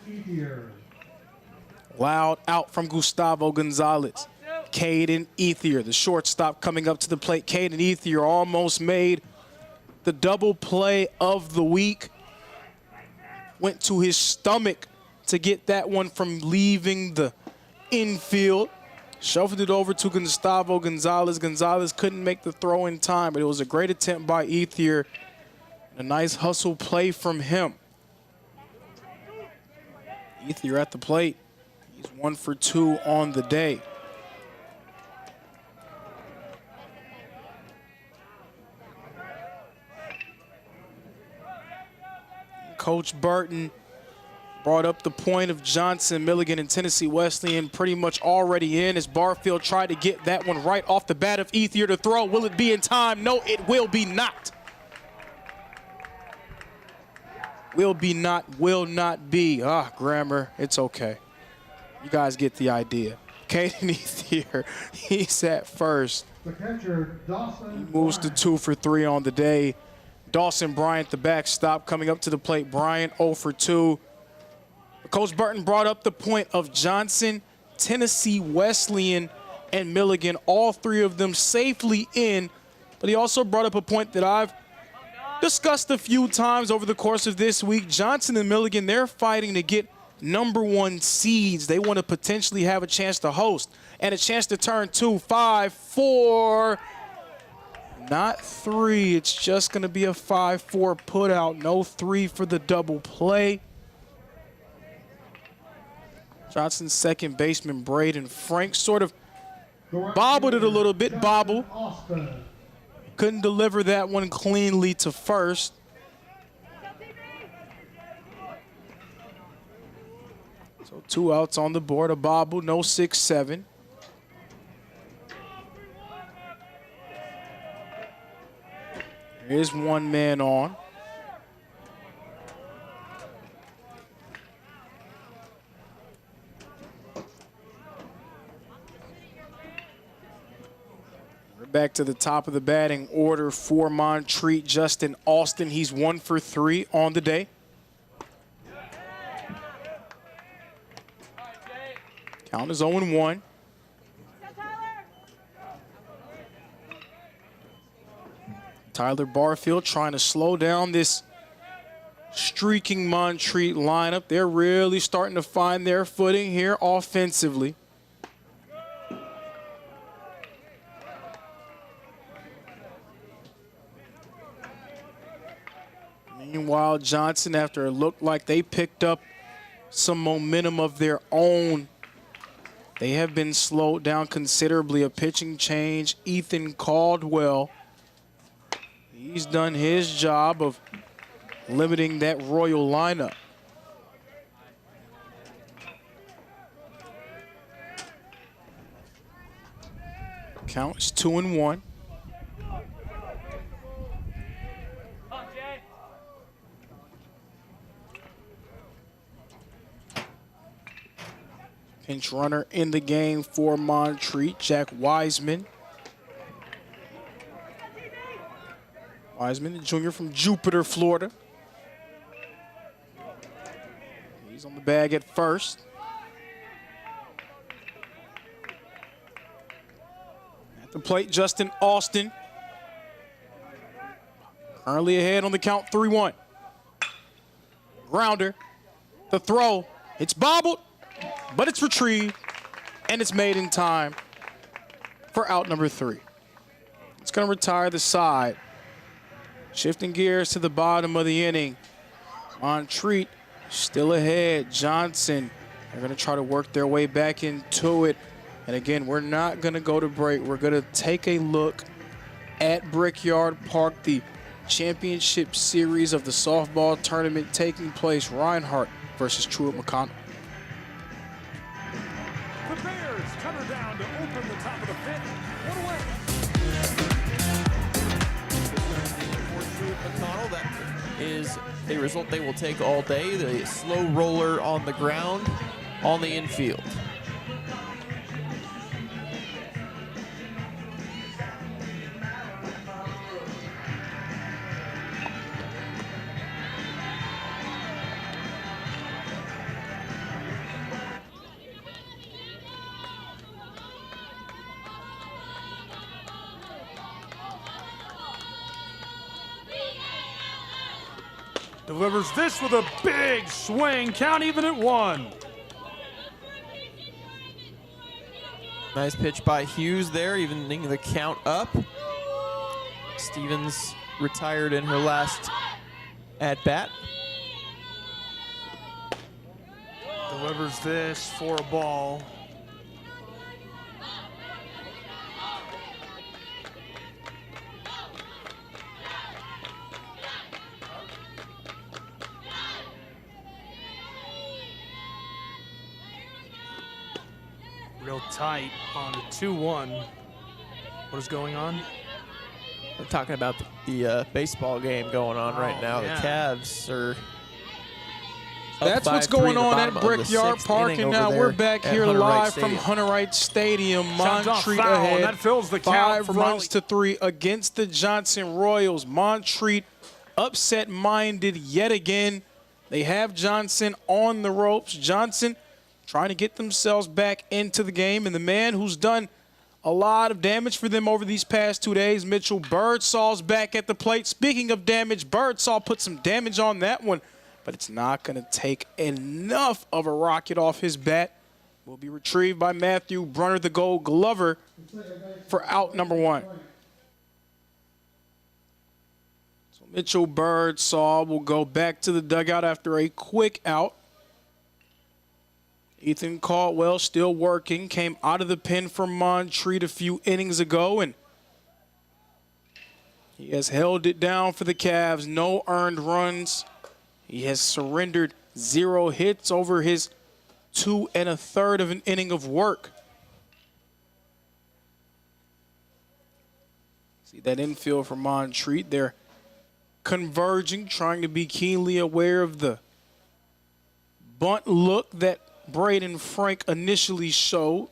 Loud out from Gustavo Gonzalez. Caden Ethier, the shortstop, coming up to the plate. Caden Ethier almost made the double play of the week. Went to his stomach to get that one from leaving the infield. Shuffled it over to Gustavo Gonzalez. Gonzalez couldn't make the throw in time, but it was a great attempt by Ethier. A nice hustle play from him. Ethier at the plate. He's 1 for 2 on the day. Coach Burton brought up the point of Johnson, Milligan, and Tennessee Wesleyan pretty much already in, as Barfield tried to get that one right off the bat of Ethier to throw. Will it be in time? No, it will be not. Will be not, will not be. Grammar, it's okay. You guys get the idea. Caden Ethier, he's at first. The catcher, Dawson. He moves to 2 for 3 on the day. Dawson Bryant, the backstop, coming up to the plate. Bryant 0 for 2. Coach Burton brought up the point of Johnson, Tennessee Wesleyan, and Milligan, all three of them safely in. But he also brought up a point that I've discussed a few times over the course of this week. Johnson and Milligan, they're fighting to get #1 seeds. They want to potentially have a chance to host and a chance to turn 2, 5, 4, not 3. It's just going to be a 5-4 put out. No 3 for the double play. Johnson's second baseman, Braden Frank, sort of bobbled it a little bit. Bobble. Couldn't deliver that one cleanly to first. So 2 outs on the board, a bobble, no 6-7. There is one man on. We're back to the top of the batting order for Montreat. Justin Austin, he's 1 for 3 on the day. Count is 0-1. Tyler Barfield trying to slow down this streaking Montreat lineup. They're really starting to find their footing here offensively. Meanwhile, Johnson, after it looked like they picked up some momentum of their own, they have been slowed down considerably. A pitching change, Ethan Caldwell. He's done his job of limiting that Royal lineup. Count is 2-1. Pinch runner in the game for Montreat, Jack Wiseman. Wiseman, the junior from Jupiter, Florida. He's on the bag at first. At the plate, Justin Austin. Currently ahead on the count, 3-1. Grounder, the throw, it's bobbled, but it's retrieved, and it's made in time for out number 3. It's gonna retire the side. Shifting gears to the bottom of the inning. Montreat still ahead. Johnson, they're gonna try to work their way back into it. And again, we're not gonna go to break. We're gonna take a look at Brickyard Park, the championship series of the softball tournament taking place. Reinhardt versus Truett McConnell. The Bears cutter down to open the top of the 5th. One away. McConnell, that is a result they will take all day. The slow roller on the ground on the infield. Delivers this with a big swing. Count even at 1. Nice pitch by Hughes there, evening the count up. Stevens retired in her last at-bat. Delivers this for a ball. Real tight on the 2-1. What is going on? We're talking about the baseball game going on right now. Yeah. The Cavs are That's what's going on at Brickyard Park, and now we're back here live from Hunter Wright Stadium. Montreat ahead, that fills the count 5 runs to 3 against the Johnson Royals. Montreat upset-minded yet again. They have Johnson on the ropes. Johnson trying to get themselves back into the game. And the man who's done a lot of damage for them over these past 2 days, Mitchell Birdsall's back at the plate. Speaking of damage, Birdsall put some damage on that one, but it's not going to take enough of a rocket off his bat. Will be retrieved by Matthew Brunner, the Gold Glover, for out number 1. So Mitchell Birdsall will go back to the dugout after a quick out. Ethan Caldwell still working, came out of the pen for Montreat a few innings ago, and he has held it down for the Cavs. No earned runs. He has surrendered 0 hits over his 2 1/3 of an inning of work. See that infield for Montreat. They're converging, trying to be keenly aware of the bunt look that Braden Frank initially showed.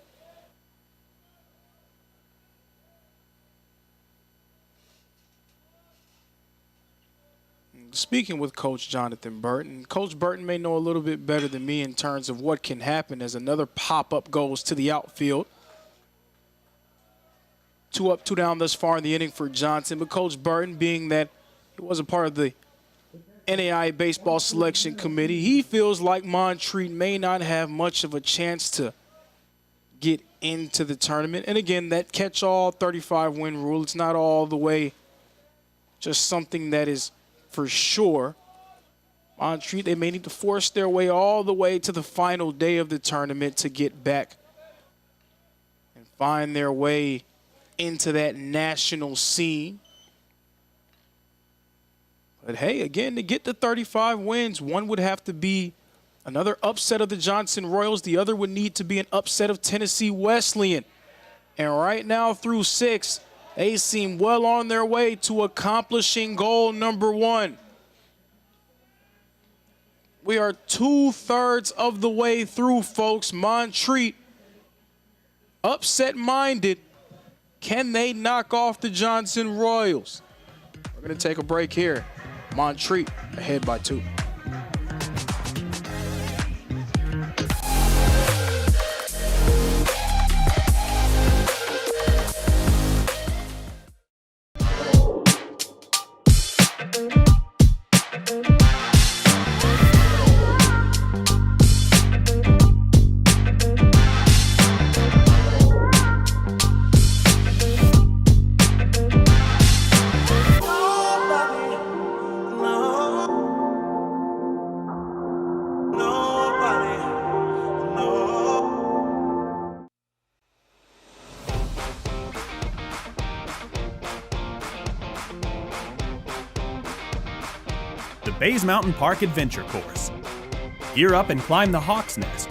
Speaking with Coach Jonathan Burton, Coach Burton may know a little bit better than me in terms of what can happen as another pop-up goes to the outfield. 2 up, 2 down thus far in the inning for Johnson, but Coach Burton, being that he was a part of the NAI Baseball Selection Committee, he feels like Montreat may not have much of a chance to get into the tournament. And again, that catch-all 35-win rule, it's not all the way just something that is for sure. Montreat, they may need to force their way all the way to the final day of the tournament to get back and find their way into that national scene. But hey, again, to get to 35 wins, one would have to be another upset of the Johnson Royals. The other would need to be an upset of Tennessee Wesleyan. And right now through 6, they seem well on their way to accomplishing goal number 1. We are 2/3 of the way through, folks. Montreat, upset-minded. Can they knock off the Johnson Royals? We're going to take a break here. Montreat ahead by 2. Bays Mountain Park Adventure Course. Gear up and climb the Hawk's Nest.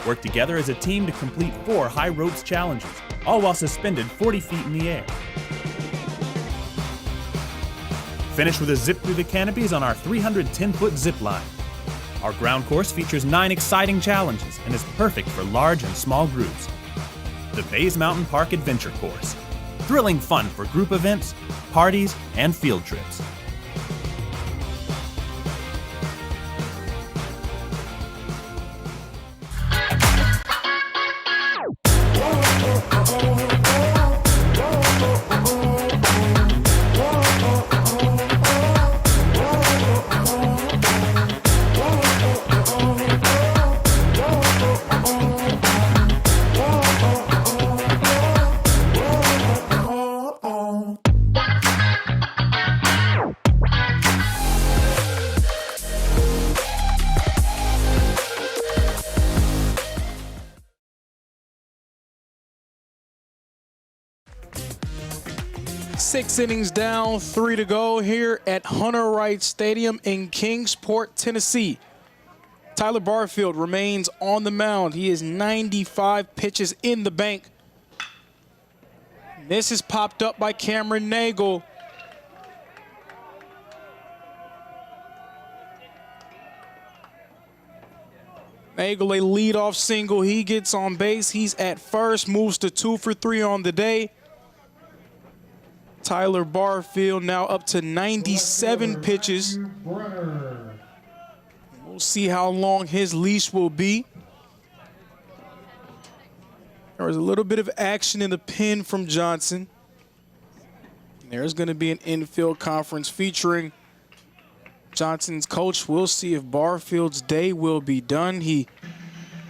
Work together as a team to complete 4 high ropes challenges, all while suspended 40 feet in the air. Finish with a zip through the canopies on our 310-foot zip line. Our ground course features 9 exciting challenges and is perfect for large and small groups. The Bays Mountain Park Adventure Course. Thrilling fun for group events, parties, and field trips. Six innings down, 3 to go here at Hunter Wright Stadium in Kingsport, Tennessee. Tyler Barfield remains on the mound. He is 95 pitches in the bank. This is popped up by Cameron Nagel. Nagel, a leadoff single. He gets on base. He's at first, moves to 2 for 3 on the day. Tyler Barfield now up to 97 pitches. We'll see how long his leash will be. There was a little bit of action in the pin from Johnson. There's going to be an infield conference featuring Johnson's coach. We'll see if Barfield's day will be done. He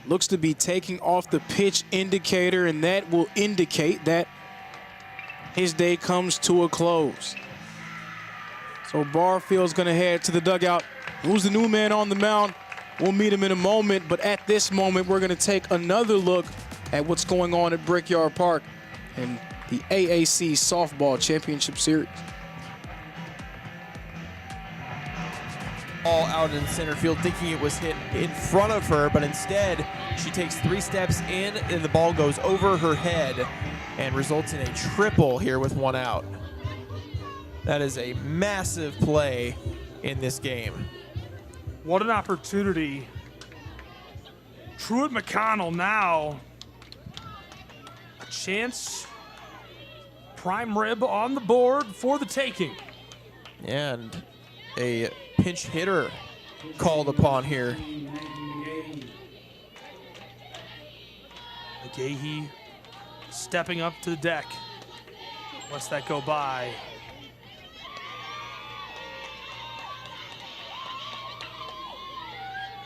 looks to be taking off the pitch indicator, and that will indicate that his day comes to a close. So Barfield's going to head to the dugout. Who's the new man on the mound? We'll meet him in a moment, but at this moment, we're going to take another look at what's going on at Brickyard Park in the AAC Softball Championship Series. All out in center field, thinking it was hit in front of her, but instead she takes 3 steps in and the ball goes over her head and results in a triple here with 1 out. That is a massive play in this game. What an opportunity. Truett McConnell now a chance. Prime rib on the board for the taking. And a pinch hitter called upon here. McGahee stepping up to the deck. Lets that go by.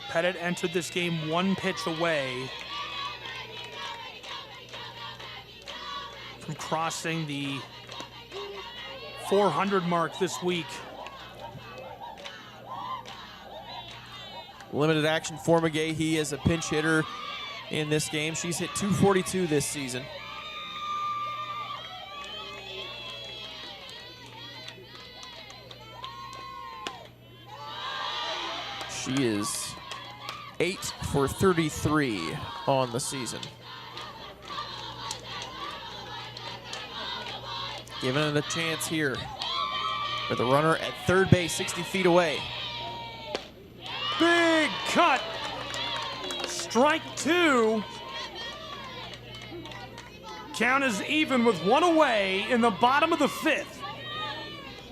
Pettit entered this game 1 pitch away from crossing the 400 mark this week. Limited action for McGahee as a pinch hitter in this game. She's hit .242 this season. She is 8 for 33 on the season. Giving it a chance here for the runner at third base, 60 feet away. Big cut. Strike 2. Count is even with 1 away in the bottom of the 5th.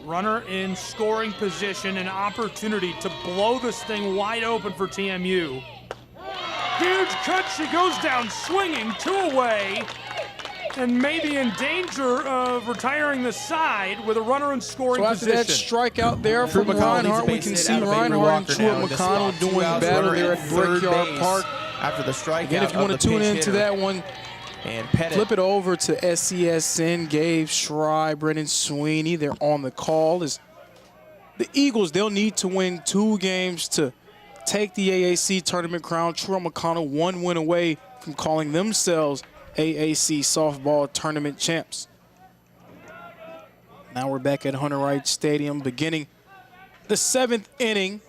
Runner in scoring position, an opportunity to blow this thing wide open for TMU. Huge cut, she goes down swinging, 2 away, and maybe in danger of retiring the side with a runner in scoring position. So after that strikeout there from Reinhardt, we can see Reinhardt and Truett McConnell doing battle there at Brickyard Park. After the strikeout, again, if you want to tune into that one, and Pettit. Flip it over to SCSN, Gabe Schry, Brennan Sweeney. They're on the call. As the Eagles, they'll need to win 2 games to take the AAC tournament crown. Truett McConnell 1 win away from calling themselves AAC softball tournament champs. Now we're back at Hunter Wright Stadium, beginning the 7th inning,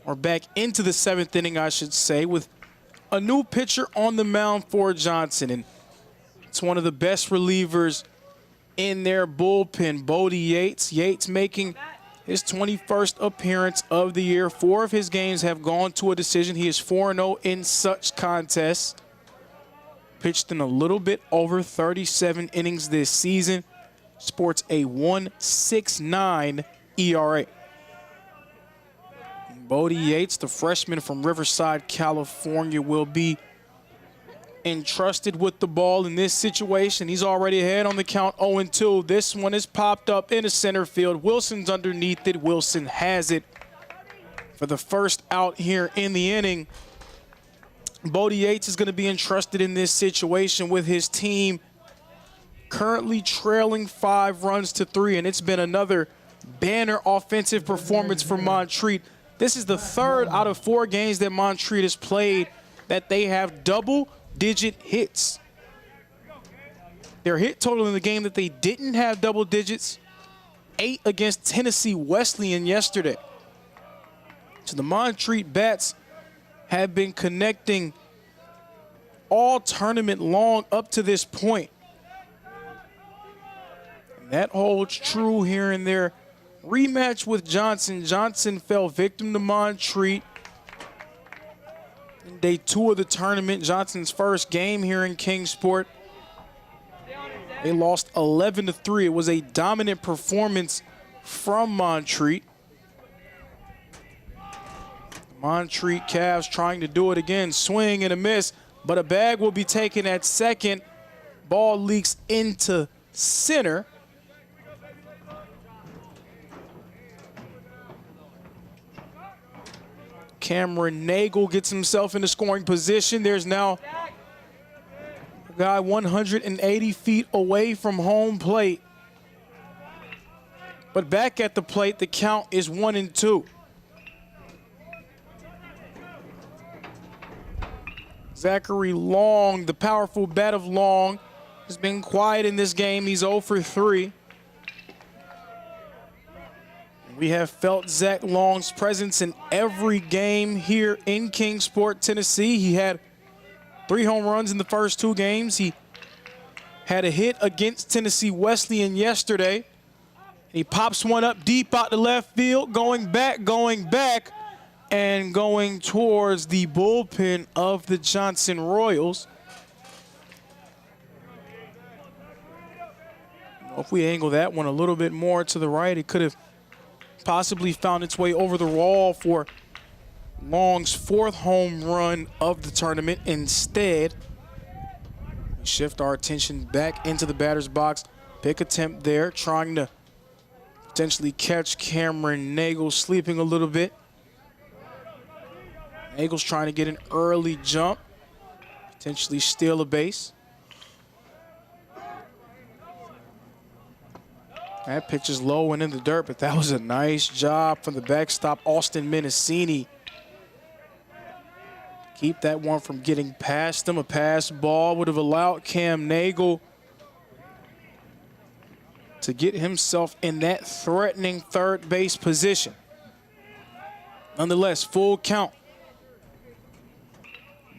or back into the 7th inning, I should say, with a new pitcher on the mound for Johnson, and it's one of the best relievers in their bullpen, Bodie Yates. Yates making his 21st appearance of the year. 4 of his games have gone to a decision. He is 4-0 in such contests. Pitched in a little bit over 37 innings this season. Sports a 1.69 ERA. Bodie Yates, the freshman from Riverside, California, will be entrusted with the ball in this situation. He's already ahead on the count, 0-2. This one is popped up into center field. Wilson's underneath it. Wilson has it for the first out here in the inning. Bodie Yates is going to be entrusted in this situation with his team currently trailing 5 runs to 3, and it's been another banner offensive performance for Montreat. This is the 3rd out of 4 games that Montreat has played that they have double-digit hits. Their hit total in the game that they didn't have double digits, 8 against Tennessee Wesleyan yesterday. So the Montreat bats have been connecting all tournament long up to this point. And that holds true here in their rematch with Johnson. Johnson fell victim to Montreat in day 2 of the tournament. Johnson's first game here in Kingsport. They lost 11-3. It was a dominant performance from Montreat. Montreat Cavs trying to do it again. Swing and a miss, but a bag will be taken at second. Ball leaks into center. Cameron Nagel gets himself into scoring position. There's now a guy 180 feet away from home plate. But back at the plate, the count is 1-2. Zachary Long, the powerful bat of Long, has been quiet in this game. He's 0 for 3. We have felt Zach Long's presence in every game here in Kingsport, Tennessee. He had 3 home runs in the first 2 games. He had a hit against Tennessee Wesleyan yesterday. He pops one up deep out to left field, going back, and going towards the bullpen of the Johnson Royals. If we angle that one a little bit more to the right, it could have possibly found its way over the wall for Long's 4th home run of the tournament. Instead, we shift our attention back into the batter's box. Pick attempt there, trying to potentially catch Cameron Nagel sleeping a little bit. Nagel's trying to get an early jump, potentially steal a base. That pitch is low and in the dirt, but that was a nice job from the backstop, Austin Menacini. Keep that one from getting past him. A pass ball would have allowed Cam Nagel to get himself in that threatening third base position. Nonetheless, full count.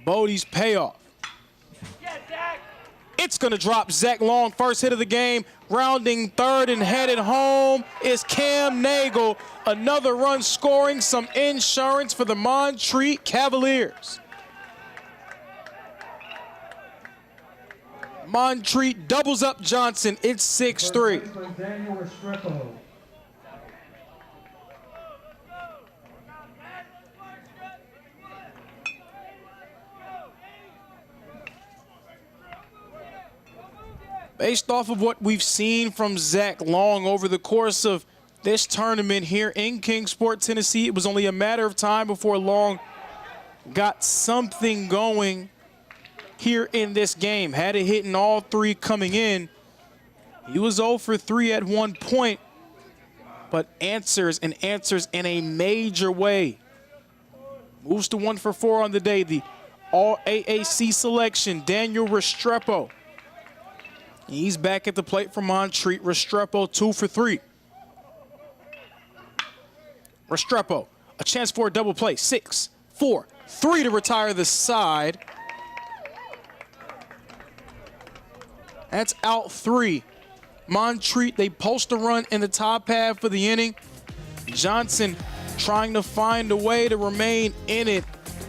Bodie's payoff. It's going to drop Zach Long, first hit of the game. Rounding third and headed home is Cam Nagel. Another run scoring, some insurance for the Montreat Cavaliers. Montreat doubles up Johnson. It's 6-3. Daniel Restrepo. Based off of what we've seen from Zach Long over the course of this tournament here in Kingsport, Tennessee, it was only a matter of time before Long got something going here in this game. Had a hit in all 3 coming in. He was 0 for 3 at one point, but answers in a major way. Moves to 1 for 4 on the day. The all AAC selection, Daniel Restrepo. He's back at the plate for Montreat. Restrepo 2 for 3. Restrepo, a chance for a double play. 6, 4, 3 to retire the side. That's out 3. Montreat, they post a run in the top half of the inning. Johnson trying to find a way to remain in it.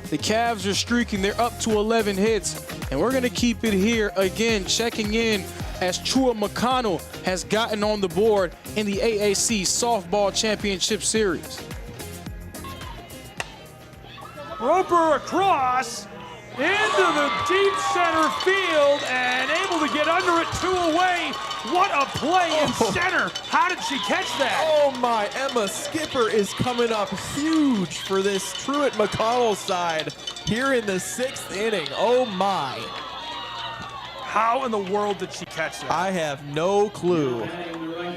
The Cavs are streaking. They're up to 11 hits. And we're going to keep it here again, checking in as Chua McConnell has gotten on the board in the AAC Softball Championship Series. Roper across into the deep center field and able to get under it 2 away. What a play in center. How did she catch that? Oh my, Emma Skipper is coming up huge for this Truett McConnell side here in the 6th inning. Oh my. How in the world did she catch that? I have no clue.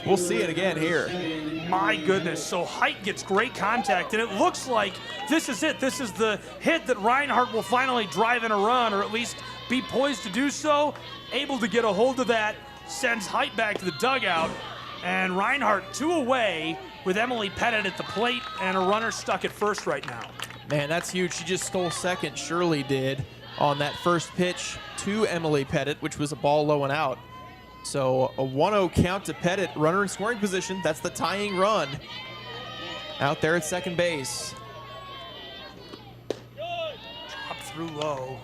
We'll see it again here. My goodness. So Height gets great contact, and it looks like this is it. This is the hit that Reinhardt will finally drive in a run, or at least be poised to do so. Able to get a hold of that, sends Height back to the dugout, and Reinhardt 2 away with Emily Pettit at the plate and a runner stuck at first right now. Man, that's huge. She just stole second, Shirley did, on that first pitch to Emily Pettit, which was a ball low and out. So a 1-0 count to Pettit, runner in scoring position. That's the tying run out there at second base. Drop through low.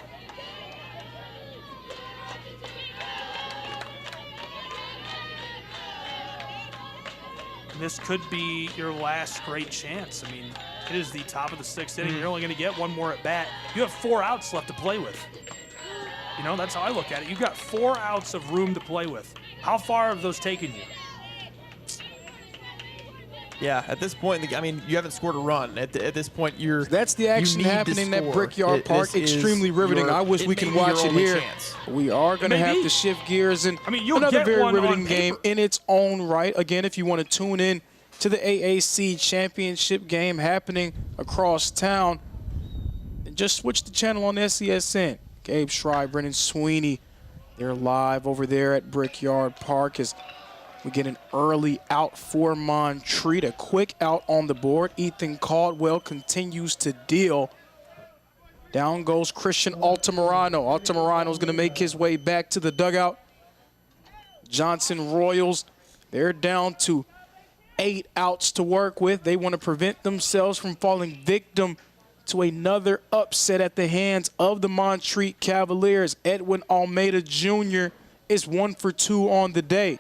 This could be your last great chance. I mean, It is the top of the 6th inning. You're only going to get one more at bat. You have 4 outs left to play with. You know, that's how I look at it. You've got 4 outs of room to play with. How far have those taken you? Yeah, at this point, I mean, you haven't scored a run. At this point, that's the action happening at Brickyard Park. Extremely riveting. I wish we could watch it here. We are going to have to shift gears, and another very riveting game in its own right. Again, if you want to tune in to the AAC championship game happening across town, just switch the channel on SESN. Gabe Schreiber, Brennan Sweeney, they're live over there at Brickyard Park as we get an early out for Montreat, a quick out on the board. Ethan Caldwell continues to deal. Down goes Christian Altamirano. Altamirano's going to make his way back to the dugout. Johnson Royals, they're down to 8 outs to work with. They want to prevent themselves from falling victim to another upset at the hands of the Montreat Cavaliers. Edwin Almeida Jr. is 1 for 2 on the day.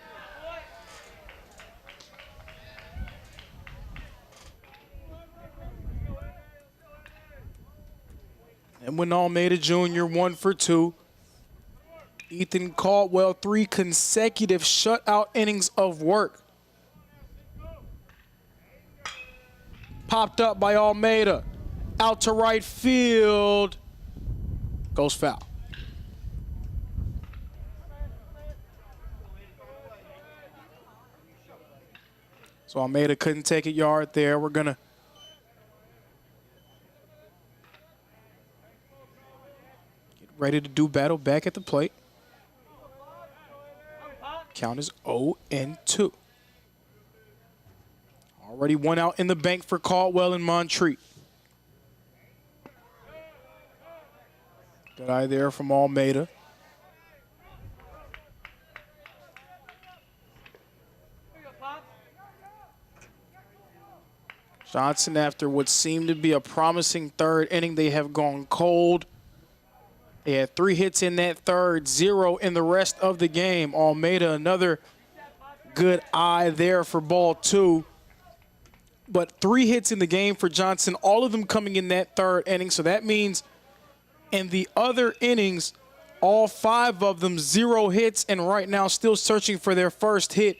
Edwin Almeida Jr. 1 for 2. Ethan Caldwell 3 consecutive shutout innings of work. Popped up by Almeida. Out to right field. Goes foul. So Almeida couldn't take a yard there. We're going to get ready to do battle back at the plate. Count is 0-2. Already 1 out in the bank for Caldwell and Montreat. Good eye there from Almeida. Johnson, after what seemed to be a promising 3rd inning, they have gone cold. They had 3 hits in that 3rd, 0 in the rest of the game. Almeida, another good eye there for ball 2. But 3 hits in the game for Johnson, all of them coming in that 3rd inning. So that means in the other innings, all 5 of them 0 hits, and right now still searching for their first hit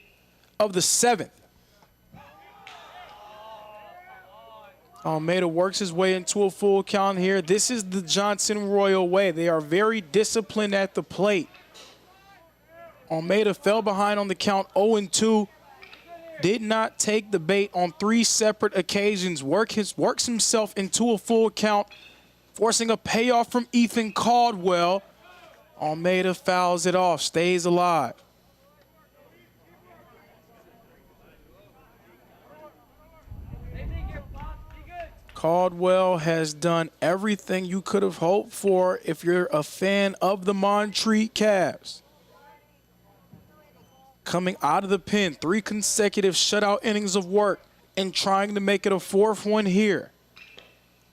of the 7th. Almeida works his way into a full count here. This is the Johnson Royal way. They are very disciplined at the plate. Almeida fell behind on the count 0-2. Did not take the bait on 3 separate occasions. Works himself into a full count, forcing a payoff from Ethan Caldwell. Almeida fouls it off, stays alive. Caldwell has done everything you could have hoped for if you're a fan of the Montreat Cavs. Coming out of the pen, 3 consecutive shutout innings of work and trying to make it a 4th one here.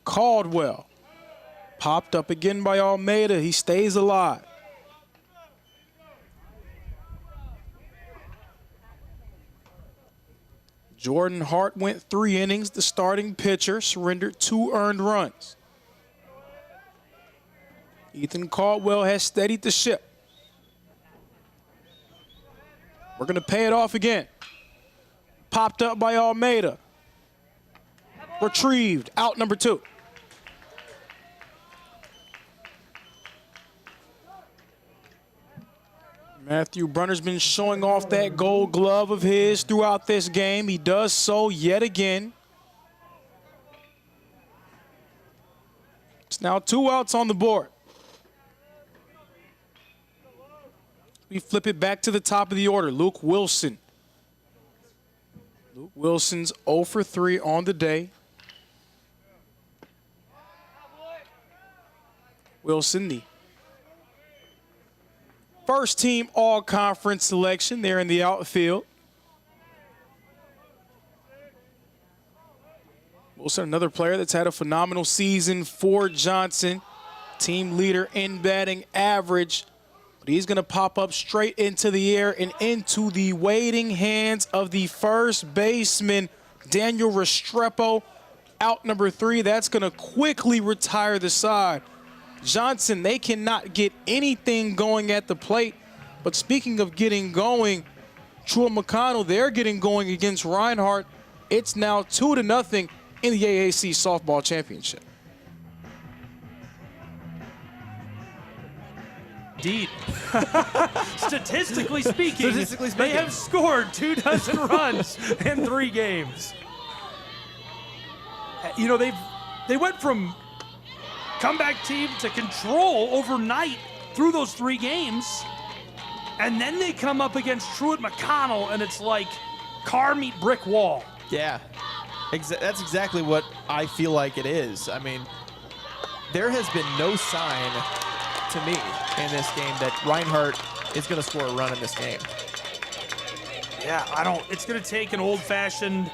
Caldwell popped up again by Almeida. He stays alive. Jordan Hart went 3 innings. The starting pitcher surrendered 2 earned runs. Ethan Caldwell has steadied the ship. We're going to pay it off again. Popped up by Almeida. Retrieved. Out number 2. Matthew Brunner's been showing off that gold glove of his throughout this game. He does so yet again. It's now 2 outs on the board. We flip it back to the top of the order. Luke Wilson. Luke Wilson's 0 for 3 on the day. Wilson, the first team all-conference selection there in the outfield. Wilson, another player that's had a phenomenal season for Johnson. Team leader in batting average. But he's going to pop up straight into the air and into the waiting hands of the first baseman, Daniel Restrepo, out number 3. That's going to quickly retire the side. Johnson, they cannot get anything going at the plate. But speaking of getting going, Truett McConnell, they're getting going against Reinhardt. It's now 2-0 in the AAC Softball Championship. Indeed. Statistically speaking, they have scored 24 runs in 3 games. You know, they went from comeback team to control overnight through those 3 games, and then they come up against Truett McConnell, and it's like car meet brick wall. Yeah, that's exactly what I feel like it is. I mean, there has been no sign to me in this game that Reinhardt is going to score a run in this game. Yeah, it's going to take an old-fashioned,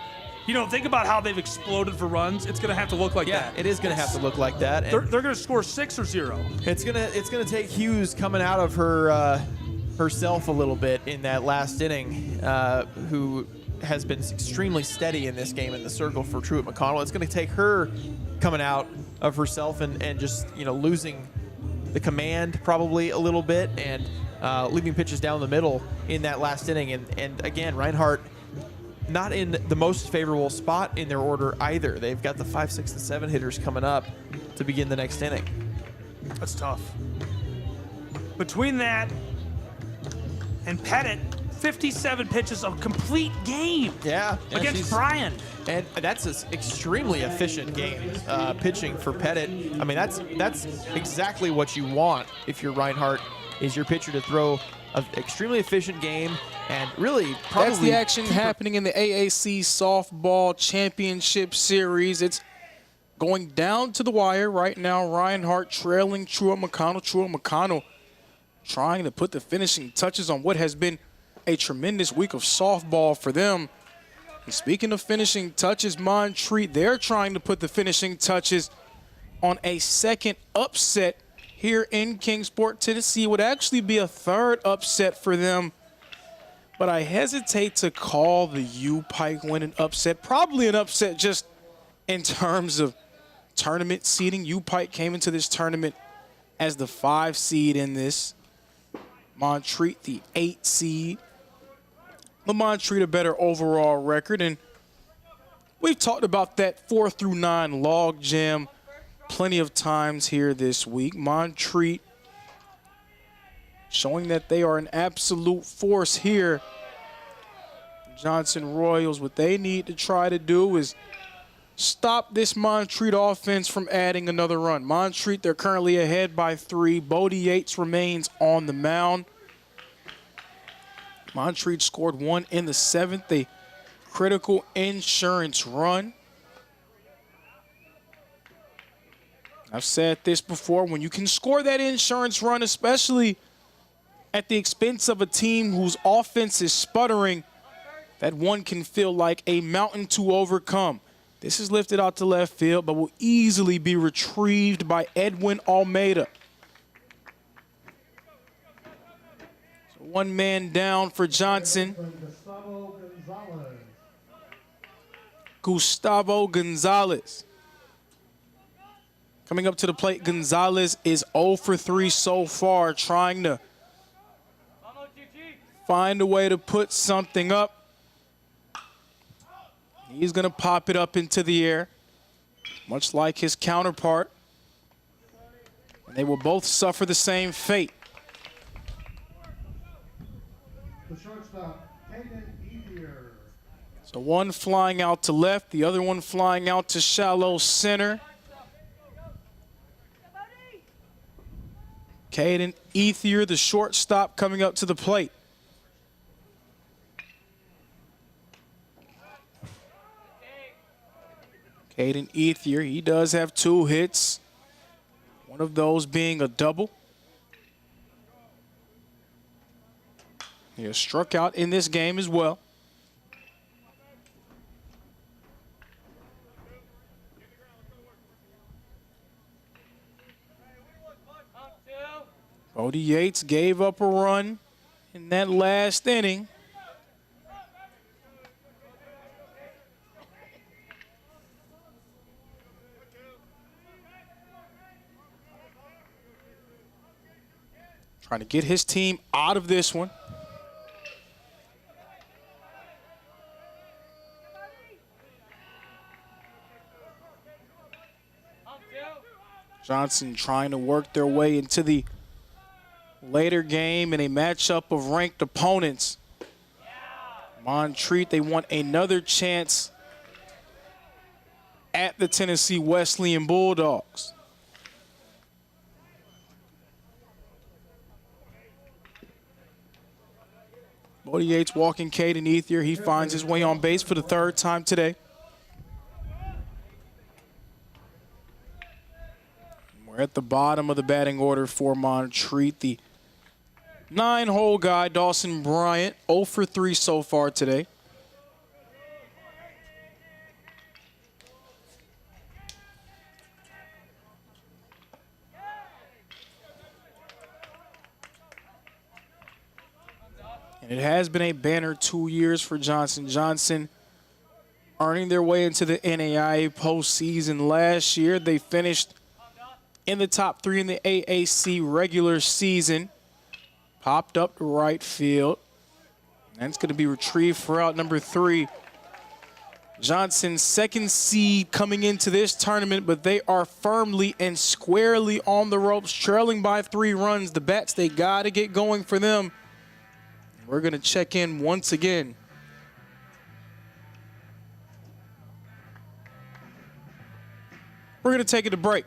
you know, think about how they've exploded for runs. It's going to have to look like that. Yeah, it is going to have to look like that. They're going to score 6 or 0. It's gonna take Hughes coming out of her herself a little bit in that last inning, who has been extremely steady in this game in the circle for Truett McConnell. It's going to take her coming out of herself and just, you know, losing the command probably a little bit and leaving pitches down the middle in that last inning. And again, Reinhardt not in the most favorable spot in their order either. They've got the 5, 6, and 7 hitters coming up to begin the next inning. That's tough. Between that and Pettit, 57 pitches of complete game against Bryan. And that's an extremely efficient game pitching for Pettit. I mean, that's exactly what you want if you're Reinhardt, is your pitcher to throw an extremely efficient game and really probably... That's the action happening in the AAC Softball Championship Series. It's going down to the wire right now. Reinhardt trailing Truett McConnell. Truett McConnell trying to put the finishing touches on what has been a tremendous week of softball for them. And speaking of finishing touches, Montreat, they're trying to put the finishing touches on a second upset here in Kingsport, Tennessee. It would actually be a 3rd upset for them, but I hesitate to call the U-Pike win an upset. Probably an upset just in terms of tournament seeding. U-Pike came into this tournament as the 5 seed in this. Montreat, the 8 seed. But Montreat a better overall record, and we've talked about that 4 through 9 log jam plenty of times here this week. Montreat showing that they are an absolute force here. Johnson Royals, what they need to try to do is stop this Montreat offense from adding another run. Montreat, they're currently ahead by 3. Bodie Yates remains on the mound. Montreat scored 1 in the 7th, a critical insurance run. I've said this before, when you can score that insurance run, especially at the expense of a team whose offense is sputtering, that one can feel like a mountain to overcome. This is lifted out to left field, but will easily be retrieved by Edwin Almeida. So 1 man down for Johnson. Gustavo Gonzalez. Coming up to the plate, Gonzalez is 0 for 3 so far, trying to find a way to put something up. He's going to pop it up into the air, much like his counterpart. And they will both suffer the same fate. The shortstop, Hayden Ethier. So one flying out to left, the other one flying out to shallow center. Caden Ethier, the shortstop, coming up to the plate. Caden Ethier, he does have 2 hits, one of those being a double. He has struck out in this game as well. Bodie Yates gave up a run in that last inning. Trying to get his team out of this one. Johnson trying to work their way into the later game in a matchup of ranked opponents. Montreat, they want another chance at the Tennessee Wesleyan Bulldogs. Bodie Yates walking Caden Ethier. He finds his way on base for the third time today. We're at the bottom of the batting order for Montreat. The 9-hole guy, Dawson Bryant, 0 for 3 so far today. And it has been a banner 2 years for Johnson. Johnson earning their way into the NAIA postseason last year. They finished in the top 3 in the AAC regular season. Popped up to right field. And it's going to be retrieved for out number 3. Johnson's second seed coming into this tournament, but they are firmly and squarely on the ropes, trailing by 3 runs. The bats, they got to get going for them. We're going to check in once again. We're going to take it to break.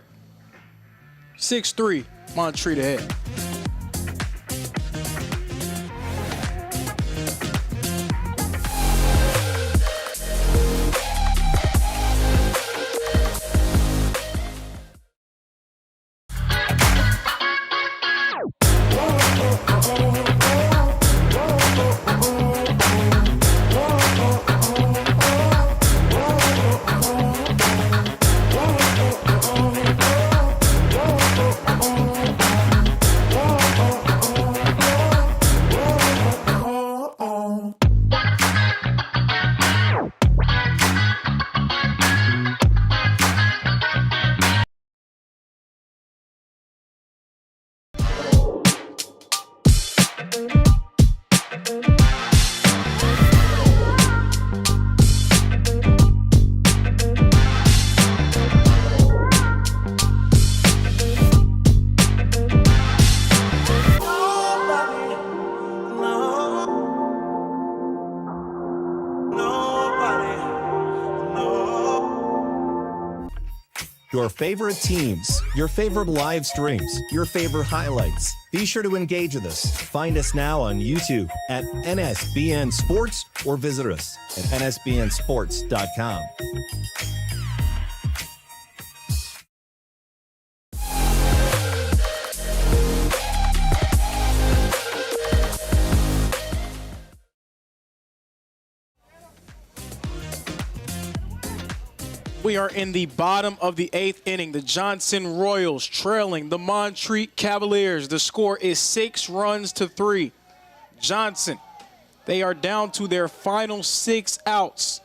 6-3, Montreat ahead. Your favorite teams, your favorite live streams, your favorite highlights. Be sure to engage with us. Find us now on YouTube at NSBN Sports or visit us at nsbnsports.com. We are in the bottom of the 8th inning. The Johnson Royals trailing the Montreat Cavaliers. The score is 6 runs to 3. Johnson, they are down to their final 6 outs.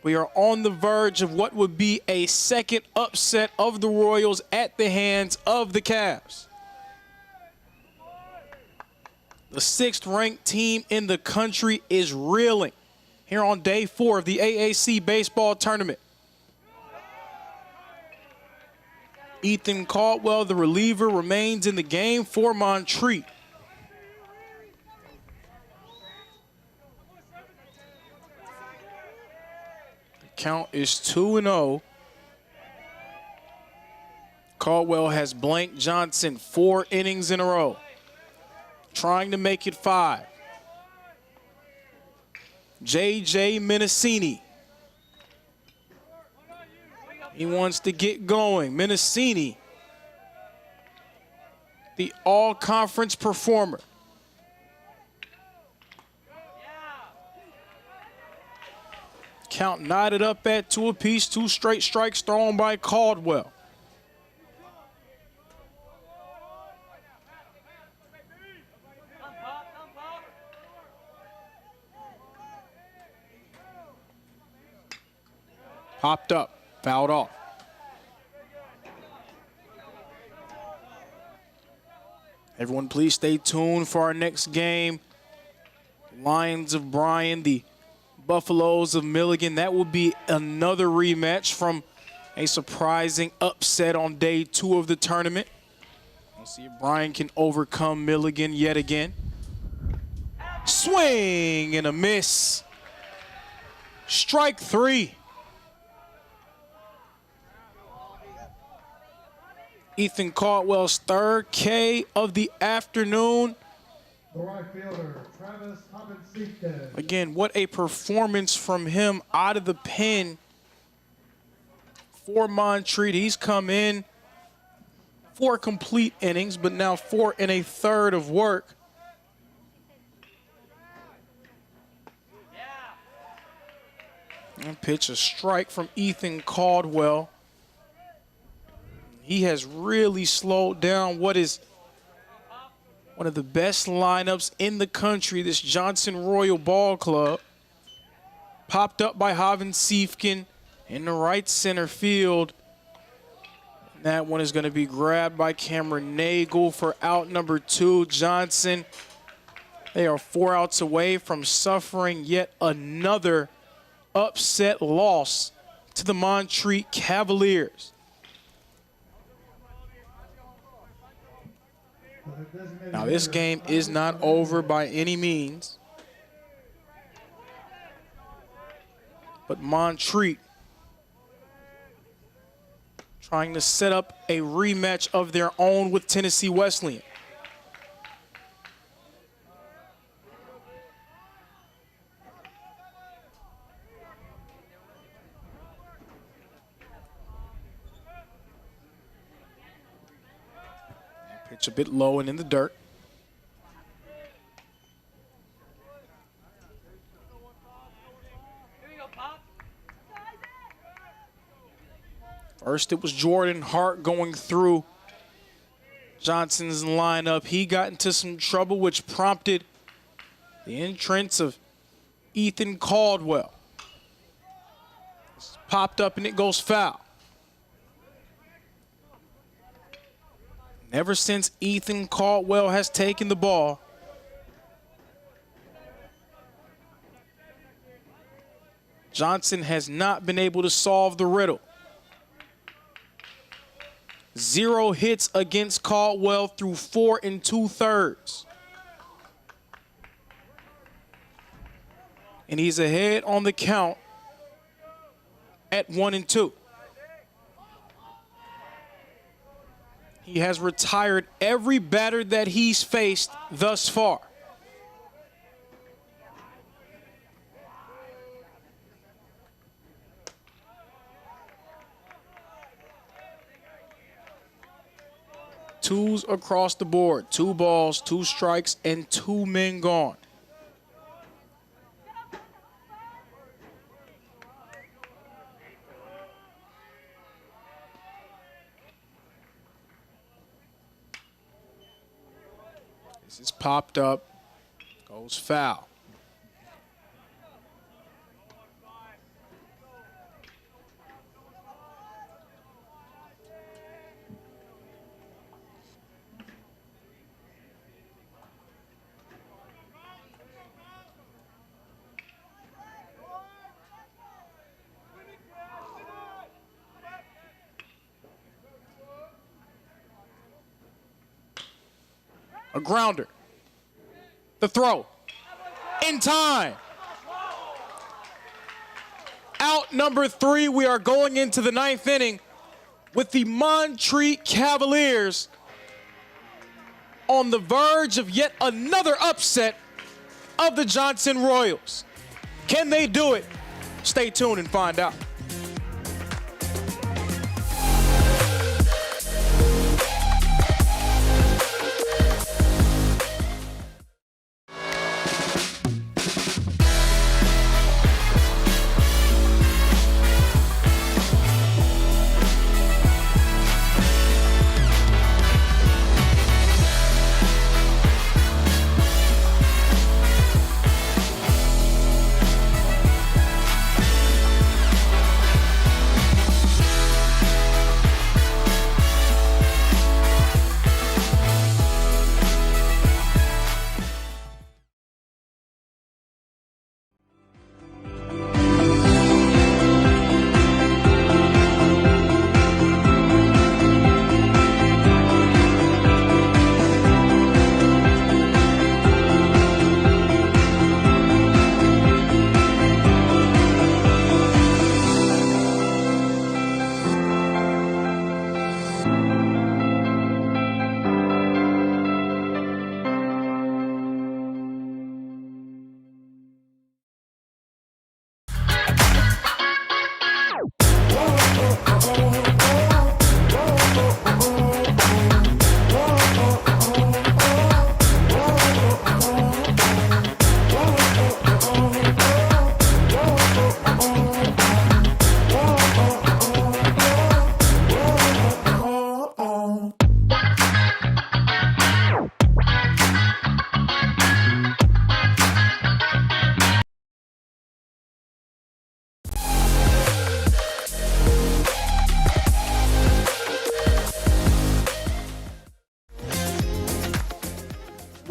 We are on the verge of what would be a second upset of the Royals at the hands of the Cavs. The 6th-ranked team in the country is reeling here on day 4 of the AAC baseball tournament. Ethan Caldwell, the reliever, remains in the game for Montreat. The count is 2-0. Caldwell has blanked Johnson 4 innings in a row, trying to make it 5. J.J. Mendocini. He wants to get going. Mendocini, the all-conference performer. Count knotted up at 2 apiece. 2 straight strikes thrown by Caldwell. Popped up, fouled off. Everyone, please stay tuned for our next game. Lions of Bryan, the Buffaloes of Milligan. That will be another rematch from a surprising upset on day 2 of the tournament. We'll see if Bryan can overcome Milligan yet again. Swing and a miss. Strike 3. Ethan Caldwell's 3rd K of the afternoon. The right fielder, Travis Hobbins-Seekes. Again, what a performance from him out of the pen for Montreat. He's come in 4 complete innings, but now 4 1/3 of work. And pitch a strike from Ethan Caldwell. He has really slowed down what is one of the best lineups in the country, this Johnson Royal Ball Club. Popped up by Hobbins-Seekes in the right center field. And that one is going to be grabbed by Cameron Nagel for out number 2. Johnson, they are 4 outs away from suffering yet another upset loss to the Montreat Cavaliers. Now, this game is not over by any means, but Montreat trying to set up a rematch of their own with Tennessee Wesleyan. Pitch a bit low and in the dirt. First, it was Jordan Hart going through Johnson's lineup. He got into some trouble, which prompted the entrance of Ethan Caldwell. It's popped up and it goes foul. Ever since Ethan Caldwell has taken the ball, Johnson has not been able to solve the riddle. 0 hits against Caldwell through 4 2/3. And he's ahead on the count at 1-2. He has retired every batter that he's faced thus far. Twos across the board. 2 balls, 2 strikes, and 2 men gone. This is popped up, goes foul. A grounder. The throw. In time. Out number 3. We are going into the 9th inning with the Montreat Cavaliers on the verge of yet another upset of the Johnson Royals. Can they do it? Stay tuned and find out.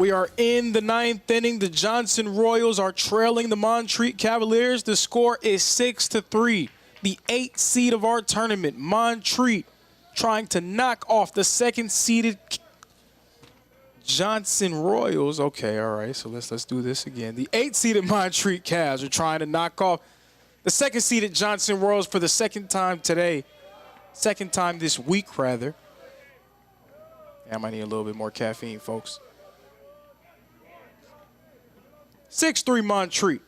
We are in the 9th inning. The Johnson Royals are trailing the Montreat Cavaliers. The score is 6-3. The 8th seed of our tournament, Montreat, trying to knock off the 2nd-seeded Johnson Royals. Okay, all right, so let's do this again. The 8th-seeded Montreat Cavs are trying to knock off the 2nd-seeded Johnson Royals for the 2nd time today. 2nd time this week, rather. Yeah, I might need a little bit more caffeine, folks. 6-3 Montreat.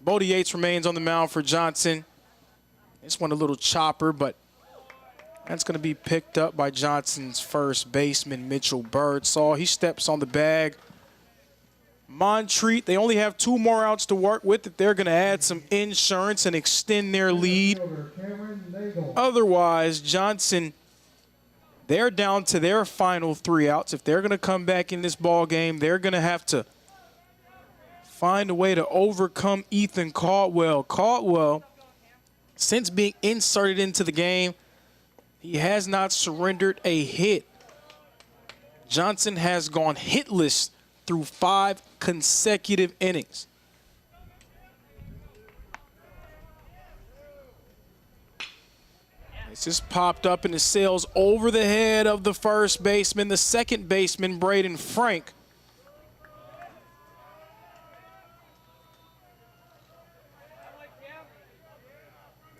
Bodie Yates remains on the mound for Johnson. This one a little chopper, but that's going to be picked up by Johnson's first baseman, Mitchell Birdsall. He steps on the bag. Montreat, they only have 2 more outs to work with if they're going to add some insurance and extend their lead. Otherwise, Johnson, they're down to their final 3 outs. If they're going to come back in this ball game, they're going to have to find a way to overcome Ethan Caldwell. Caldwell, since being inserted into the game, he has not surrendered a hit. Johnson has gone hitless through 5 consecutive innings. This just popped up and it sails over the head of the first baseman, the 2nd baseman, Braden Frank.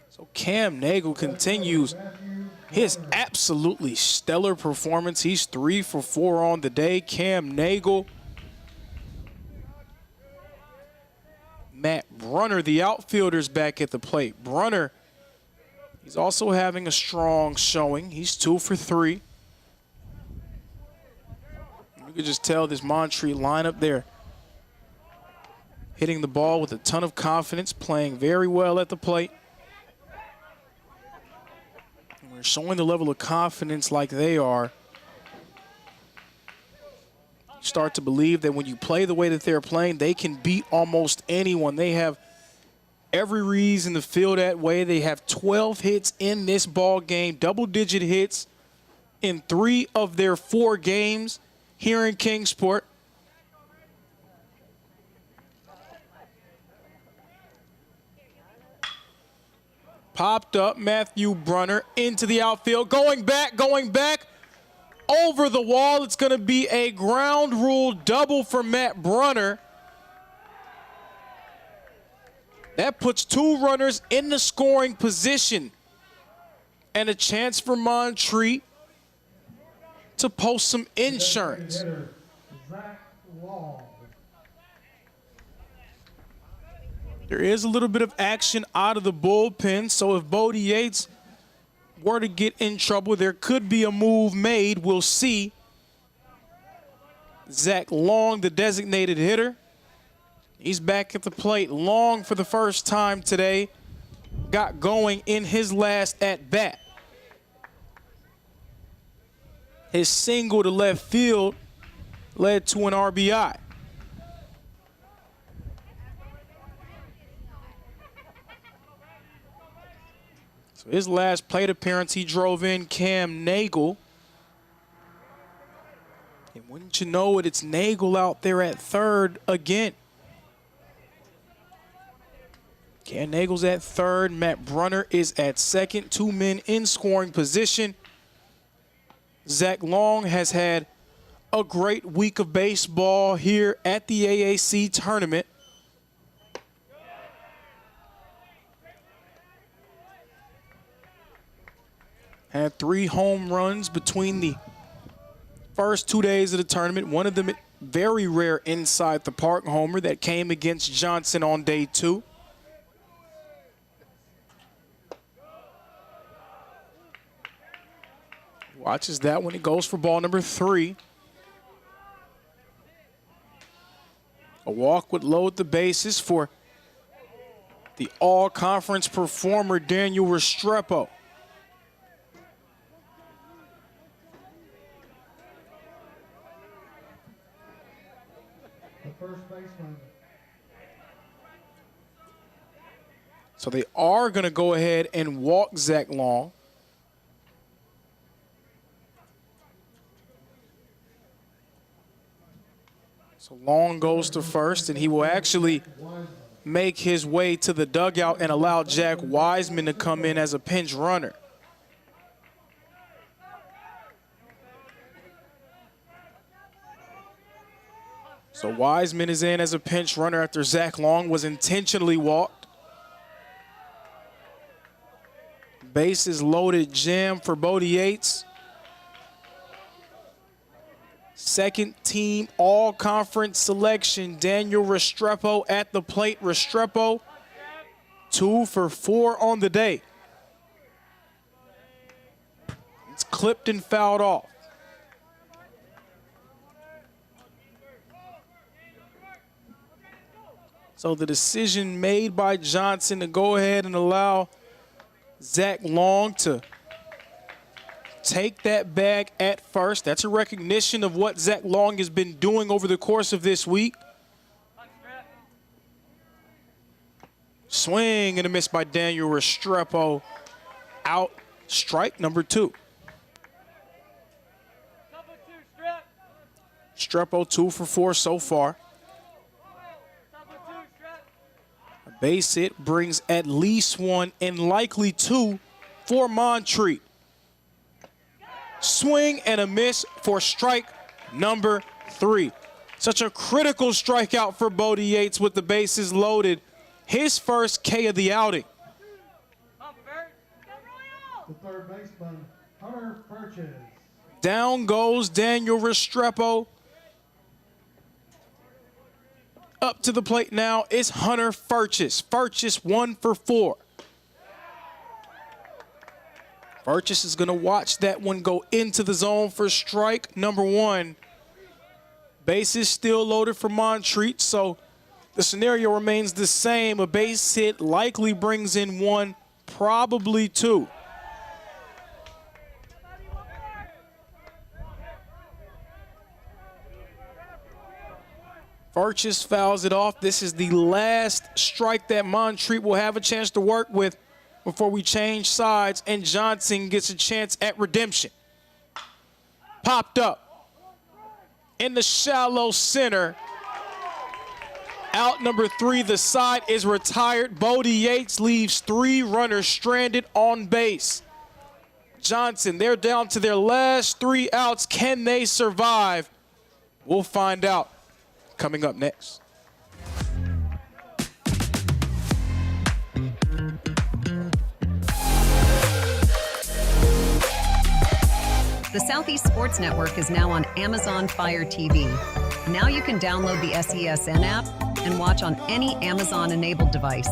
So Cam Nagel continues his absolutely stellar performance. He's 3 for 4 on the day. Cam Nagel. Matt Brunner, the outfielder's back at the plate. Brunner, he's also having a strong showing. He's 2 for 3. You can just tell this Montreat lineup there hitting the ball with a ton of confidence, playing very well at the plate. We're showing the level of confidence like they are. You start to believe that when you play the way that they're playing, they can beat almost anyone. They have every reason to feel that way. They have 12 hits in this ball game, double-digit hits in 3 of their 4 games here in Kingsport. Popped up, Matthew Brunner into the outfield, going back, over the wall. It's going to be a ground rule double for Matt Brunner. That puts 2 runners in the scoring position and a chance for Montreat to post some insurance. There is a little bit of action out of the bullpen, so if Bodie Yates were to get in trouble, there could be a move made. We'll see. Zach Long, the designated hitter, he's back at the plate. Long, for the first time today, got going in his last at-bat. His single to left field led to an RBI. His last plate appearance, he drove in Cam Nagel. And wouldn't you know it, it's Nagel out there at 3rd again. Cam Nagel's at 3rd. Matt Brunner is at 2nd. 2 men in scoring position. Zach Long has had a great week of baseball here at the AAC tournament. Had 3 home runs between the first 2 days of the tournament. One of them very rare inside the park homer that came against Johnson on day 2. Watches that when it goes for ball number 3. A walk would load the bases for the all-conference performer Daniel Restrepo. First baseman. So they are going to go ahead and walk Zach Long. So Long goes to first, and he will actually make his way to the dugout and allow Jack Wiseman to come in as a pinch runner. So Wiseman is in as a pinch runner after Zach Long was intentionally walked. Bases loaded jam for Bodie Yates. Second team all-conference selection, Daniel Restrepo at the plate. Restrepo, 2 for 4 on the day. It's clipped and fouled off. So the decision made by Johnson to go ahead and allow Zach Long to take that bag at first. That's a recognition of what Zach Long has been doing over the course of this week. Swing and a miss by Daniel Restrepo. Out, strike number 2. Restrepo 2 for 4 so far. A base hit brings at least 1 and likely 2 for Montreat. Swing and a miss for strike number 3. Such a critical strikeout for Bodie Yates with the bases loaded. His first K of the outing. The third baseman, Hunter Purchase. Down goes Daniel Restrepo. Up to the plate now is Hunter Purchase. Purchase 1 for 4. Purchase is going to watch that one go into the zone for strike number 1. Bases still loaded for Montreat, so the scenario remains the same. A base hit likely brings in 1, probably 2. Purchase fouls it off. This is the last strike that Montreat will have a chance to work with before we change sides, and Johnson gets a chance at redemption. Popped up in the shallow center. Out number 3, the side is retired. Bodie Yates leaves 3 runners stranded on base. Johnson, they're down to their last 3 outs. Can they survive? We'll find out coming up next. The Southeast Sports Network is now on Amazon Fire TV. Now you can download the SESN app and watch on any Amazon-enabled device,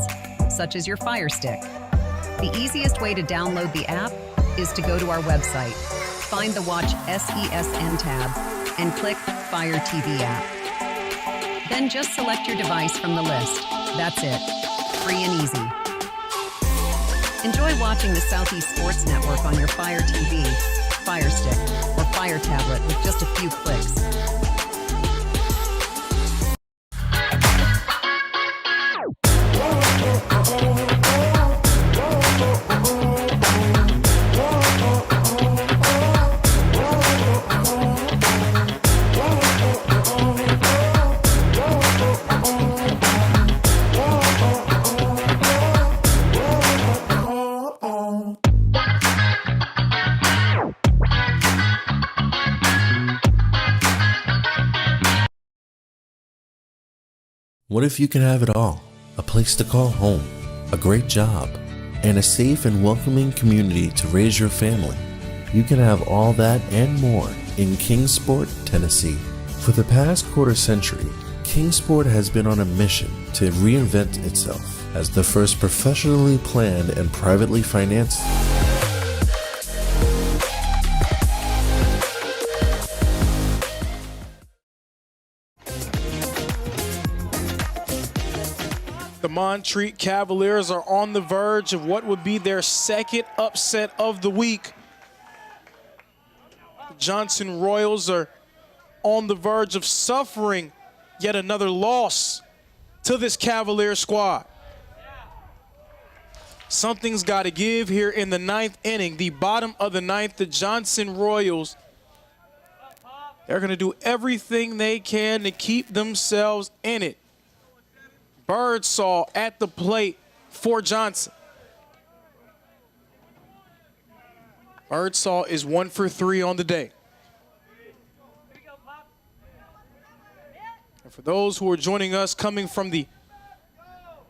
such as your Fire Stick. The easiest way to download the app is to go to our website, find the Watch SESN tab, and click Fire TV app. Then just select your device from the list. That's it. Free and easy. Enjoy watching the Southeast Sports Network on your Fire TV, Fire Stick, or Fire Tablet with just a few clicks. What if you can have it all? A place to call home, a great job, and a safe and welcoming community to raise your family. You can have all that and more in Kingsport, Tennessee. For the past quarter century, Kingsport has been on a mission to reinvent itself as the first professionally planned and privately financed The Montreat Cavaliers are on the verge of what would be their second upset of the week. The Johnson Royals are on the verge of suffering yet another loss to this Cavalier squad. Something's got to give here in the 9th inning. The bottom of the 9th, the Johnson Royals They're going to do everything they can to keep themselves in it. Birdsall at the plate for Johnson. Birdsall is 1 for 3 on the day. And for those who are joining us coming from the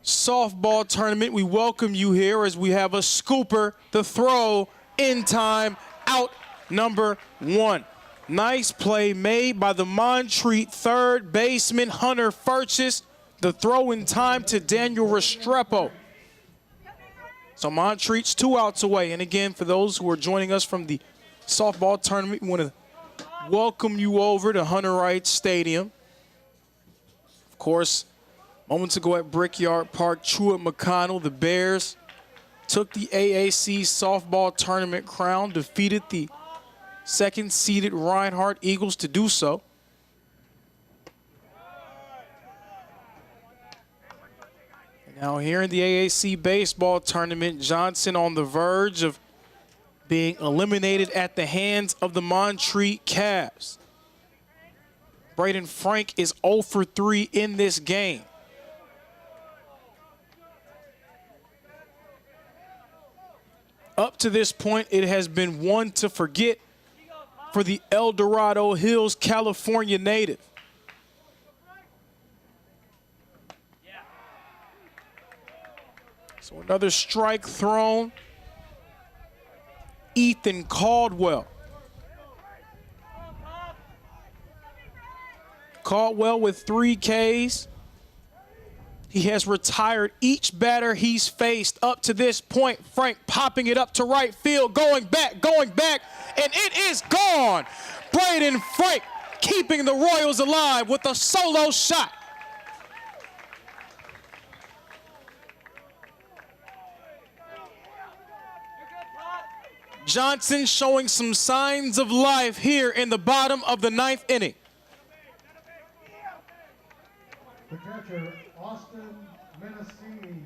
softball tournament, we welcome you here as we have a scooper, the throw in time, out number 1. Nice play made by the Montreat third baseman Hunter Furches. The throw in time to Daniel Restrepo. So Montreat's 2 outs away. And again, for those who are joining us from the softball tournament, we want to welcome you over to Hunter Wright Stadium. Of course, moments ago at Brickyard Park, Truett McConnell, the Bears took the AAC softball tournament crown, defeated the second-seeded Reinhardt Eagles to do so. And now here in the AAC baseball tournament, Johnson on the verge of being eliminated at the hands of the Montreat Cavs. Braden Frank is 0 for 3 in this game. Up to this point, it has been one to forget for the El Dorado Hills, California native. So another strike thrown. Ethan Caldwell. Caldwell with 3 Ks. He has retired each batter he's faced up to this point. Frank popping it up to right field, going back, and it is gone. Braden Frank keeping the Royals alive with a solo shot. Johnson showing some signs of life here in the bottom of the 9th inning. The catcher, Austin Menacini.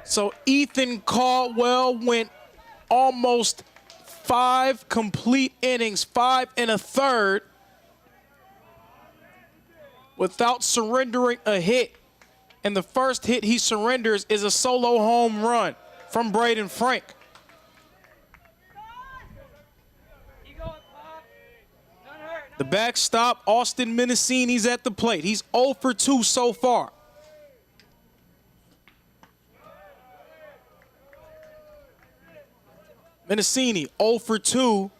So Ethan Caldwell went almost 5 complete innings, 5 1/3, without surrendering a hit. And the first hit he surrenders is a solo home run from Braden Frank. The backstop, Austin Menacini's at the plate. He's 0 for 2 so far. Menacini, 0 for 2.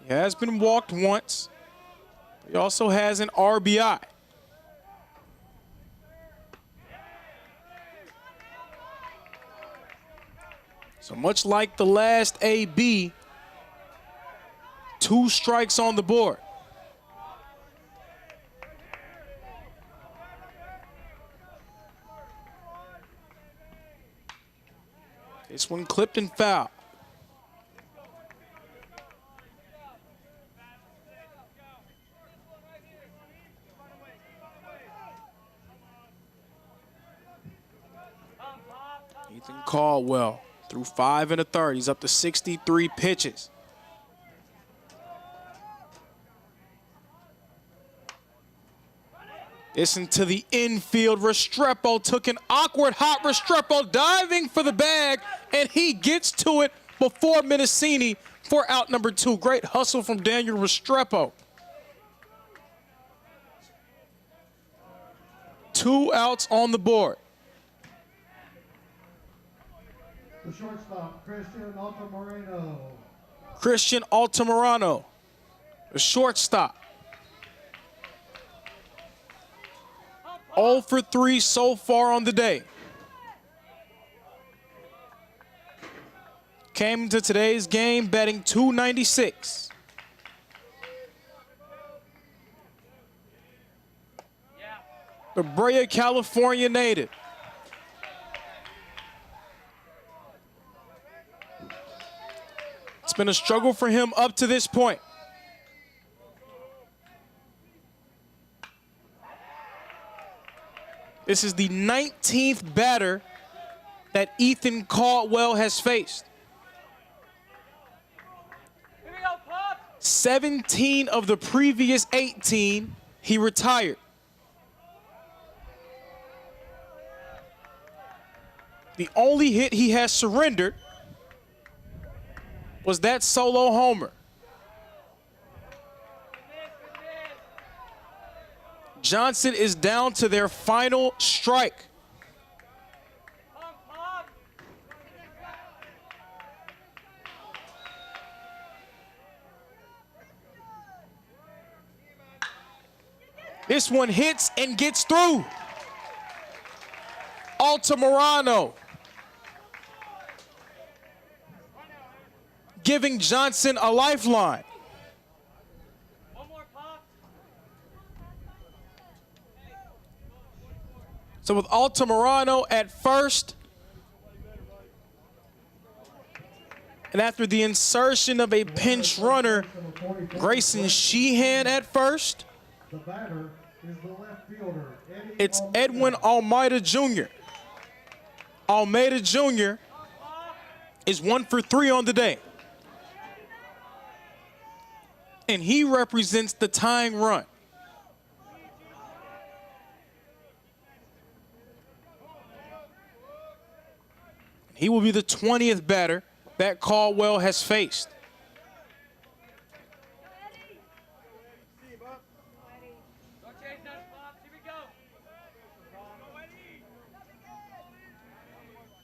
He has been walked once. He also has an RBI. So much like the last AB, 2 strikes on the board. This one clipped and foul. Ethan Caldwell threw 5 1/3. He's up to 63 pitches. Listen to the infield. Restrepo took an awkward hot. Restrepo diving for the bag, and he gets to it before Menacini for out number 2. Great hustle from Daniel Restrepo. 2 outs on the board. The shortstop, Christian Altamirano. Christian Altamirano, the shortstop. 0 for 3 so far on the day. Came into today's game betting $296. The Brea, California native. It's been a struggle for him up to this point. This is the 19th batter that Ethan Caldwell has faced. 17 of the previous 18, he retired. The only hit he has surrendered was that solo homer. Johnson is down to their final strike. This one hits and gets through. Altamirano giving Johnson a lifeline. So with Altamirano at first, and after the insertion of a pinch runner, Grayson Sheehan at first, The batter is the left fielder, it's Edwin Almeida Jr. Almeida Jr. is 1 for 3 on the day. And he represents the tying run. He will be the 20th batter that Caldwell has faced.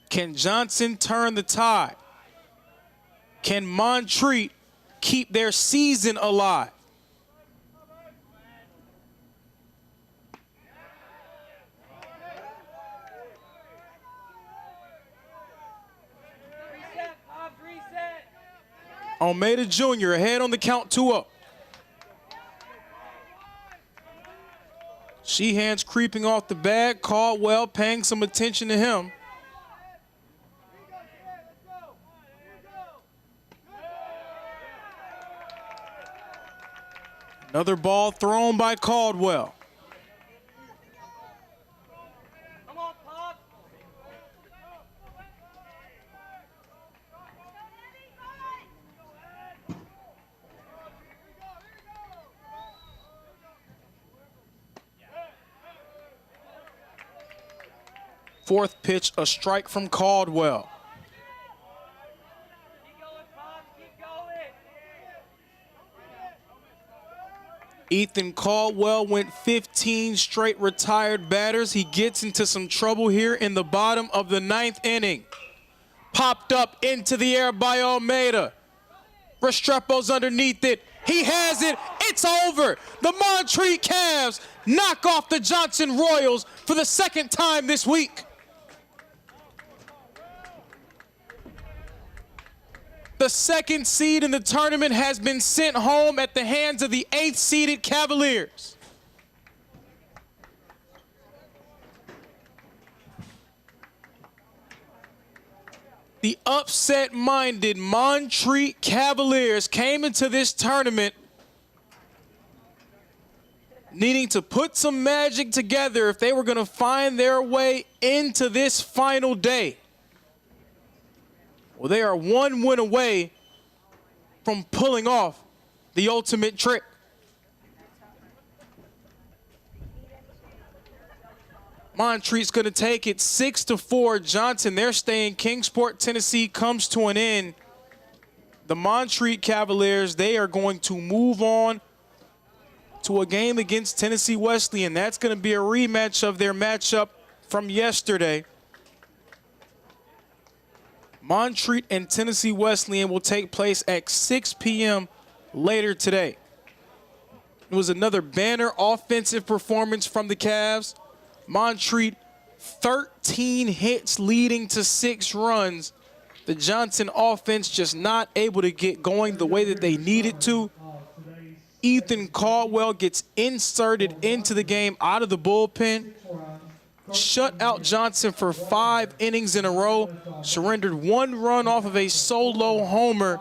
Can Johnson turn the tide? Can Montreat keep their season alive? Almeida Jr. ahead on the count, 2-0. Sheehan's creeping off the bag. Caldwell paying some attention to him. Another ball thrown by Caldwell. Fourth pitch, a strike from Caldwell. Ethan Caldwell went 15 straight retired batters. He gets into some trouble here in the bottom of the 9th inning. Popped up into the air by Almeida. Restrepo's underneath it. He has it. It's over. The Montreat Cavs knock off the Johnson Royals for the 2nd time this week. The 2nd seed in the tournament has been sent home at the hands of the 8th seeded Cavaliers. The upset-minded Montreat Cavaliers came into this tournament needing to put some magic together if they were going to find their way into this final day. Well, they are 1 win away from pulling off the ultimate trick. Montreat's going to take it 6-4. Johnson, they're staying. Kingsport, Tennessee comes to an end. The Montreat Cavaliers, they are going to move on to a game against Tennessee Wesleyan. That's going to be a rematch of their matchup from yesterday. Montreat and Tennessee Wesleyan will take place at 6 p.m. later today. It was another banner offensive performance from the Cavs. Montreat, 13 hits leading to 6 runs. The Johnson offense just not able to get going the way that they needed to. Ethan Caldwell gets inserted into the game out of the bullpen. Shut out Johnson for 5 innings in a row, surrendered 1 run off of a solo homer,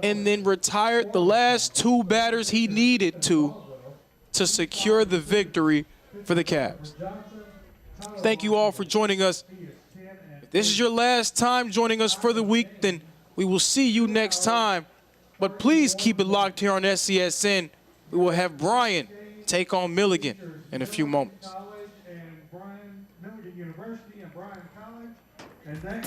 and then retired the last 2 batters he needed to secure the victory for the Cavs. Thank you all for joining us. this is your last time joining us for the week, then we will see you next time. But please keep it locked here on SCSN. We will have Brian take on Milligan in a few moments. Milligan University and Bryan College. And that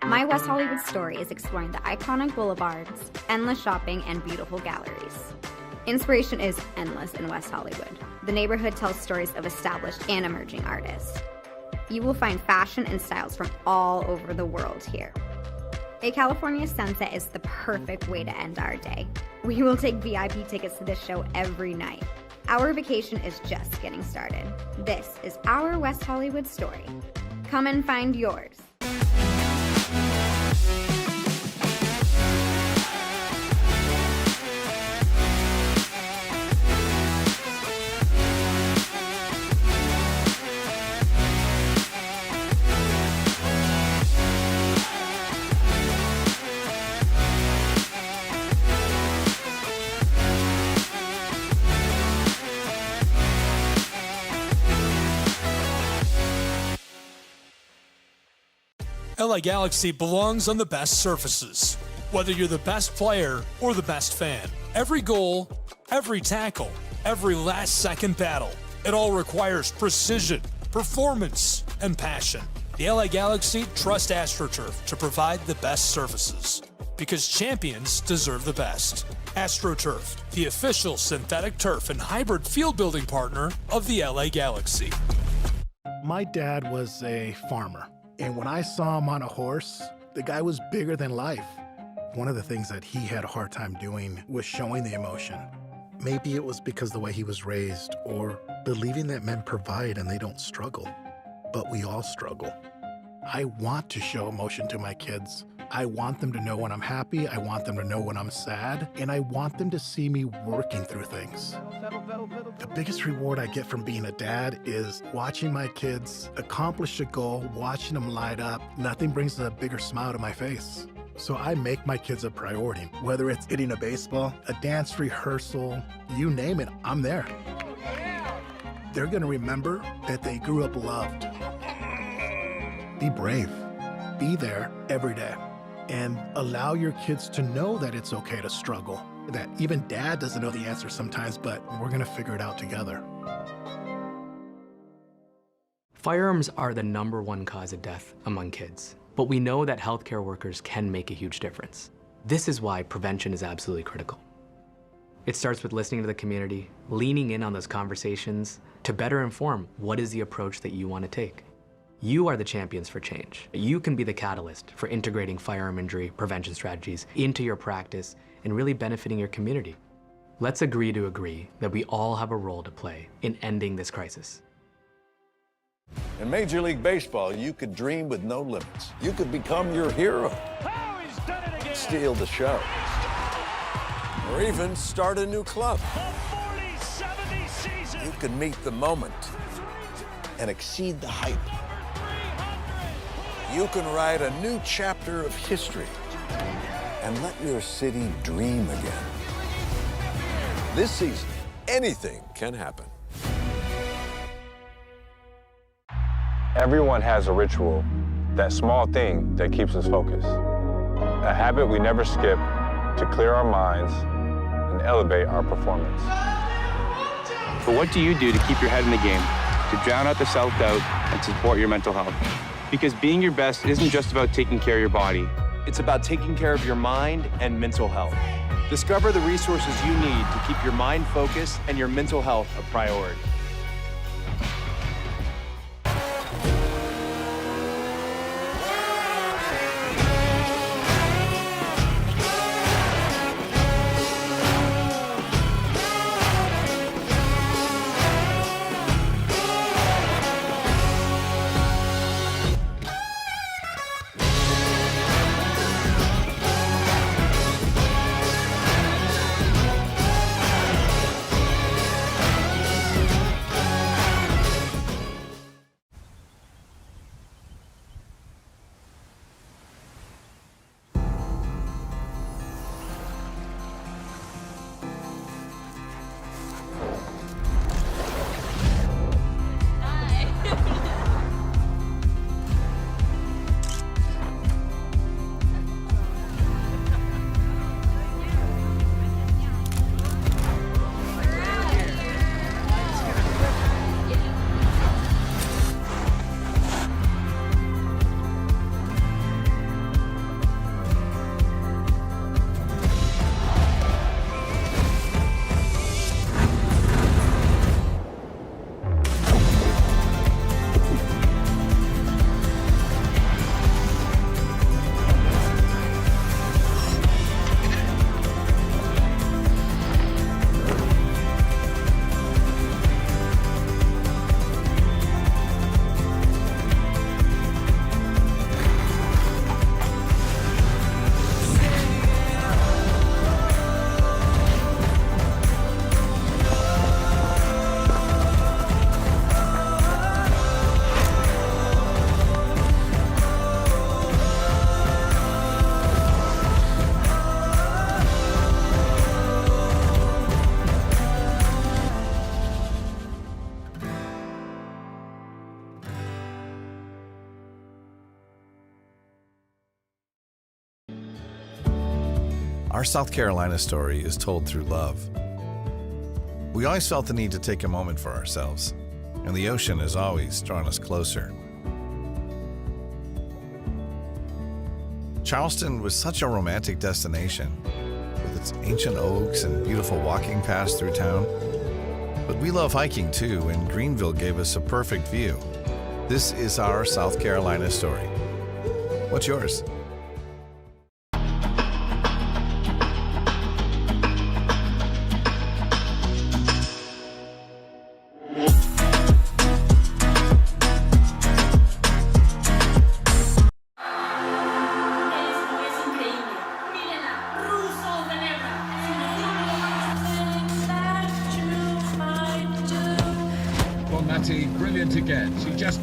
My West Hollywood story is exploring the iconic boulevards, endless shopping, and beautiful galleries. Inspiration is endless in West Hollywood. The neighborhood tells stories of established and emerging artists. You will find fashion and styles from all over the world here. A California sunset is the perfect way to end our day. We will take VIP tickets to this show every night. Our vacation is just getting started. This is our West Hollywood story. Come and find yours. LA Galaxy belongs on the best surfaces. Whether you're the best player or the best fan, every goal, every tackle, every last-second battle, it all requires precision, performance, and passion. The LA Galaxy trust AstroTurf to provide the best surfaces, because champions deserve the best. AstroTurf, the official synthetic turf and hybrid field building partner of the LA Galaxy. My dad was a farmer. And when I saw him on a horse, the guy was bigger than life. One of the things that he had a hard time doing was showing the emotion. Maybe it was because the way he was raised, or believing that men provide and they don't struggle. But we all struggle. I want to show emotion to my kids. I want them to know when I'm happy, I want them to know when I'm sad, and I want them to see me working through things. The biggest reward I get from being a dad is watching my kids accomplish a goal, watching them light up. Nothing brings a bigger smile to my face. So I make my kids a priority. Whether it's hitting a baseball, a dance rehearsal, you name it, I'm there. They're gonna remember that they grew up loved. Be brave. Be there every day. And allow your kids to know that it's okay to struggle. That even dad doesn't know the answer sometimes, but we're gonna figure it out together. Firearms are the #1 cause of death among kids, but we know that healthcare workers can make a huge difference. This is why prevention is absolutely critical. It starts with listening to the community, leaning in on those conversations to better inform what is the approach that you want to take. You are the champions for change. You can be the catalyst for integrating firearm injury prevention strategies into your practice and really benefiting your community. Let's agree to agree that we all have a role to play in ending this crisis. In Major League Baseball, you could dream with no limits. You could become your hero, steal the show, or even start a new club. You could meet the moment and exceed the hype. You can write a new chapter of history and let your city dream again. This season, anything can happen. Everyone has a ritual, that small thing that keeps us focused. A habit we never skip to clear our minds and elevate our performance. But what do you do to keep your head in the game, to drown out the self-doubt and support your mental health? Because being your best isn't just about taking care of your body. It's about taking care of your mind and mental health. Discover the resources you need to keep your mind focused and your mental health a priority. Our South Carolina story is told through love. We always felt the need to take a moment for ourselves, and the ocean has always drawn us closer. Charleston was such a romantic destination, with its ancient oaks and beautiful walking paths through town. But we love hiking too, and Greenville gave us a perfect view. This is our South Carolina story. What's yours? Matty, brilliant again. She just